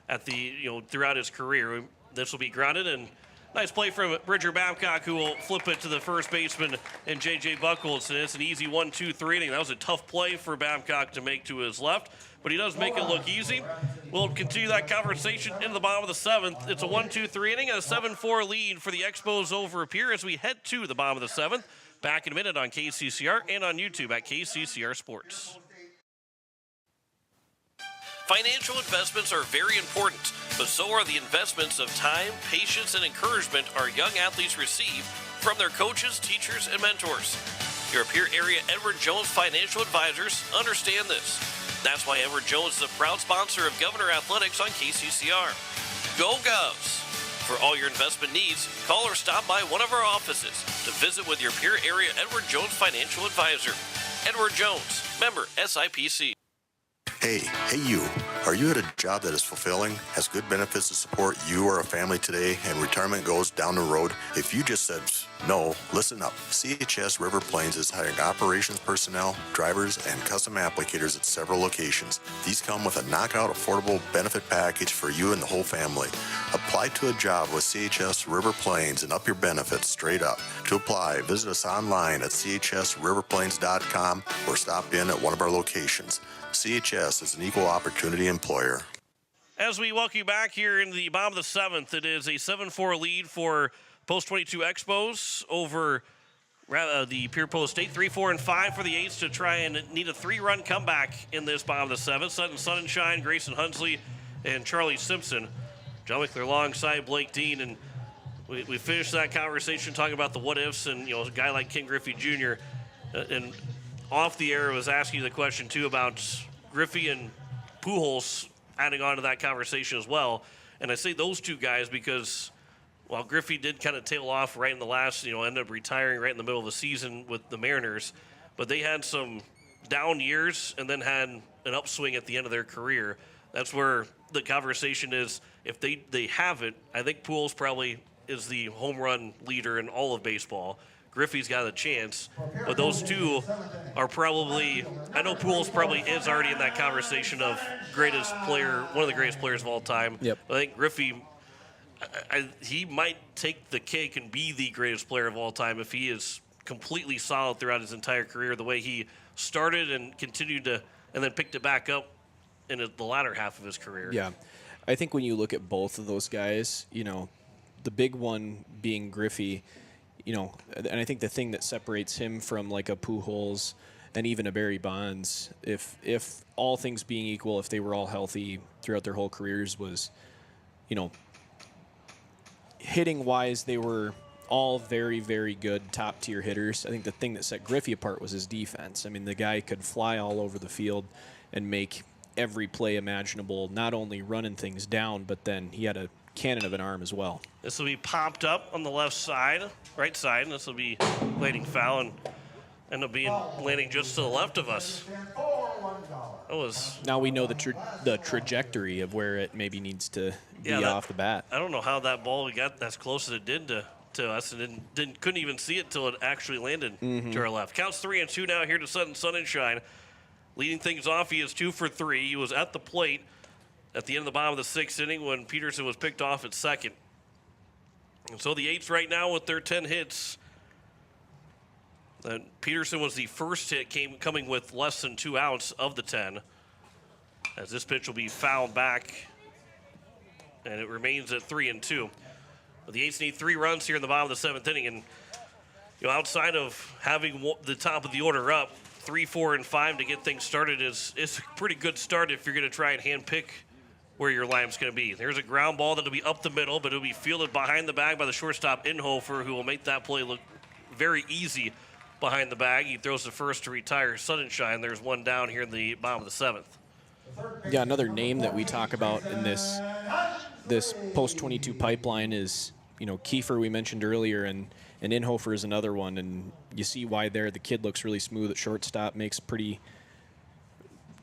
Speaker 2: at the, throughout his career, this will be grounded, and nice play from Bridger Babcock, who will flip it to the first baseman and J.J. Buckles. And it's an easy 1-2-3 inning. That was a tough play for Babcock to make to his left, but he does make it look easy. We'll continue that conversation into the bottom of the 7th. It's a 1-2-3 inning and a 7-4 lead for the Expos over Pierre as we head to the bottom of the 7th. Back in a minute on KCCR and on YouTube at KCCR Sports. Financial investments are very important, but so are the investments of time, patience, and encouragement our young athletes receive from their coaches, teachers, and mentors. Your Pierre area Edward Jones Financial Advisors understand this. That's why Edward Jones is a proud sponsor of Governor Athletics on KCCR. Go Govs! For all your investment needs, call or stop by one of our offices to visit with your Pierre area Edward Jones Financial Advisor. Edward Jones, member SIPC.
Speaker 8: Hey you. Are you at a job that is fulfilling, has good benefits to support you or a family today, and retirement goes down the road? If you just said no, listen up. CHS River Plains is hiring operations personnel, drivers, and custom applicators at several locations. These come with a knockout affordable benefit package for you and the whole family. Apply to a job with CHS River Plains and up your benefits straight up. To apply, visit us online at chsriverplains.com or stop in at one of our locations. CHS is an equal opportunity employer.
Speaker 2: As we welcome you back here in the bottom of the 7th, it is a 7-4 lead for Post 22 Expos over the Pierre Post State. 3-4-5 for the Eights to try and need a 3-run comeback in this bottom of the 7th. Sutton Sunshine, Grayson Hunsley, and Charlie Simpson. John Wickler alongside Blake Dean, and we finished that conversation talking about the what-ifs and, a guy like Ken Griffey Jr., and off the air, I was asking you the question, too, about Griffey and Pujols adding on to that conversation as well. And I say those two guys because, while Griffey did kind of tail off right in the last, ended up retiring right in the middle of the season with the Mariners, but they had some down years and then had an upswing at the end of their career. That's where the conversation is. If they have it, I think Pujols probably is the home run leader in all of baseball. Griffey's got a chance, but those two are probably, I know Pujols probably is already in that conversation of greatest player, one of the greatest players of all time.
Speaker 1: Yep.
Speaker 2: I think Griffey, he might take the cake and be the greatest player of all time if he is completely solid throughout his entire career, the way he started and continued to, and then picked it back up in the latter half of his career.
Speaker 1: Yeah. I think when you look at both of those guys, the big one being Griffey, and I think the thing that separates him from like a Pujols and even a Barry Bonds, if all things being equal, if they were all healthy throughout their whole careers, was, hitting-wise, they were all very, very good top-tier hitters. I think the thing that set Griffey apart was his defense. I mean, the guy could fly all over the field and make every play imaginable, not only running things down, but then he had a cannon of an arm as well.
Speaker 2: This will be popped up on the left side, right side, and this will be landing foul and end up being landing just to the left of us. That was.
Speaker 1: Now we know the trajectory of where it maybe needs to be off the bat.
Speaker 2: I don't know how that ball got as close as it did to us, and couldn't even see it till it actually landed to our left. Counts 3-2 now here to Sun and Shine. Leading things off, he is 2 for 3. He was at the plate at the end of the bottom of the 6th inning when Peterson was picked off at second. And so the Eights right now with their 10 hits. Peterson was the first hit coming with less than 2 outs of the 10. As this pitch will be fouled back, and it remains at 3-2. But the Eights need 3 runs here in the bottom of the 7th inning, and outside of having the top of the order up, 3, 4, and 5 to get things started is a pretty good start if you're going to try and handpick where your lineup's going to be. There's a ground ball that'll be up the middle, but it'll be fielded behind the bag by the shortstop Inhofer, who will make that play look very easy behind the bag. He throws the first to retire Sunshine. There's one down here in the bottom of the 7th.
Speaker 1: Yeah, another name that we talk about in this post-22 pipeline is, Kiefer we mentioned earlier, and Inhofer is another one, and you see why there. The kid looks really smooth at shortstop, makes pretty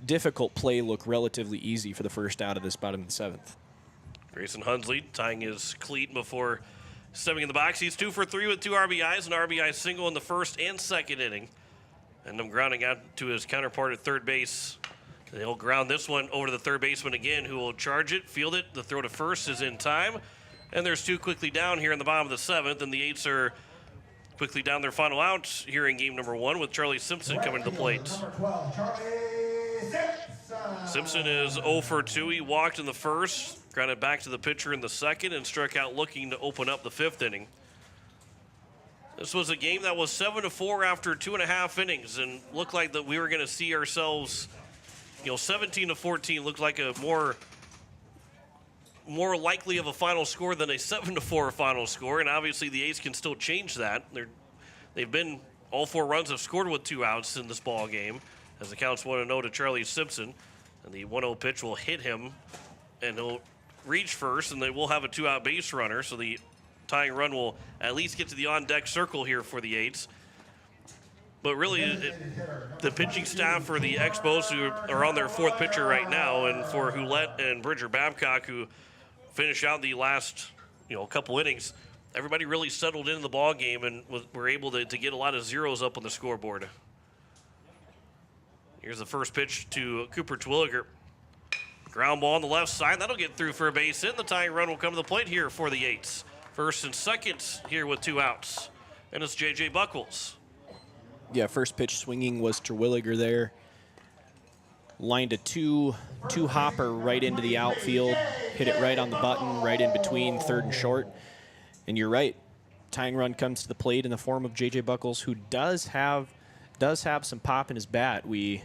Speaker 1: difficult play look relatively easy for the first out of this bottom of the 7th.
Speaker 2: Grayson Hunsley tying his cleat before stepping in the box. He's 2 for 3 with 2 RBIs, an RBI single in the first and second inning. And I'm grounding out to his counterpart at third base. And he'll ground this one over to the third baseman again, who will charge it, field it. The throw to first is in time. And there's 2 quickly down here in the bottom of the 7th, and the Eights are quickly down their final out here in game number 1 with Charlie Simpson coming to the plate. Simpson is 0 for 2. He walked in the first, grounded back to the pitcher in the second, and struck out looking to open up the 5th inning. This was a game that was 7-4 after 2.5 innings, and looked like that we were going to see ourselves, 17-14 looked like a more likely of a final score than a 7-4 final score, and obviously the A's can still change that. They've been, all 4 runs have scored with 2 outs in this ball game, as the counts 1-0 to Charlie Simpson, and the 1-0 pitch will hit him, and he'll reach first, and they will have a 2-out base runner, so the tying run will at least get to the on-deck circle here for the Eights. But really, the pitching staff for the Expos, who are on their 4th pitcher right now, and for Houlette and Bridger Babcock, who finish out the last couple innings, everybody really settled into the ball game and were able to get a lot of zeros up on the scoreboard. Here's the first pitch to Cooper Twilliger. Ground ball on the left side. That'll get through for a base hit. The tying run will come to the plate here for the Eights. First and second here with 2 outs. And it's J.J. Buckles.
Speaker 1: Yeah, first pitch swinging was Terwilliger there. Lined a two hopper right into the outfield. Hit it right on the button, right in between third and short. And you're right. Tying run comes to the plate in the form of J.J. Buckles, who does have some pop in his bat. We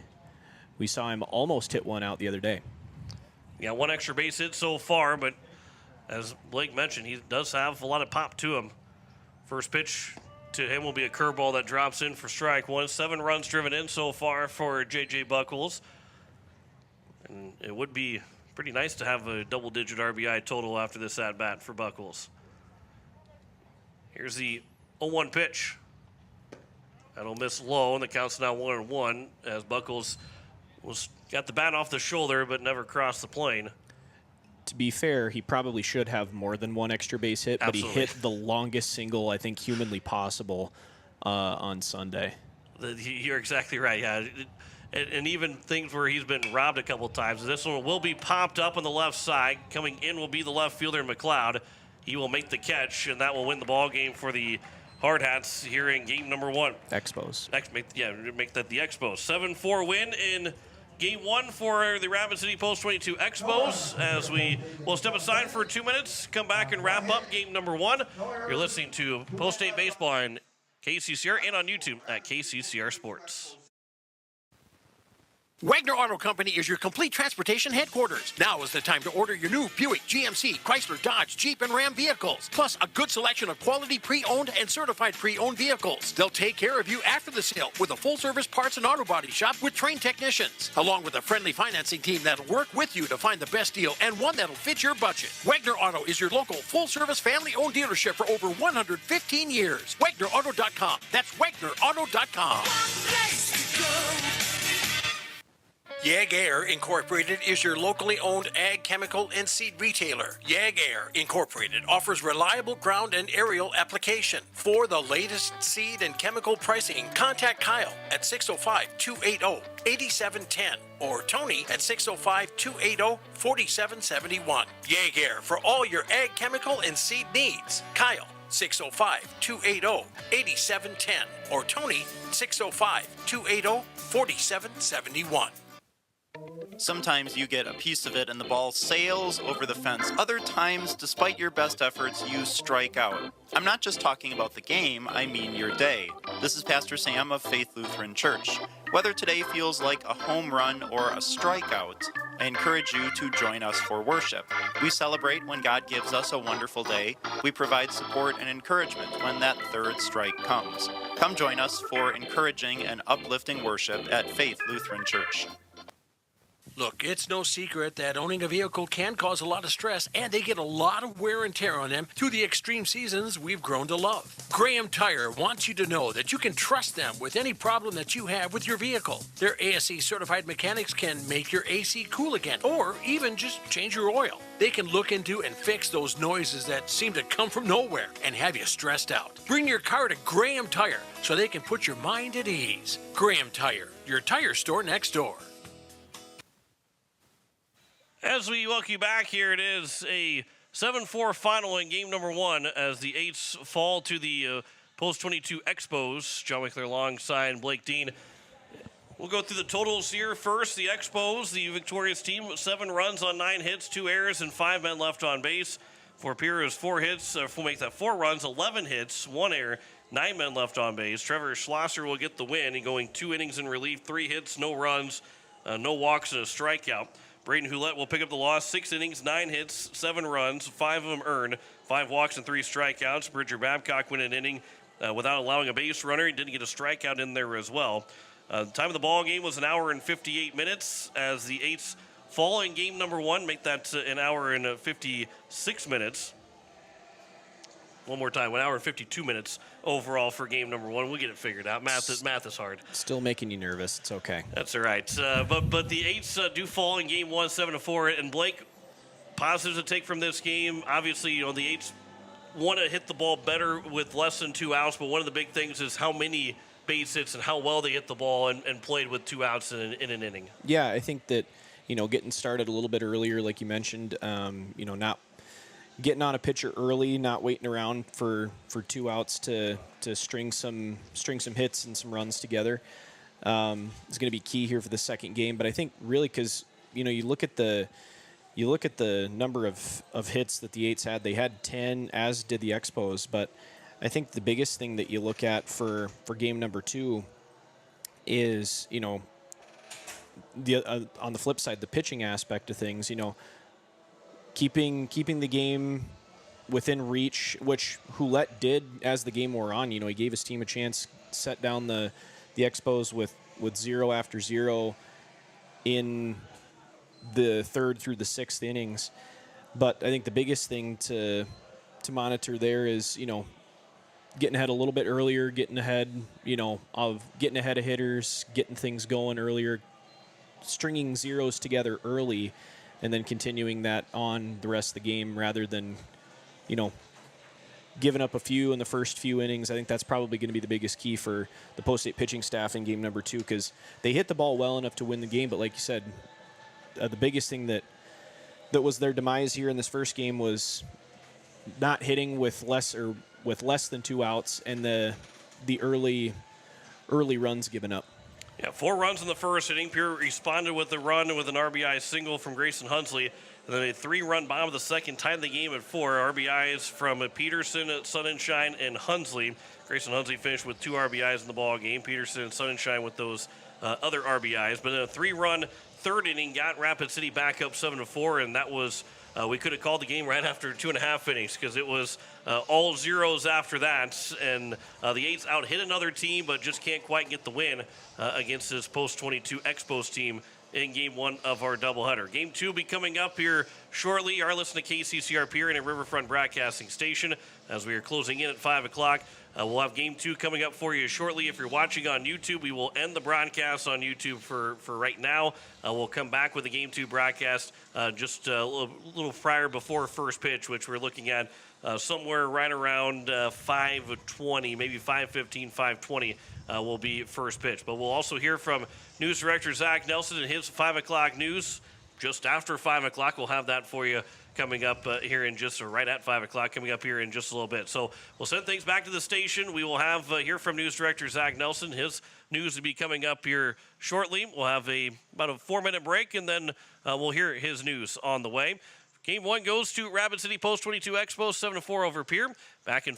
Speaker 1: saw him almost hit one out the other day.
Speaker 2: Yeah, 1 extra base hit so far, but as Blake mentioned, he does have a lot of pop to him. First pitch to him will be a curveball that drops in for strike 1. 7 runs driven in so far for J.J. Buckles. And it would be pretty nice to have a double-digit RBI total after this at-bat for Buckles. Here's the 0-1 pitch. That'll miss low, and the count's now 1-1 as Buckles got the bat off the shoulder but never crossed the plane.
Speaker 1: To be fair, he probably should have more than 1 extra base hit,
Speaker 2: Absolutely.
Speaker 1: But he hit the longest single, I think, humanly possible on Sunday.
Speaker 2: You're exactly right, yeah. And even things where he's been robbed a couple times. This one will be popped up on the left side. Coming in will be the left fielder, McLeod. He will make the catch, and that will win the ball game for the Hard Hats here in game number 1.
Speaker 1: Expos.
Speaker 2: Make that the Expos. 7-4 win in game 1 for the Rapid City Post 22 Expos. As we will step aside for 2 minutes, come back and wrap up game number 1. You're listening to Post 8 Baseball on KCCR and on YouTube at KCCR Sports.
Speaker 4: Wagner Auto Company is your complete transportation headquarters. Now is the time to order your new Buick, GMC, Chrysler, Dodge, Jeep, and Ram vehicles. Plus, a good selection of quality pre-owned and certified pre-owned vehicles. They'll take care of you after the sale with a full-service parts and auto body shop with trained technicians, along with a friendly financing team that'll work with you to find the best deal and one that'll fit your budget. Wagner Auto is your local full-service family-owned dealership for over 115 years. WagnerAuto.com. That's WagnerAuto.com. Yag Air Incorporated is your locally owned ag, chemical, and seed retailer. Yag Air Incorporated offers reliable ground and aerial application. For the latest seed and chemical pricing, contact Kyle at 605-280-8710 or Tony at 605-280-4771. Yag Air for all your ag, chemical, and seed needs. Kyle 605-280-8710 or Tony 605-280-4771.
Speaker 9: Sometimes you get a piece of it and the ball sails over the fence. Other times, despite your best efforts, you strike out. I'm not just talking about the game, I mean your day. This is Pastor Sam of Faith Lutheran Church. Whether today feels like a home run or a strikeout, I encourage you to join us for worship. We celebrate when God gives us a wonderful day. We provide support and encouragement when that third strike comes. Come join us for encouraging and uplifting worship at Faith Lutheran Church.
Speaker 4: Look, it's no secret that owning a vehicle can cause a lot of stress, and they get a lot of wear and tear on them through the extreme seasons we've grown to love. Graham Tire wants you to know that you can trust them with any problem that you have with your vehicle. Their ASE certified mechanics can make your AC cool again, or even just change your oil. They can look into and fix those noises that seem to come from nowhere and have you stressed out. Bring your car to Graham Tire so they can put your mind at ease. Graham Tire, your tire store next door.
Speaker 2: As we welcome you back here, it is a 7-4 final in game number 1 as the Eights fall to the Post-22 Expos. John Wickler alongside Blake Dean. We'll go through the totals here. First, the Expos, the victorious team, 7 runs on 9 hits, 2 errors, and 5 men left on base. For Pierre, is 4 hits. We'll make that 4 runs, 11 hits, 1 error, 9 men left on base. Trevor Schlosser will get the win. He going 2 innings in relief, 3 hits, no runs, no walks, and a strikeout. Braden Houlette will pick up the loss, 6 innings, 9 hits, 7 runs, 5 of them earned, 5 walks and 3 strikeouts. Bridger Babcock went an inning without allowing a base runner. He didn't get a strikeout in there as well. The time of the ball game was 1 hour and 58 minutes as the Eights fall in game number 1, make that 1 hour and 56 minutes. One more time, 1 hour and 52 minutes overall for game number 1. We'll get it figured out. Math is hard.
Speaker 1: Still making you nervous. It's okay.
Speaker 2: That's all right. But the Eights do fall in game 1, 7-4. And Blake, positives to take from this game. Obviously, the Eights want to hit the ball better with less than 2 outs. But one of the big things is how many base hits and how well they hit the ball and played with 2 outs in an inning.
Speaker 1: Yeah, I think that getting started a little bit earlier, like you mentioned, not getting on a pitcher early, not waiting around for 2 outs to string some hits and some runs together is going to be key here for the second game. But I think really because you look at the number of hits that the Eights had. They had 10, as did the Expos. But I think the biggest thing that you look at for game number 2 is on the flip side, the pitching aspect of things. Keeping the game within reach, which Houlette did as the game wore on. He gave his team a chance, set down the Expos with 0 after 0 in the 3rd through the 6th innings. But I think the biggest thing to monitor there is, getting ahead a little bit earlier, getting ahead of hitters, getting things going earlier, stringing zeros together early, and then continuing that on the rest of the game rather than, giving up a few in the first few innings. I think that's probably going to be the biggest key for the Post-State pitching staff in game number 2 because they hit the ball well enough to win the game. But like you said, the biggest thing that was their demise here in this first game was not hitting with less than 2 outs and the early runs given up.
Speaker 2: Yeah, 4 runs in the first inning. Pierre responded with a run with an RBI single from Grayson Hunsley. And then a 3-run bomb of the second, tied the game at 4. RBIs from Peterson, Sonnenschein, and Hunsley. Grayson Hunsley finished with 2 RBIs in the ball game. Peterson and Sonnenschein with those other RBIs. But a 3-run third inning got Rapid City back up 7-4, and that was we could have called the game right after 2.5 innings because it was all zeros after that. And the Eights out hit another team, but just can't quite get the win against this post-22 Expos team in Game 1 of our doubleheader. Game 2 will be coming up here shortly. You are listening to KCCR Pierre and a Riverfront Broadcasting Station as we are closing in at 5 o'clock. We'll have Game 2 coming up for you shortly. If you're watching on YouTube, we will end the broadcast on YouTube for right now. We'll come back with the Game 2 broadcast just a little prior before first pitch, which we're looking at somewhere right around 5:20, maybe 5:15, 5:20 will be first pitch. But we'll also hear from News Director Zach Nelson and his 5 o'clock news just after 5 o'clock. We'll have that for you coming up here in just, or right at 5 o'clock, coming up here in just a little bit. So we'll send things back to the station. We will have hear from News Director Zach Nelson. His news will be coming up here shortly. We'll have about a 4-minute break, and then we'll hear his news on the way. Game 1 goes to Rapid City Post 22 Expos, 7-4 over Pierre. Back in